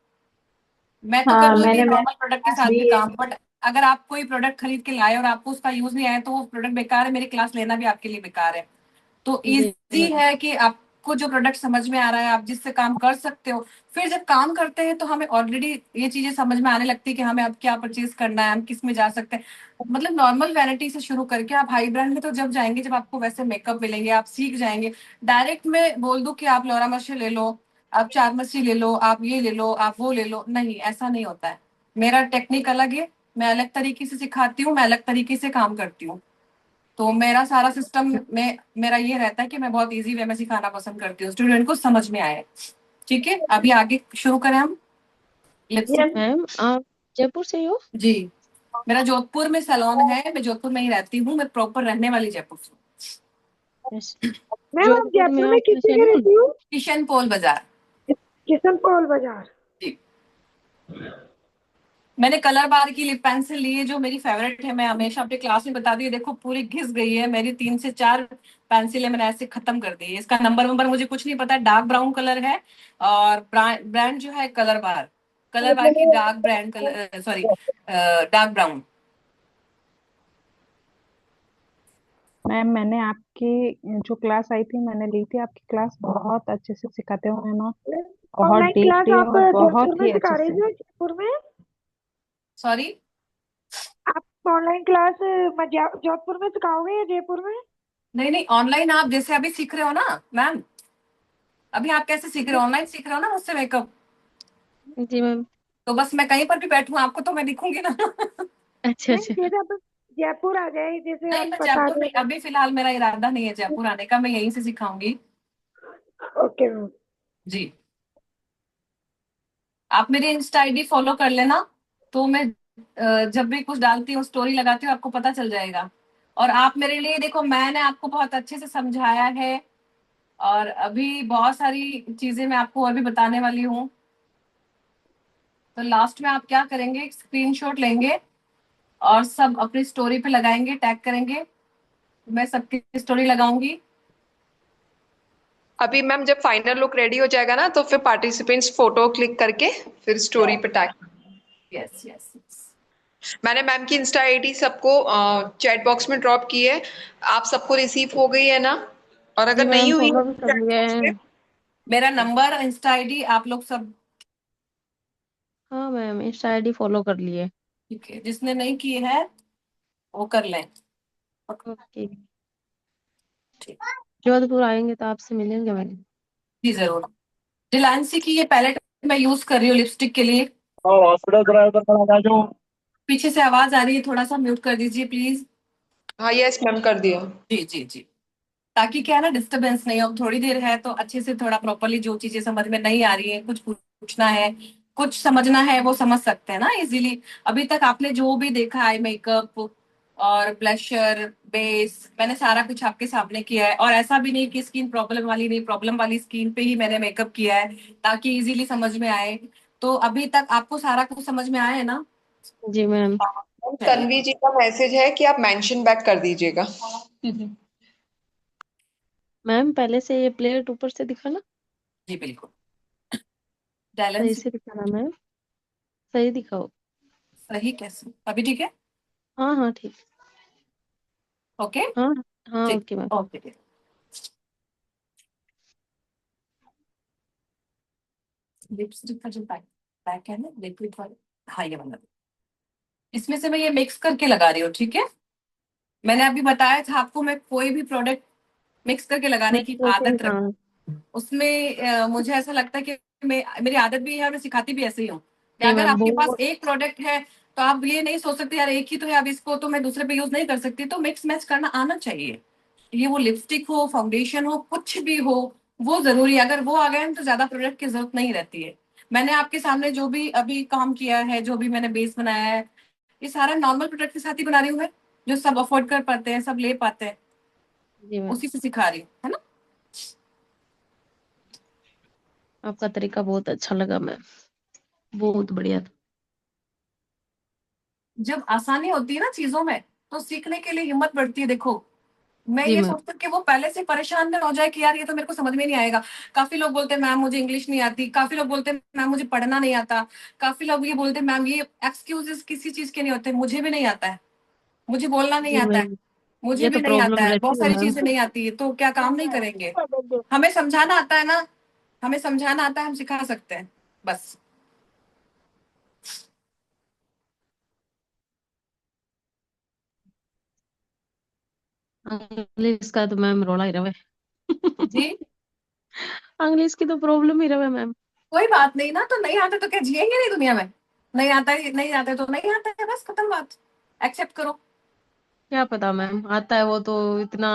S2: मैं तो कर
S19: हाँ
S2: लेती
S19: मैंने
S2: हूँ
S19: मैम
S2: नॉर्मल प्रोडक्ट के साथ भी काम, बट अगर आप कोई प्रोडक्ट खरीद के लाए और आपको उसका यूज नहीं आया तो वो प्रोडक्ट बेकार है, मेरी क्लास लेना भी आपके लिए बेकार है। तो इजी है कि आपको जो प्रोडक्ट समझ में आ रहा है, आप जिससे काम कर सकते हो, फिर जब काम करते हैं तो हमें ऑलरेडी ये चीजें समझ में आने लगती है कि हमें अब क्या परचेज करना है, हम किस में जा सकते हैं। मतलब नॉर्मल वैनिटी से शुरू करके आप हाई ब्रांड में तो जब जाएंगे जब आपको वैसे मेकअप मिलेंगे, आप सीख जाएंगे। डायरेक्ट में बोल दूं कि आप लॉरा मर्शे ले लो, आप चारमसी ले लो, आप ये ले लो, आप वो ले लो, नहीं ऐसा नहीं होता है। मेरा टेक्निक अलग है, मैं अलग तरीके से सिखाती हूँ, मैं अलग तरीके से काम करती हूँ। तो मेरा सारा सिस्टम में मेरा ये रहता है कि मैं बहुत इजी वे में सिखाना पसंद करती हूँ, स्टूडेंट को समझ में आए। ठीक है, अभी आगे शुरू करें हम।
S17: मैम आप जयपुर से हो?
S2: जी, मेरा जोधपुर में सैलून है, मैं जोधपुर में ही रहती हूँ, मैं प्रॉपर रहने वाली जयपुर से।
S18: मैम आप
S17: जोधपुर में
S18: जयपुर में
S17: आपका
S18: किस जगह
S17: सैलून?
S18: रहती हो?
S2: किशन पोल बाजार।
S18: किशन पॉल बाजार।
S2: जी, मैंने कलर बार की लिप पेंसिल ली है जो मेरी फेवरेट है, मैं हमेशा अपने क्लास में बता दी, देखो पूरी घिस गई है मेरी, 3 से 4 पेंसिल है मैंने ऐसे खत्म कर दी है। इसका नंबर मुझे कुछ नहीं पता, डार्क ब्राउन कलर है और ब्रांड जो है कलर बार की dark brand colour, sorry dark brown.
S12: Ma'am मैंने आपकी जो क्लास आई थी मैंने ली थी आपकी क्लास, बहुत अच्छे से सिखाते हो मैम आप, बहुत
S18: ऑनलाइन क्लास
S12: डीपली
S18: आप
S12: और
S18: जोधपुर
S12: बहुत
S18: में
S12: ही
S18: सिखा
S12: अच्छे
S18: रहे
S12: से।
S18: थे जयपुर में?
S2: सॉरी,
S18: आप ऑनलाइन क्लास जोधपुर में सिखाओगे या जयपुर में?
S2: नहीं नहीं, ऑनलाइन आप जैसे अभी सीख रहे हो ना मैम, अभी आप कैसे सीख रहे हो, ऑनलाइन सीख रहे हो ना मुझसे मेकअप,
S17: जी मैम।
S2: तो बस मैं कहीं पर भी बैठूं आपको तो मैं दिखूंगी ना।
S17: अच्छा
S18: नहीं,
S17: अच्छा।
S18: जैसे आप जयपुर आ जाए, जैसे
S2: नहीं,
S18: आप
S2: मैं
S18: बता
S2: जयपुर
S18: रहे
S2: नहीं,
S18: हो।
S2: अभी फिलहाल मेरा इरादा नहीं है जयपुर आने का, मैं यहीं से सिखाऊंगी।
S18: Okay ma'am.
S2: जी, आप मेरी इंस्टा आईडी फॉलो कर लेना, तो मैं जब भी कुछ डालती हूँ, स्टोरी लगाती हूँ, आपको पता चल जाएगा। और आप मेरे लिए देखो, मैंने आपको बहुत अच्छे से समझाया है, और अभी बहुत सारी चीजें मैं आपको और भी बताने वाली हूँ। तो लास्ट में आप क्या करेंगे, एक स्क्रीनशॉट लेंगे और सब अपनी स्टोरी पे लगाएंगे, टैग करेंगे, मैं सबकी स्टोरी लगाऊंगी।
S1: अभी मैम जब फाइनल लुक रेडी हो जाएगा ना, तो फिर पार्टिसिपेंट्स फोटो क्लिक करके फिर स्टोरी पे टैग।
S2: Yes yes yes.
S1: मैंने मैम की इंस्टा आईडी सबको चैट बॉक्स में ड्रॉप की है, आप सबको रिसीव हो गई है ना? और
S17: जी
S1: अगर नहीं
S17: मैम,
S1: हुई है
S17: फॉलो भी
S1: तो
S17: कर
S1: chat
S17: लिया
S1: box
S17: है।
S1: में
S2: मेरा नंबर, इंस्टा आईडी आप लोग सब,
S17: हाँ मैम, इंस्टा आईडी फॉलो कर लिए।
S2: ठीक है, जिसने नहीं की है वो कर लें।
S17: ओके।
S2: ठीक,
S17: जोधपुर आएंगे तो आपसे मिलेंगे मैम।
S2: जी जरूर। डिलायंसी की ये पैलेट मैं यूज कर रही हूँ लिपस्टिक के लिए।
S20: हॉस्पिटल किराए पर खड़ा जो।
S2: पीछे से आवाज आ रही है, थोड़ा सा म्यूट कर दीजिए प्लीज।
S1: हाँ यस मैम कर दिया।
S2: जी जी जी, ताकि क्या है ना, डिस्टरबेंस नहीं हो। अब थोड़ी देर है तो अच्छे से थोड़ा प्रॉपरली जो चीजें समझ में नहीं आ रही है, कुछ पूछना है, कुछ समझना है, वो समझ सकते हैं ना इजीली। अभी तक आपने जो भी देखा है, मेकअप और ब्लशर बेस, मैंने सारा कुछ आपके सामने किया है। और ऐसा भी नहीं कि स्किन प्रॉब्लम वाली नहीं, प्रॉब्लम वाली स्किन पे ही मैंने मेकअप किया है, ताकि इजीली समझ में आए। तो अभी तक आपको सारा कुछ समझ में आया है ना?
S17: जी मैम।
S2: वेरी
S1: तन्वी जी का मैसेज है कि आप मेंशन बैक कर दीजिएगा।
S2: गुड।
S17: मैम पहले से ये प्लेट ऊपर से दिखाना,
S2: जी बिल्कुल।
S17: सही
S2: बैलेंस
S17: से दिखाना मैम, सही दिखाओ।
S2: सही कैसे, अभी ठीक है?
S17: हाँ हाँ ठीक।
S2: ओके।
S17: हाँ हाँ
S2: ठीक,
S17: ओके मैम।
S2: ओके। लिपस्टिक का जो पैक पैक है ना, लिक्विड वाला, हाँ ये वाला, इसमें से मैं ये मिक्स करके लगा रही हूँ, ठीक है? मैंने अभी बताया था आपको, मैं कोई भी प्रोडक्ट मिक्स करके लगाने
S17: मिक्स
S2: की
S17: करके
S2: आदत रख,
S17: हाँ।
S2: उसमें मुझे ऐसा लगता है कि मेरी आदत भी है और मैं सिखाती भी ऐसे ही हूँ कि
S17: जी
S2: अगर
S17: मैम
S2: आपके पास
S17: बहुत।
S2: एक प्रोडक्ट है, तो आप ये नहीं सोच सकते यार एक ही तो है, अब इसको तो मैं दूसरे पे यूज नहीं कर सकती, तो मिक्स मैच करना आना चाहिए। ये वो लिपस्टिक हो, फाउंडेशन हो, कुछ भी हो, वो जरूरी है। अगर वो आ गए तो ज्यादा प्रोडक्ट की जरूरत नहीं रहती है। मैंने आपके सामने जो भी अभी काम किया है, जो भी मैंने बेस बनाया है, ये सारा नॉर्मल प्रोडक्ट के साथ ही बना रही हूँ मैं, जो सब अफोर्ड कर पाते हैं, सब ले पाते हैं,
S17: जी मैम,
S2: उसी से सिखा रही हूँ, है ना?
S17: आपका तरीका बहुत अच्छा लगा मैम, बहुत बढ़िया था।
S2: जब आसानी होती है ना चीजों में, तो सीखने के लिए हिम्मत बढ़ती है। देखो, मैं
S17: जी
S2: ये
S17: मैम।
S2: सोचती हूँ कि वो पहले से परेशान ना हो जाए कि यार ये तो मेरे को समझ में नहीं आएगा। काफी लोग बोलते हैं मैम मुझे इंग्लिश नहीं आती, काफी लोग बोलते हैं मैम मुझे पढ़ना नहीं आता, काफी लोग ये बोलते हैं मैम, ये एक्सक्यूजेस किसी चीज के नहीं होते, मुझे भी नहीं आता है, मुझे बोलना नहीं
S17: जी
S2: आता है,
S17: मैम,
S2: मुझे
S17: ये
S2: भी
S17: तो
S2: नहीं आता
S17: प्रॉब्लम
S2: है,
S17: रहती
S2: बहुत
S17: है
S2: सारी
S17: मैम।
S2: चीजें नहीं आती है, तो क्या काम नहीं करेंगे? हमें समझाना आता है ना, हमें समझाना आता है, हम सिखा सकते हैं, बस।
S17: इंग्लिश का तो मैम रोला ही रवे।
S2: जी,
S17: इंग्लिश की तो प्रॉब्लम ही रवे मैम।
S2: कोई बात नहीं ना, तो नहीं आता तो क्या जिएंगे नहीं दुनिया में? नहीं आता है, नहीं आता है तो नहीं आता है, बस खत्म बात, एक्सेप्ट करो।
S17: क्या पता मैम, आता है वो तो इतना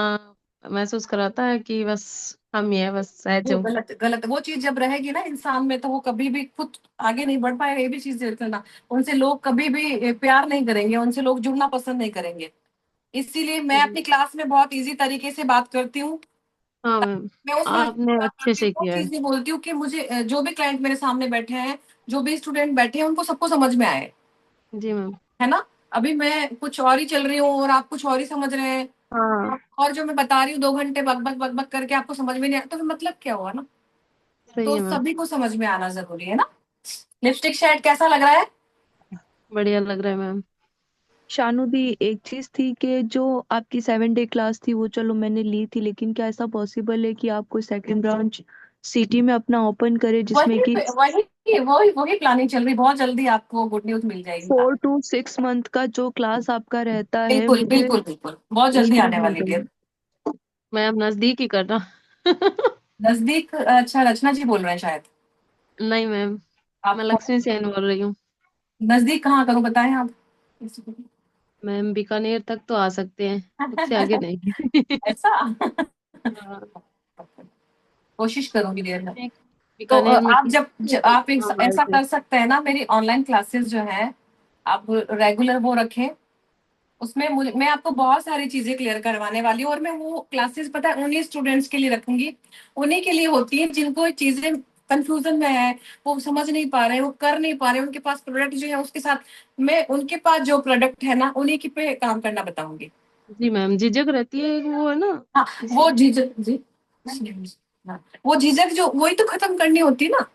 S17: महसूस कराता है कि बस हम ही है, बस सहज
S2: वो
S17: हो।
S2: गलत गलत, वो चीज जब रहेगी ना इंसान में, तो वो कभी भी खुद आगे नहीं बढ़ पाएगा। ये भी चीज देख लेना, उनसे लोग कभी भी प्यार नहीं करेंगे, उनसे लोग जुड़ना पसंद नहीं करेंगे। इसीलिए मैं अपनी क्लास में बहुत इजी तरीके से बात करती हूँ।
S17: हाँ मैम,
S2: मैं उस तरह से
S17: आपने
S2: बात
S17: अच्छे
S2: करती हूँ,
S17: से
S2: वो
S17: किया है।
S2: चीज नहीं बोलती हूँ कि मुझे जो भी क्लाइंट मेरे सामने बैठे हैं, जो भी स्टूडेंट बैठे हैं, उनको सबको समझ में आए,
S17: जी मैम।
S2: है ना? अभी मैं कुछ और ही चल रही हूँ और आप कुछ और ही समझ रहे हैं,
S17: हाँ
S2: और जो मैं बता रही हूँ 2 घंटे बक बक बक बक करके आपको समझ में नहीं आया, तो फिर मतलब क्या हुआ ना?
S17: सही
S2: तो
S17: है मैम,
S2: सभी को समझ में आना जरूरी है ना। लिपस्टिक शेड कैसा लग रहा है?
S17: बढ़िया लग रहा है मैम।
S9: शानू दी, एक चीज थी कि जो आपकी 7 डे क्लास थी वो चलो मैंने ली थी, लेकिन क्या ऐसा पॉसिबल है कि आप कोई सेकंड ब्रांच सिटी में अपना ओपन करे जिसमें
S2: वही
S9: कि
S2: वही वही वही प्लानिंग चल रही, बहुत जल्दी आपको गुड न्यूज मिल जाएगी।
S9: 4 to 6 मंथ का जो क्लास आपका रहता है
S2: बिल्कुल
S9: मुझे
S2: बिल्कुल बिल्कुल, बहुत जल्दी
S9: उसमें
S2: आने
S9: मिल
S2: वाली है।
S9: जाएगी।
S17: मैम नजदीक ही करना।
S2: नजदीक, अच्छा रचना जी बोल रहे हैं शायद।
S17: नहीं मैम, मैं
S2: आप
S17: लक्ष्मी सेन बोल रही हूँ।
S2: नजदीक कहाँ करूँ बताएं आप।
S17: मैम बीकानेर तक तो आ सकते हैं, उससे आगे नहीं।
S2: ऐसा
S17: हाँ,
S2: कोशिश करूंगी देर में। तो
S17: बीकानेर में
S2: आप आप
S17: मोबाइल
S2: ऐसा
S17: से।
S2: कर सकते हैं ना, मेरी ऑनलाइन क्लासेस जो है आप रेगुलर वो रखें। उसमें मैं आपको बहुत सारी चीजें क्लियर करवाने वाली हूँ, और मैं वो क्लासेस पता है उन्हीं स्टूडेंट्स के लिए रखूंगी, उन्हीं के लिए होती है जिनको ये चीजें कंफ्यूजन में है, वो समझ नहीं पा रहे, वो कर नहीं पा रहे, उनके पास प्रोडक्ट जो है उसके साथ मैं उनके पास जो प्रोडक्ट है ना उन्हीं के पे काम करना बताऊंगी।
S17: जी मैम, झिझक रहती है वो है ना,
S2: हाँ, वो
S17: इसीलिए।
S2: झिझक जी, हाँ, वो झिझक जो वही तो खत्म करनी होती है ना।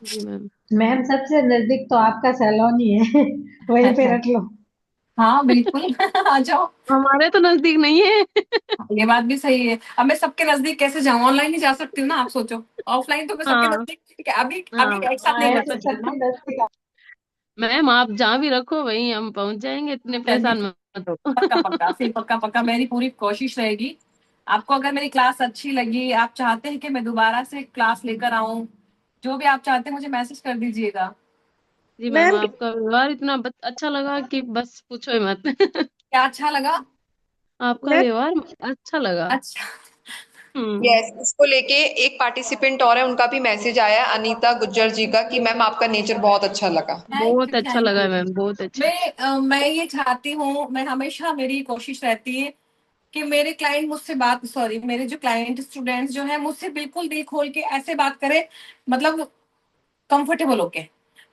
S17: जी मैम।
S13: मैम सबसे नजदीक तो आपका सैलून ही है। वहीं पे रख लो।
S2: हाँ बिल्कुल आ जाओ।
S17: हमारे तो नजदीक नहीं है।
S2: ये बात भी सही है, अब मैं सबके नजदीक कैसे जाऊं, ऑनलाइन ही जा सकती हूँ ना, आप सोचो। ऑफलाइन तो मैं सबके
S17: हाँ
S2: नजदीक ठीक है, अभी
S17: हाँ
S2: अभी एक साथ नहीं
S13: हाँ,
S2: कर
S13: ऐसे
S2: सकती
S13: सबके
S2: ना।
S13: नजदीक।
S17: मैम, आप जहाँ भी रखो वहीं हम पहुंच जाएंगे, इतने
S2: चलिए
S17: परेशान मत हो।
S2: पक्का पक्का, फिर पक्का पक्का मेरी पूरी कोशिश रहेगी। आपको अगर मेरी क्लास अच्छी लगी, आप चाहते हैं कि मैं दोबारा से क्लास लेकर आऊं, जो भी आप चाहते हैं मुझे मैसेज कर दीजिएगा।
S17: जी मैम,
S9: मैम
S17: आपका व्यवहार इतना अच्छा लगा कि बस पूछो ही मत।
S2: क्या अच्छा लगा?
S17: आपका
S9: मैम
S17: व्यवहार अच्छा लगा।
S2: अच्छा,
S17: हम्म।
S1: यस, इसको लेके एक पार्टिसिपेंट और है, उनका भी मैसेज आया है, अनीता गुज्जर जी का, कि मैम आपका नेचर बहुत अच्छा लगा।
S2: थैंक
S17: बहुत
S2: यू
S17: अच्छा
S2: थैंक
S17: लगा
S2: यू।
S17: मैम, बहुत अच्छा।
S2: मैं ये चाहती हूँ, मैं हमेशा मेरी कोशिश रहती है कि मेरे क्लाइंट मुझसे बात, सॉरी मेरे जो क्लाइंट स्टूडेंट्स जो है मुझसे बिल्कुल दिल खोल के ऐसे बात करें, मतलब कंफर्टेबल होके।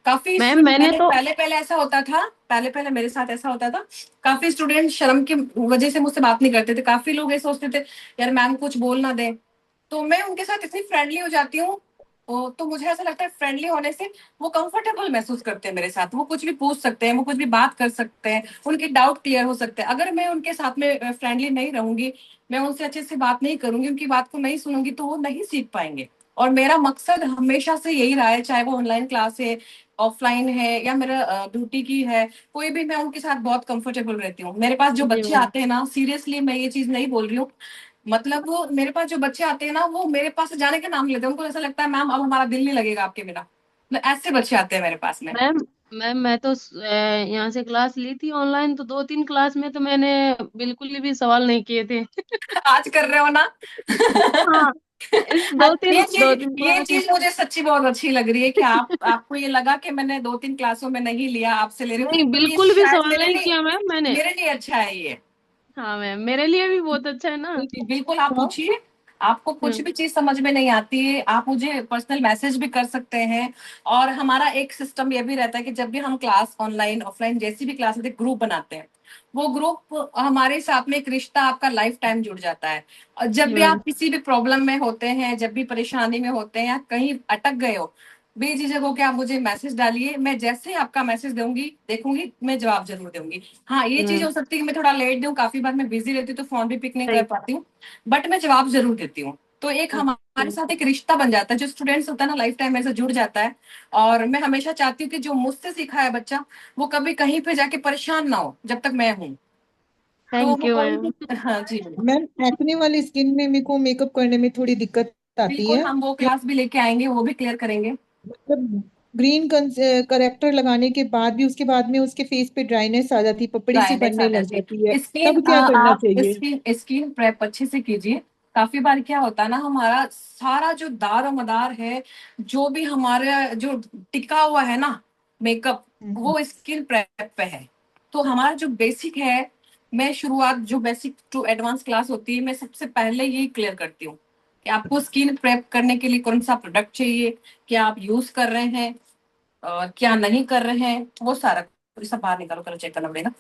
S2: काफी
S17: मैम
S2: स्टूडेंट,
S17: मैंने
S2: मैंने
S17: तो
S2: पहले पहले ऐसा होता था, पहले पहले मेरे साथ ऐसा होता था, काफी स्टूडेंट शर्म की वजह से मुझसे बात नहीं करते थे, काफी लोग ये सोचते थे यार मैम कुछ बोल ना दे, तो मैं उनके साथ इतनी फ्रेंडली हो जाती हूँ। तो मुझे ऐसा लगता है फ्रेंडली होने से वो कंफर्टेबल महसूस करते हैं मेरे साथ, वो कुछ भी पूछ सकते हैं, वो कुछ भी बात कर सकते हैं, उनके डाउट क्लियर हो सकते हैं। अगर मैं उनके साथ में फ्रेंडली नहीं रहूंगी, मैं उनसे अच्छे से बात नहीं करूंगी, उनकी बात को नहीं सुनूंगी, तो वो नहीं सीख पाएंगे। और मेरा मकसद हमेशा से यही रहा है, चाहे वो ऑनलाइन क्लास है, ऑफलाइन है, या मेरा ड्यूटी की है, कोई भी, मैं उनके साथ बहुत कंफर्टेबल रहती हूँ। मेरे पास जो
S17: जी
S2: बच्चे
S17: मैम।
S2: आते हैं ना, सीरियसली मैं ये चीज नहीं बोल रही हूँ, मतलब वो मेरे पास जो बच्चे आते हैं ना, वो मेरे पास से जाने का नाम लेते हैं, उनको ऐसा लगता है मैम अब हमारा दिल नहीं लगेगा आपके बिना। मतलब ऐसे बच्चे आते हैं मेरे पास में।
S17: मैम मैम मैं तो यहाँ से क्लास ली थी ऑनलाइन, तो 2-3 क्लास में तो मैंने बिल्कुल भी सवाल नहीं किए थे।
S2: आज कर रहे हो ना
S17: हाँ, इस दो तीन
S2: ये
S17: दो
S2: चीज,
S17: तीन
S2: ये
S17: क्लास में।
S2: चीज मुझे सच्ची बहुत अच्छी लग रही है कि आपको ये लगा कि मैंने 2-3 क्लासों में नहीं लिया, आपसे ले रही हूँ,
S17: नहीं,
S2: तो ये
S17: बिल्कुल भी
S2: शायद
S17: सवाल नहीं किया मैम मैंने।
S2: मेरे लिए अच्छा है ये।
S17: हाँ मैम, मेरे लिए भी बहुत अच्छा है ना।
S2: जी, बिल्कुल आप पूछिए, आपको कुछ
S17: हम्म।
S2: भी चीज समझ में नहीं आती है आप मुझे पर्सनल मैसेज भी कर सकते हैं। और हमारा एक सिस्टम ये भी रहता है कि जब भी हम क्लास ऑनलाइन ऑफलाइन जैसी भी क्लास ग्रुप बनाते हैं, वो ग्रुप हमारे साथ में एक रिश्ता आपका लाइफ टाइम जुड़ जाता है। और जब
S17: जी
S2: भी
S17: मैम।
S2: आप किसी भी प्रॉब्लम में होते हैं, जब भी परेशानी में होते हैं, या कहीं अटक गए हो, बेझिझक होकर आप मुझे मैसेज डालिए, मैं जैसे ही आपका मैसेज दूंगी देखूंगी, मैं जवाब जरूर दूंगी। हाँ, ये
S17: जी
S2: चीज
S17: मैम।
S2: हो सकती है कि मैं थोड़ा लेट दूं, काफी बार मैं बिजी रहती हूँ तो फोन भी पिक नहीं कर
S17: सही।
S2: पाती हूँ, बट मैं जवाब जरूर देती हूँ। तो एक हमारे
S17: ओके।
S2: साथ एक रिश्ता बन जाता है, जो स्टूडेंट्स होता है ना लाइफ टाइम ऐसे जुड़ जाता है। और मैं हमेशा चाहती हूँ कि जो मुझसे सीखा है बच्चा, वो कभी कहीं पे जाके परेशान ना हो जब तक मैं हूँ। तो
S17: थैंक
S2: वो
S17: यू
S2: कोई
S17: मैम।
S2: भी, हाँ जी
S21: मैम एक्ने वाली स्किन में मेरे को मेकअप करने में थोड़ी दिक्कत आती
S2: बिल्कुल,
S21: है,
S2: हम वो
S21: क्योंकि
S2: क्लास भी लेके आएंगे, वो भी क्लियर करेंगे।
S21: मतलब ग्रीन करेक्टर लगाने के बाद भी उसके बाद में उसके फेस पे ड्राइनेस आ जाती है, पपड़ी सी
S2: ड्राइनेस आ
S21: बनने लग
S2: जाती
S21: जाती है,
S2: है स्किन,
S21: तब क्या करना
S2: आप
S21: चाहिए?
S2: स्किन स्किन प्रेप अच्छे से कीजिए। काफी बार क्या होता है ना, हमारा सारा जो दार और मदार है, जो भी हमारा जो टिका हुआ है ना मेकअप,
S21: हम्म।
S2: वो स्किन प्रेप पे है। तो हमारा जो बेसिक है, मैं शुरुआत जो बेसिक टू एडवांस क्लास होती है, मैं सबसे पहले यही क्लियर करती हूँ कि आपको स्किन प्रेप करने के लिए कौन सा प्रोडक्ट चाहिए, क्या आप यूज कर रहे हैं और क्या नहीं कर रहे हैं, वो सारा सब बाहर निकालो, कल चेक करना पड़ेगा।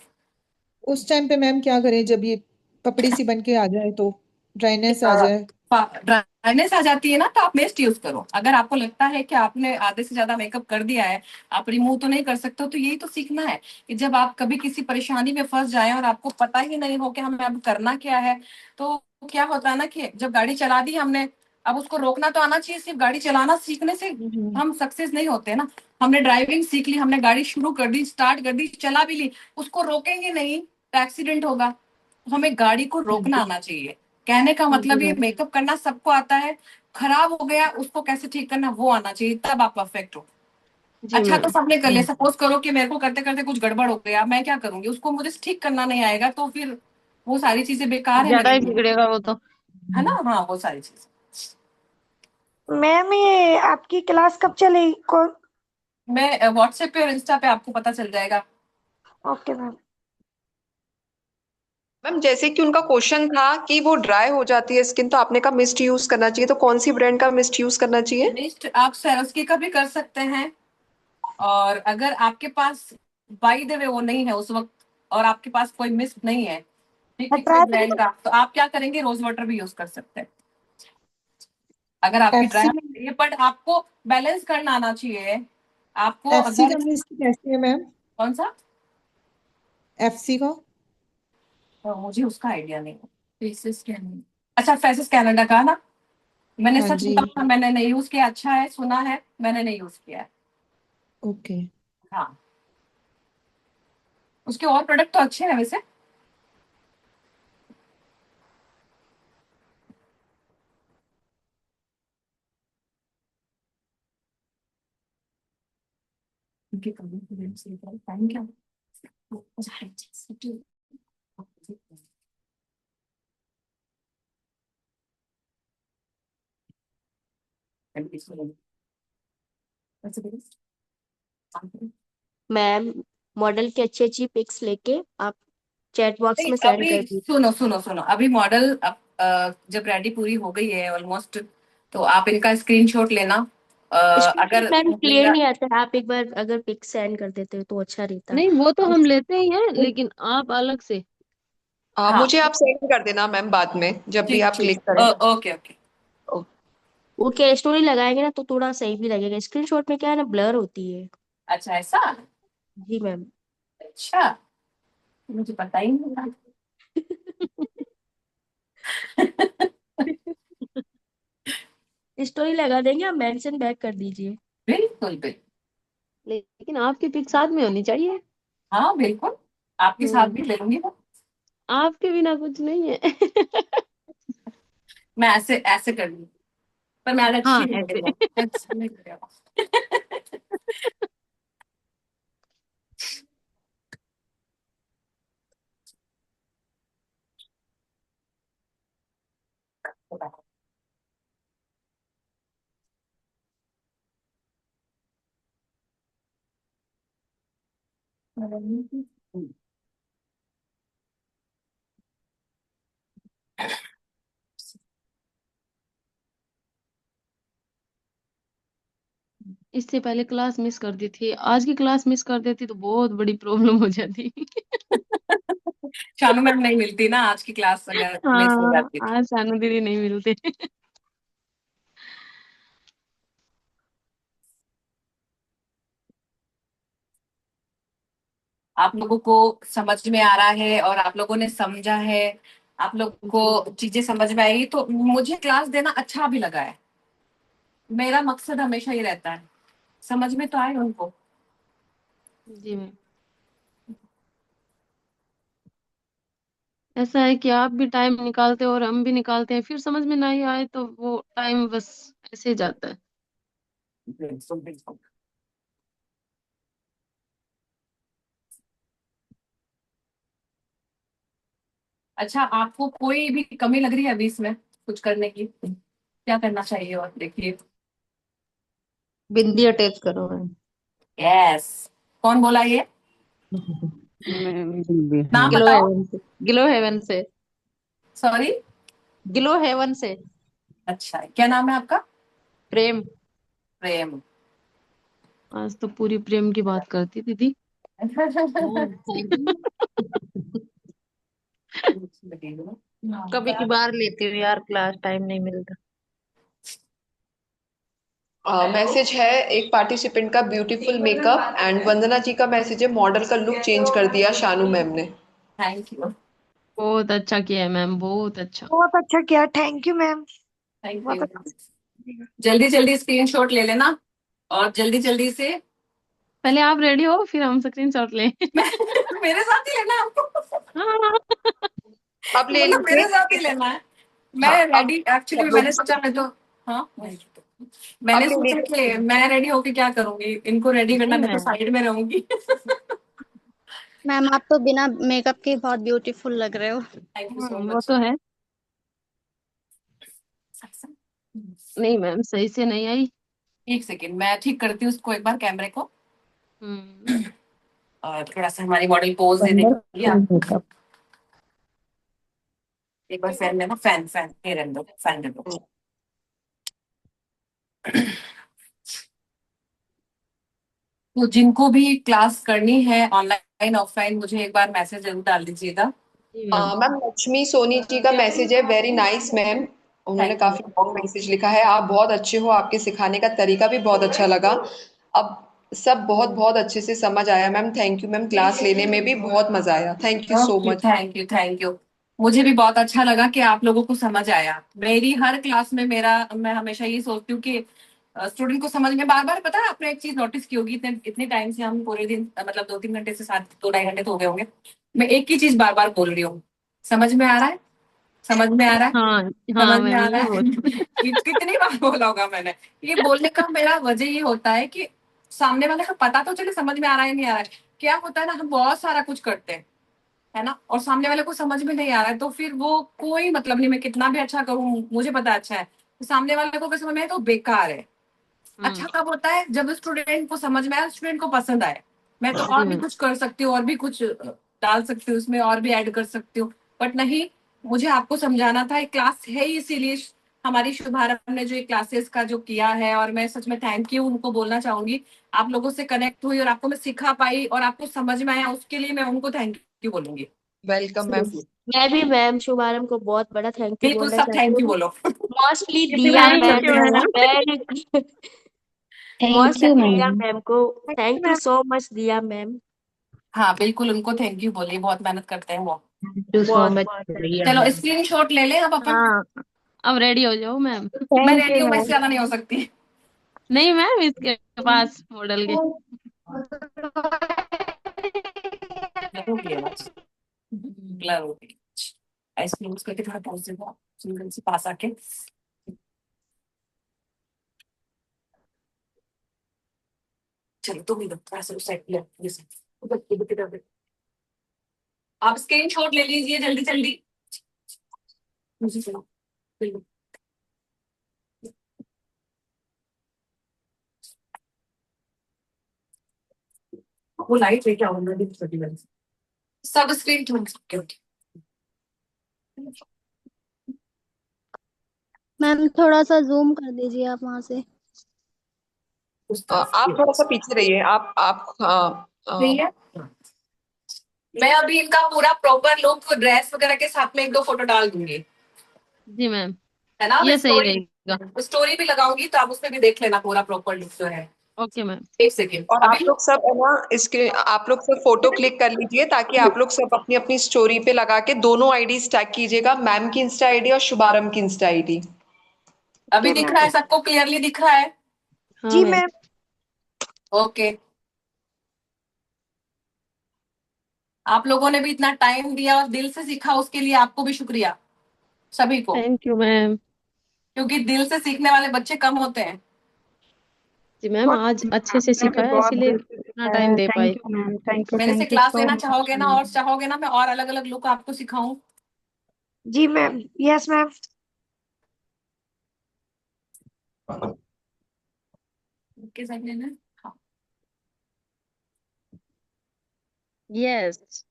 S21: उस टाइम पे मैम क्या करें जब ये पपड़ी सी बन के आ जाए, तो ड्राइनेस आ जाए?
S2: ड्राइनेस आ जाती है ना, तो आप मिस्ट यूज करो। अगर आपको लगता है कि आपने आधे से ज्यादा मेकअप कर दिया है, आप रिमूव तो नहीं कर सकते हो, तो यही तो सीखना है कि जब आप कभी किसी परेशानी में फंस जाए और आपको पता ही नहीं हो कि हमें अब करना क्या है, तो क्या होता है ना कि जब गाड़ी चला दी हमने, अब उसको रोकना तो आना चाहिए। सिर्फ गाड़ी चलाना सीखने से हम सक्सेस नहीं होते ना। हमने ड्राइविंग सीख ली, हमने गाड़ी शुरू कर दी, स्टार्ट कर दी, चला भी ली, उसको रोकेंगे नहीं तो एक्सीडेंट होगा। हमें गाड़ी को रोकना आना चाहिए। कहने का मतलब ये मेकअप करना सबको आता है, खराब हो गया उसको कैसे ठीक करना वो आना चाहिए, तब आप परफेक्ट हो।
S17: जी
S2: अच्छा तो
S17: मैम।
S2: सबने कर लिया, सपोज करो कि मेरे को करते करते कुछ गड़बड़ हो गया, मैं क्या करूंगी? उसको मुझे ठीक करना नहीं आएगा, तो फिर वो सारी चीजें बेकार है
S17: ज्यादा
S2: मेरे
S17: ही
S2: लिए,
S17: बिगड़ेगा वो तो।
S2: है ना। हाँ, वो सारी चीजें।
S18: मैम ये आपकी क्लास कब चलेगी? कौन?
S2: मैं व्हाट्सएप पे और इंस्टा पे आपको पता चल जाएगा।
S18: Okay ma'am.
S1: मैम जैसे कि उनका क्वेश्चन था कि वो ड्राई हो जाती है स्किन, तो आपने कहा मिस्ट यूज करना चाहिए, तो कौन सी ब्रांड का मिस्ट यूज करना चाहिए?
S2: मिस्ट आप सेरोस्की का भी कर सकते हैं, और अगर आपके पास बाई द वे वो नहीं है उस वक्त, और आपके पास कोई मिस्ट नहीं है ठीक है, कोई ब्रांड का, तो आप क्या करेंगे, रोज वाटर भी यूज कर सकते हैं अगर आपकी ड्राई
S21: एफसी
S2: है। बट आपको बैलेंस करना आना चाहिए। आपको
S21: एफसी
S2: अगर
S21: का मिस्ट कैसे है मैम?
S2: कौन सा?
S21: एफसी का
S2: मुझे उसका आइडिया नहीं है। फेसेस कैनेडा, अच्छा फेसेस कैनेडा का ना, मैंने
S21: हाँ
S2: सच
S21: जी।
S2: बताऊं, मैंने नहीं यूज किया। अच्छा है, सुना है, मैंने नहीं यूज किया है।
S21: ओके।
S2: हाँ, उसके और प्रोडक्ट तो अच्छे हैं वैसे। उनके टाइम क्या
S10: मैम मॉडल की अच्छी अच्छी पिक्स लेके आप चैट बॉक्स
S2: नहीं,
S10: में सेंड
S2: अभी
S10: कर दीजिए।
S2: सुनो सुनो सुनो, अभी मॉडल जब रेडी पूरी हो गई है ऑलमोस्ट, तो आप इनका स्क्रीनशॉट लेना।
S10: स्क्रीनशॉट
S2: अगर
S10: मैम क्लियर
S2: मेरा
S10: नहीं आता है, आप एक बार अगर पिक सेंड कर देते तो अच्छा रहता।
S17: नहीं वो तो
S10: और
S17: हम लेते ही हैं, लेकिन आप अलग से।
S2: हाँ,
S1: मुझे आप सेंड कर देना मैम बाद में, जब भी
S2: ठीक
S1: आप
S2: ठीक,
S1: क्लिक करें।
S2: Okay okay.
S10: वो क्या स्टोरी लगाएंगे ना तो थोड़ा सही भी लगेगा, स्क्रीनशॉट में क्या है ना ब्लर होती है।
S2: अच्छा ऐसा?
S10: जी मैम।
S2: अच्छा, मुझे पता ही नहीं था।
S10: स्टोरी लगा देंगे, आप मेंशन बैक कर दीजिए।
S2: बिल्कुल बिल्कुल।
S17: लेकिन आपकी पिक साथ में होनी चाहिए।
S2: हाँ बिल्कुल, आपके साथ भी ले लूंगी मैं।
S17: आपके बिना कुछ नहीं है।
S2: मैं ऐसे ऐसे कर लूंगी, पर मैं आज अच्छी
S17: हाँ
S2: नहीं
S17: ऐसे।
S2: लगेगा, अच्छी नहीं लगेगा।
S17: इससे पहले क्लास मिस कर दी थी, आज की क्लास मिस कर देती तो बहुत बड़ी प्रॉब्लम हो जाती।
S2: शानू मैम नहीं मिलती ना, आज की क्लास अगर मिस हो
S17: हाँ
S2: जाती तो।
S17: आज सानू दीदी नहीं मिलते।
S2: आप लोगों को समझ में आ रहा है और आप लोगों ने समझा है, आप लोगों को चीजें समझ में आएगी, तो मुझे क्लास देना अच्छा भी लगा है। मेरा मकसद हमेशा ही रहता है समझ में तो आए उनको।
S17: जी मैम। ऐसा है कि आप भी टाइम निकालते हो और हम भी निकालते हैं, फिर समझ में नहीं आए तो वो टाइम बस ऐसे ही जाता है।
S2: अच्छा, आपको कोई भी कमी लग रही है अभी इसमें कुछ करने की? क्या करना चाहिए? और देखिए,
S3: बिंदी अटैच करो मैम।
S2: यस। कौन बोला ये? नाम
S3: ग्लो
S2: बताओ।
S3: हेवन से। ग्लो हेवन से।
S2: सॉरी?
S3: ग्लो हेवन से।
S2: अच्छा, क्या नाम है आपका?
S3: प्रेम।
S2: प्रेम।
S17: आज तो पूरी प्रेम की बात करती दीदी।
S3: Thank you.
S17: कभी कभार लेती हूँ यार क्लास, टाइम नहीं मिलता।
S1: मैसेज है एक पार्टिसिपेंट का, ब्यूटीफुल मेकअप, एंड वंदना जी का मैसेज है, मॉडल का लुक चेंज कर दिया शानू मैम ने।
S2: Thank you.
S17: बहुत अच्छा किया है मैम, बहुत अच्छा।
S18: बहुत अच्छा किया, थैंक यू मैम।
S2: थैंक
S18: बहुत
S2: यू।
S18: अच्छा।
S2: जल्दी जल्दी स्क्रीनशॉट ले लेना और जल्दी जल्दी से
S17: पहले आप रेडी हो फिर हम स्क्रीनशॉट लें।
S2: मेरे साथ ही लेना आपको।
S17: हाँ।
S1: अब ले
S2: मतलब मेरे साथ ही
S1: लीजिए।
S2: लेना है।
S1: हाँ,
S2: मैं
S1: अब
S2: रेडी एक्चुअली
S1: सब लोग
S2: मैंने सोचा मैं तो हाँ
S1: अब
S2: मैंने
S1: ले
S2: सोचा कि
S1: लीजिए।
S2: मैं रेडी होके क्या करूंगी, इनको रेडी करना,
S17: नहीं
S2: मैं तो
S17: मैम।
S2: साइड में रहूंगी।
S14: मैम आप तो बिना मेकअप के बहुत ब्यूटीफुल लग रहे हो।
S2: थैंक यू सो
S17: वो
S2: मच।
S17: तो है। नहीं मैम, सही से नहीं आई।
S2: एक सेकेंड, मैं ठीक करती हूँ उसको एक बार कैमरे को।
S17: हम्म।
S2: और थोड़ा सा हमारी मॉडल पोज दे देगी आप।
S17: मेकअप।
S2: एक बार फैन लेना, फैन फैन ये रहने दो, फैन दे दो। तो जिनको भी क्लास करनी है ऑनलाइन ऑफलाइन, मुझे एक बार मैसेज जरूर डाल दीजिएगा।
S17: जी मैम।
S1: मैम लक्ष्मी सोनी जी का मैसेज है, वेरी नाइस मैम। उन्होंने
S2: थैंक यू।
S1: काफी लॉन्ग मैसेज लिखा है, आप बहुत अच्छे हो, आपके सिखाने का तरीका भी बहुत अच्छा लगा। अब सब बहुत बहुत अच्छे से समझ आया ma'am, thank you ma'am, class लेने में भी बहुत मजा आया, thank you so much.
S2: Thank you thank you. मुझे भी बहुत अच्छा लगा कि आप लोगों को समझ आया। मेरी हर क्लास में मैं हमेशा ये सोचती हूँ कि स्टूडेंट को समझ में, बार बार, पता है आपने एक चीज नोटिस की होगी, इतने इतने टाइम से हम पूरे दिन मतलब 2-3 घंटे से साथ, 2-2.5 घंटे तो हो गए होंगे, मैं एक ही चीज बार बार बोल रही हूँ, समझ में आ रहा है, समझ में आ रहा है,
S17: हाँ हाँ
S2: समझ में
S17: मैम,
S2: आ
S17: ये
S2: रहा है।
S17: बहुत।
S2: कितनी बार बोला होगा मैंने। ये बोलने का मेरा वजह ये होता है कि सामने वाले को पता तो चले समझ में आ रहा है नहीं आ रहा है। क्या होता है ना, हम बहुत सारा कुछ करते हैं, है ना, और सामने वाले को समझ में नहीं आ रहा है, तो फिर वो कोई मतलब नहीं, मैं कितना भी अच्छा करूं, मुझे पता है अच्छा है, तो सामने वाले को अगर समझ में आए तो बेकार है। अच्छा कब होता है, जब स्टूडेंट को समझ में आए, स्टूडेंट को पसंद आए। मैं तो
S17: जी
S2: और भी
S17: मैम।
S2: कुछ कर सकती हूँ, और भी कुछ डाल सकती हूँ उसमें, और भी ऐड कर सकती हूँ, बट नहीं, मुझे आपको समझाना था, एक क्लास है ही इसीलिए। हमारी शुभारंभ ने जो ये क्लासेस का जो किया है, और मैं सच में थैंक यू उनको बोलना चाहूंगी। आप लोगों से कनेक्ट हुई और आपको मैं सिखा पाई और आपको समझ में आया, उसके लिए मैं उनको थैंक यू बोलूंगी।
S1: Welcome ma'am.
S2: Seriously।
S10: मैं भी मैम शुभारंभ को बहुत बड़ा थैंक यू
S2: बिल्कुल
S10: बोलना
S2: सब
S10: चाहती
S2: थैंक यू
S10: हूँ।
S2: बोलो।
S10: मोस्टली दिया
S2: इतना
S10: मैम
S17: थैंक यू
S2: करते
S10: इज
S2: हैं।
S17: Ma'am.
S10: Very
S11: thank
S10: most
S11: you
S10: दिया
S11: मैम।
S10: मैम को थैंक यू सो मच दिया मैम।
S2: हाँ बिल्कुल, उनको थैंक यू बोलिए, बहुत मेहनत करते हैं वो।
S11: थैंक यू सो
S10: बहुत
S11: मच
S10: बहुत
S11: प्रिया
S2: चलो
S11: मैम।
S2: स्क्रीनशॉट ले लें अब अपन।
S17: हाँ, अब रेडी हो जाओ मैम।
S2: मैं
S18: थैंक
S2: रेडी
S18: यू
S2: हूँ, मैं
S18: मैम।
S2: इससे ज्यादा नहीं हो सकती।
S17: नहीं मैम, इसके पास मॉडल के।
S2: ब्लर हो गया ना, ब्लर हो गई। आइसक्रीम करके थोड़ा पॉज दे दो, सिंगल से पास आके। चलो तुम इधर थोड़ा सा सेट ले, ये से आप स्क्रीनशॉट ले लीजिए जल्दी जल्दी। मुझे चलो बिल्कुल। वो लाइट लेके आऊंगा भी छोटी वाली। सब स्क्रीन छोड़ सकते हो।
S14: मैम थोड़ा सा जूम कर दीजिए आप वहां से।
S1: आप थोड़ा सा पीछे रहिए, आप
S2: सही है। मैं अभी इनका पूरा प्रॉपर लुक ड्रेस वगैरह के साथ में 1-2 फोटो डाल दूंगी,
S17: जी मैम,
S2: है ना, मैं
S17: ये सही रहेगा।
S2: स्टोरी भी लगाऊंगी, तो आप उसमें भी देख लेना पूरा प्रॉपर लुक जो है।
S17: Okay ma'am.
S2: एक सेकेंड
S1: और आप
S2: अभी।
S1: लोग सब है ना, इसके आप लोग सब फोटो क्लिक कर लीजिए, ताकि आप लोग सब अपनी अपनी स्टोरी पे लगा के दोनों आईडी टैग कीजिएगा, मैम की इंस्टा आईडी और शुभारंभ की इंस्टा आईडी।
S2: अभी दिख रहा है सबको, क्लियरली दिख रहा है?
S17: हाँ
S18: जी
S17: मैम।
S18: मैम।
S2: ओके। आप लोगों ने भी इतना टाइम दिया और दिल से सीखा, उसके लिए आपको भी शुक्रिया, सभी को,
S17: थैंक यू मैम।
S2: क्योंकि दिल से सीखने वाले बच्चे कम होते हैं।
S17: जी मैम, आज अच्छे से
S12: आपने भी
S17: सिखाया
S12: बहुत
S17: इसलिए
S12: दिल से
S17: इतना टाइम
S12: सिखाया,
S17: दे
S12: थैंक
S17: पाए।
S12: यू मैम,
S2: मेरे से
S12: थैंक यू
S2: क्लास
S12: सो
S2: लेना
S12: मच
S2: चाहोगे ना,
S12: मैम।
S2: और चाहोगे ना मैं और अलग अलग लुक आपको सिखाऊं?
S18: जी मैम। Yes ma'am.
S2: के साथ लेना है? हाँ।
S17: यस।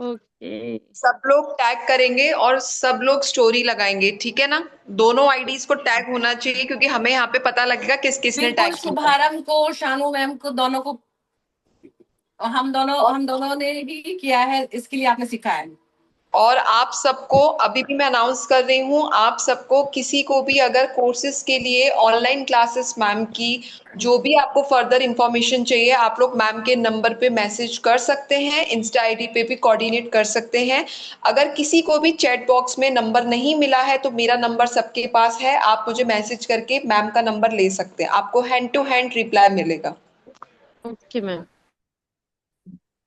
S17: ओके।
S1: सब लोग टैग करेंगे और सब लोग स्टोरी लगाएंगे, ठीक है ना, दोनों आईडीज को टैग होना चाहिए, क्योंकि हमें यहाँ पे पता लगेगा किस किसने
S2: बिल्कुल,
S1: टैग किया।
S2: शुभारंभ को, शानू मैम को, दोनों को हम दोनों ने ही किया है, इसके लिए आपने सीखा है।
S1: और आप सबको अभी भी मैं अनाउंस कर रही हूँ, आप सबको किसी को भी अगर कोर्सेज के लिए ऑनलाइन क्लासेस मैम की जो भी आपको फर्दर इंफॉर्मेशन चाहिए, आप लोग मैम के नंबर पे मैसेज कर सकते हैं, इंस्टा आईडी पे भी कोऑर्डिनेट कर सकते हैं। अगर किसी को भी चैट बॉक्स में नंबर नहीं मिला है तो मेरा नंबर सबके पास है, आप मुझे मैसेज करके मैम का नंबर ले सकते हैं, आपको हैंड टू हैंड रिप्लाई मिलेगा।
S17: Okay ma'am.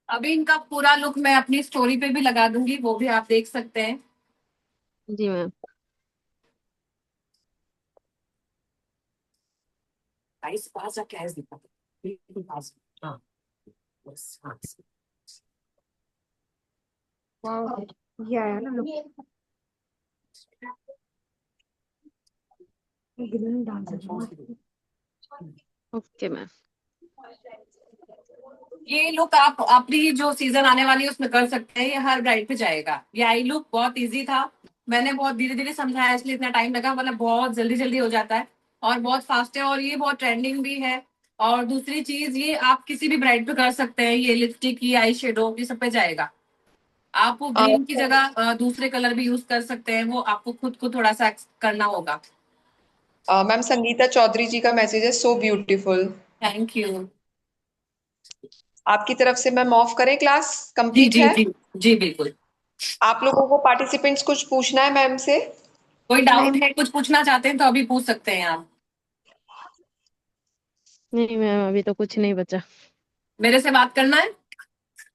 S2: अभी इनका पूरा लुक मैं अपनी स्टोरी पे भी लगा दूंगी, वो भी आप देख सकते हैं।
S17: जी मैम।
S2: गाइस पास जाके ऐसे दिखा बिल्कुल पास। हाँ बस हाँ।
S15: वाह, ये आया ना look। Green dance
S17: okay ma'am.
S2: ये लुक आप अपनी जो सीजन आने वाली है उसमें कर सकते हैं, ये हर ब्राइड पे जाएगा। ये आई लुक बहुत इजी था, मैंने बहुत धीरे धीरे समझाया इसलिए इतना टाइम लगा, मतलब बहुत जल्दी जल्दी हो जाता है और बहुत फास्ट है और ये बहुत ट्रेंडिंग भी है। और दूसरी चीज, ये आप किसी भी ब्राइड पे कर सकते हैं, ये लिपस्टिक, ये आई शेडो, ये सब पे जाएगा। आप वो ग्रीन की जगह दूसरे कलर भी यूज कर सकते हैं, वो आपको खुद को थोड़ा सा करना होगा।
S1: मैम संगीता चौधरी जी का मैसेज है, सो ब्यूटीफुल।
S2: Thank you.
S1: आपकी तरफ से मैम ऑफ करें, क्लास
S2: जी
S1: कंप्लीट
S2: जी
S1: है?
S2: जी जी बिल्कुल।
S1: आप लोगों को पार्टिसिपेंट्स कुछ पूछना है मैम से?
S2: कोई डाउट है, कुछ पूछना चाहते हैं तो अभी पूछ सकते हैं आप।
S17: नहीं मैम, अभी तो कुछ नहीं बचा।
S2: मेरे से बात करना है?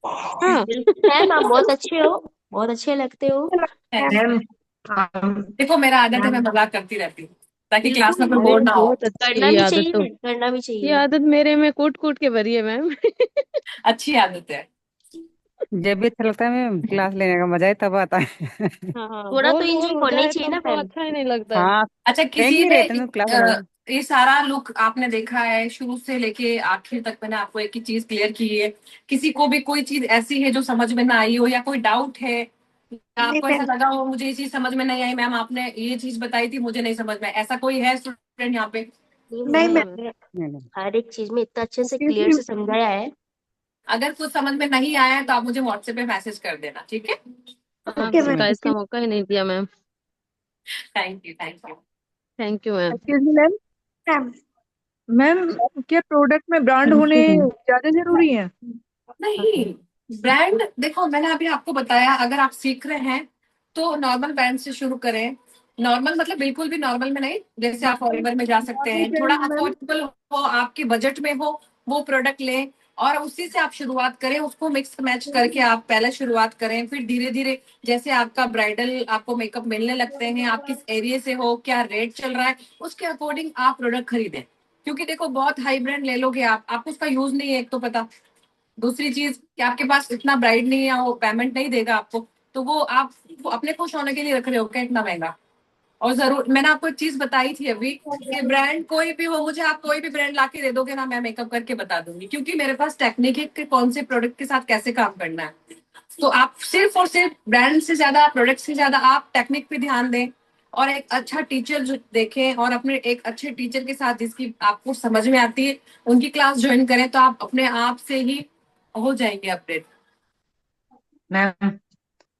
S17: हाँ
S10: मैम आप बहुत अच्छे हो, बहुत अच्छे लगते हो।
S15: मैम।
S2: देखो मेरा आदत है, मैं मजाक करती रहती हूँ ताकि क्लास में कोई
S10: बिल्कुल
S2: बोर ना हो।
S17: बहुत अच्छी
S10: करना
S17: है ये
S10: भी
S17: आदत
S10: चाहिए
S17: तो।
S10: मैम, करना भी
S17: ये
S10: चाहिए।
S17: आदत मेरे में कूट कूट के भरी है मैम।
S2: अच्छी आदत है।
S7: जब भी अच्छा लगता है मैम, क्लास लेने का मजा ही तब आता है।
S17: हाँ,
S10: थोड़ा तो
S17: बोर बोर
S10: एंजॉय
S17: हो
S10: होना ही
S17: जाए
S10: चाहिए
S17: तब
S10: ना
S17: तो
S10: मैम।
S17: अच्छा ही नहीं लगता है।
S7: हाँ,
S2: अच्छा,
S7: फ्रेंड
S2: किसी
S7: भी
S2: ने
S7: रहते हैं तो क्लास लगा।
S2: ये सारा लुक आपने देखा है शुरू से लेके आखिर तक, मैंने आपको एक ही चीज क्लियर की है। किसी को भी कोई चीज ऐसी है जो समझ में ना आई हो या कोई डाउट है, या
S15: नहीं
S2: आपको ऐसा
S15: मैम।
S2: लगा हो मुझे ये चीज समझ में नहीं आई, मैम आपने ये चीज बताई थी मुझे नहीं समझ में, ऐसा कोई है स्टूडेंट यहाँ पे?
S10: नहीं
S15: नहीं
S10: मैम,
S15: मैम।
S10: आपने
S7: नहीं
S10: हर एक चीज में इतना अच्छे से क्लियर
S15: Excuse
S10: से समझाया है।
S2: अगर कुछ समझ में नहीं आया है तो आप मुझे व्हाट्सएप पे मैसेज कर देना, ठीक है?
S17: आप
S15: ओके मैम।
S17: शिकायत का मौका ही नहीं दिया ma'am.
S2: Thank you thank you.
S17: Thank you ma'am.
S9: Excuse me ma'am.
S15: Ma'am.
S9: Ma'am क्या प्रोडक्ट में ब्रांड होने ज्यादा जरूरी है?
S2: नहीं, ब्रांड देखो मैंने अभी आपको बताया, अगर आप सीख रहे हैं तो नॉर्मल ब्रांड से शुरू करें। नॉर्मल मतलब बिल्कुल भी नॉर्मल में नहीं, जैसे आप फॉरएवर में जा सकते हैं, थोड़ा
S9: मैम
S2: अफोर्डेबल हो, आपके बजट में हो, वो प्रोडक्ट लें और उसी से आप शुरुआत करें, उसको मिक्स मैच करके आप पहले शुरुआत करें, फिर धीरे धीरे जैसे आपका ब्राइडल आपको मेकअप मिलने लगते हैं, आप किस एरिया से हो, क्या रेट चल रहा है, उसके अकॉर्डिंग आप प्रोडक्ट खरीदें। क्योंकि देखो बहुत हाई ब्रांड ले लोगे आपको उसका यूज नहीं है, एक तो पता, दूसरी चीज कि आपके पास इतना ब्राइड नहीं है, वो पेमेंट नहीं देगा आपको, तो वो आप वो अपने खुश होने के लिए रख रहे हो क्या इतना महंगा? और जरूर मैंने आपको एक चीज बताई थी अभी कि ब्रांड कोई भी हो, मुझे आप कोई भी ब्रांड ला के दे दोगे ना, मैं मेकअप करके बता दूंगी, क्योंकि मेरे पास टेक्निक है कि कौन से प्रोडक्ट के साथ कैसे काम करना है। तो आप सिर्फ और सिर्फ ब्रांड से ज्यादा, प्रोडक्ट से ज्यादा आप टेक्निक पे ध्यान दें और एक अच्छा टीचर जो देखें और अपने एक अच्छे टीचर के साथ जिसकी आपको समझ में आती है उनकी क्लास ज्वाइन करें, तो आप अपने आप से ही हो जाएंगे अपडेट।
S22: मैम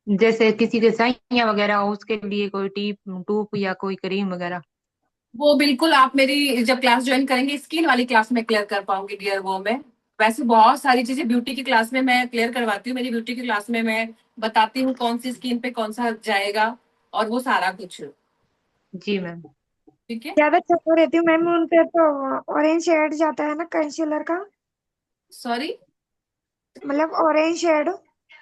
S22: जैसे किसी के साइया वगैरह हो उसके लिए कोई टीप टूप या कोई क्रीम वगैरह?
S2: वो बिल्कुल आप मेरी जब क्लास ज्वाइन करेंगे, स्किन वाली क्लास में क्लियर कर पाऊंगी डियर, वो मैं वैसे बहुत सारी चीजें ब्यूटी की क्लास में मैं क्लियर करवाती हूँ, मेरी ब्यूटी की क्लास में मैं बताती हूँ कौन सी स्किन पे कौन सा जाएगा और वो सारा कुछ,
S22: जी मैम।
S2: ठीक है?
S15: ज्यादा चक्कर रहती हूँ मैम उन पे, तो ऑरेंज शेड जाता है ना कंसीलर का,
S2: सॉरी?
S15: मतलब ऑरेंज शेड।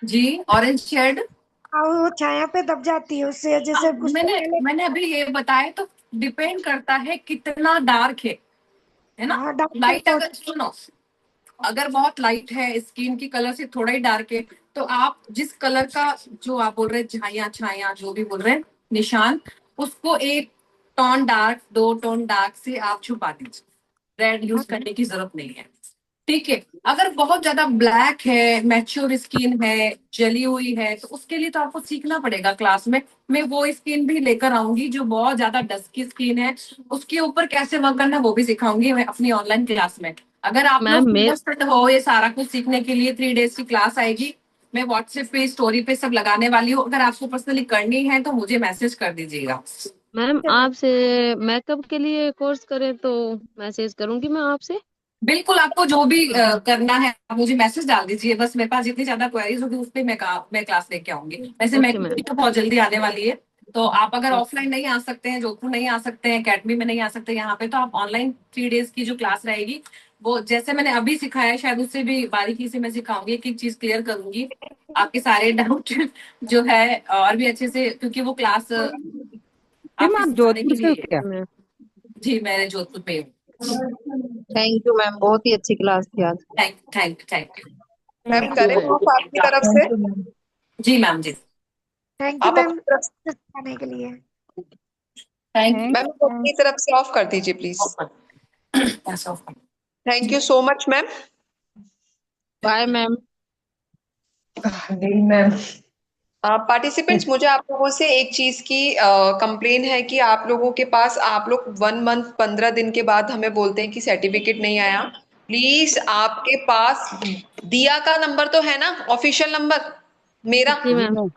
S2: जी ऑरेंज शेड
S15: और वो छाया पे दब जाती है उससे, जैसे कुछ तो
S2: मैंने मैंने अभी ये बताया, तो डिपेंड करता है कितना डार्क है ना?
S15: हाँ डार्क
S2: लाइट अगर सुनो, अगर बहुत लाइट है स्किन की कलर से थोड़ा ही डार्क है, तो आप जिस कलर का जो आप बोल रहे हैं छाया छाया जो भी बोल रहे हैं निशान, उसको एक टोन डार्क, 2 टोन डार्क से आप छुपा दीजिए, रेड यूज करने की जरूरत नहीं है, ठीक है? अगर बहुत ज्यादा ब्लैक है, मैच्योर स्किन है, जली हुई है, तो उसके लिए तो आपको सीखना पड़ेगा क्लास में। मैं वो स्किन भी लेकर आऊंगी जो बहुत ज्यादा डस्की स्किन है, उसके ऊपर कैसे वर्क करना है वो भी सिखाऊंगी मैं अपनी ऑनलाइन क्लास में। अगर आप लोग
S17: मैम मैं
S2: इंटरेस्टेड हो ये सारा कुछ सीखने के लिए, 3 डेज की क्लास आएगी, मैं व्हाट्सएप पे स्टोरी पे सब लगाने वाली हूँ। अगर आपको पर्सनली करनी है तो मुझे मैसेज कर दीजिएगा।
S17: मैम आपसे मेकअप के लिए कोर्स करें तो मैसेज करूंगी मैं आपसे।
S2: बिल्कुल, आपको जो भी करना है आप मुझे मैसेज डाल दीजिए। बस मेरे पास जितनी ज्यादा क्वेरीज होगी उस पर मैं क्लास लेके आऊंगी। वैसे
S17: ओके
S2: मेकअप
S17: मैम।
S2: की तो बहुत जल्दी आने वाली है, तो आप अगर ऑफलाइन नहीं आ सकते हैं, जोधपुर नहीं आ सकते हैं, अकेडमी में नहीं आ सकते यहाँ पे, तो आप ऑनलाइन 3 डेज की जो क्लास रहेगी वो जैसे मैंने अभी सिखाया है शायद उससे भी बारीकी से मैं सिखाऊंगी, एक एक चीज क्लियर करूंगी, आपके सारे डाउट जो है और भी अच्छे से, क्योंकि वो क्लास
S7: मैम
S2: आपके
S7: आप
S2: सिखाने
S7: जोधपुर
S2: के
S7: से हो
S2: लिए
S7: क्या?
S2: है। जी मैं जोधपुर में हूँ।
S4: थैंक यू मैम, बहुत ही अच्छी क्लास थी आज।
S2: थैंक यू
S1: मैम करें ऑफ आपकी तरफ से?
S2: जी मैम जी।
S15: थैंक यू
S1: आप
S15: मैम
S1: अपनी तरफ से,
S15: सिखाने के लिए।
S2: थैंक यू
S1: मैम अपनी तरफ से ऑफ कर दीजिए please. Thank you so much ma'am.
S4: Bye ma'am.
S1: Ma'am participants, मुझे आप लोगों से एक चीज की कंप्लेन है कि आप लोगों के पास, आप लोग 1 मंथ 15 दिन के बाद हमें बोलते हैं कि सर्टिफिकेट नहीं आया। प्लीज आपके पास दिया का नंबर तो है ना, ऑफिशियल नंबर मेरा,
S17: जी मैम।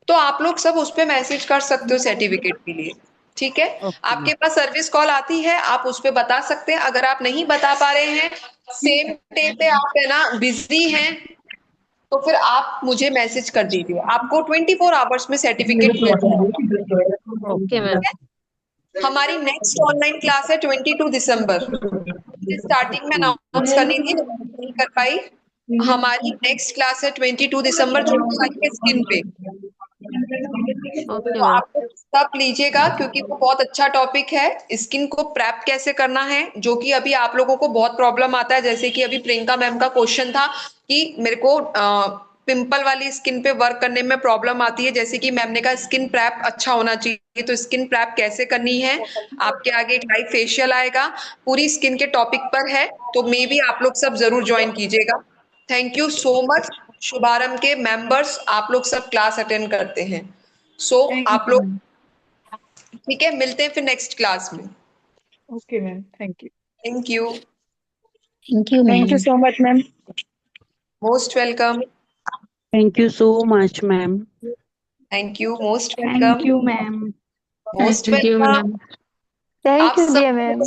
S1: तो आप लोग सब उस पे मैसेज कर सकते हो सर्टिफिकेट के लिए। ठीक है, आपके पास सर्विस कॉल आती है, आप उस पे बता सकते हैं। अगर आप नहीं बता पा रहे हैं, सेम डे पे आप है ना बिजी हैं, तो फिर आप मुझे मैसेज कर दीजिए, आपको 24 आवर्स में सर्टिफिकेट मिल जाएगा।
S17: Okay ma'am.
S1: हमारी नेक्स्ट ऑनलाइन क्लास है 22 दिसंबर। मुझे स्टार्टिंग में अनाउंस करनी थी, नहीं कर पाई। हमारी नेक्स्ट क्लास है 22 दिसंबर जो है स्किन पे।
S17: ओके
S1: तो
S17: मैम।
S1: आप लोग सब लीजिएगा क्योंकि वो बहुत अच्छा टॉपिक है। स्किन को प्रेप कैसे करना है, जो कि अभी आप लोगों को बहुत प्रॉब्लम आता है, जैसे कि अभी प्रियंका मैम का क्वेश्चन था कि मेरे को पिंपल वाली स्किन पे वर्क करने में प्रॉब्लम आती है, जैसे कि मैम ने कहा स्किन प्रेप अच्छा होना चाहिए, तो स्किन प्रेप कैसे करनी है, आपके आगे एक लाइव फेशियल आएगा, पूरी स्किन के टॉपिक पर है, तो मे बी आप लोग सब जरूर ज्वाइन कीजिएगा। Thank you so much. शुभारंभ के मेंबर्स आप लोग सब क्लास अटेंड करते हैं, सो आप लोग ठीक है, मिलते हैं फिर नेक्स्ट क्लास में।
S21: Okay ma'am, thank you.
S1: Thank you.
S11: Thank you
S9: thank you
S11: ma'am.
S9: So much ma'am.
S1: Most welcome.
S6: Thank you so much, ma'am.
S1: Thank you, most
S11: thank
S1: welcome.
S11: You ma'am.
S1: Most
S17: thank you
S1: welcome.
S17: Ma'am.
S1: आप
S9: thank you
S1: सब
S9: dear ma'am.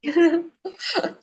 S1: Welcome.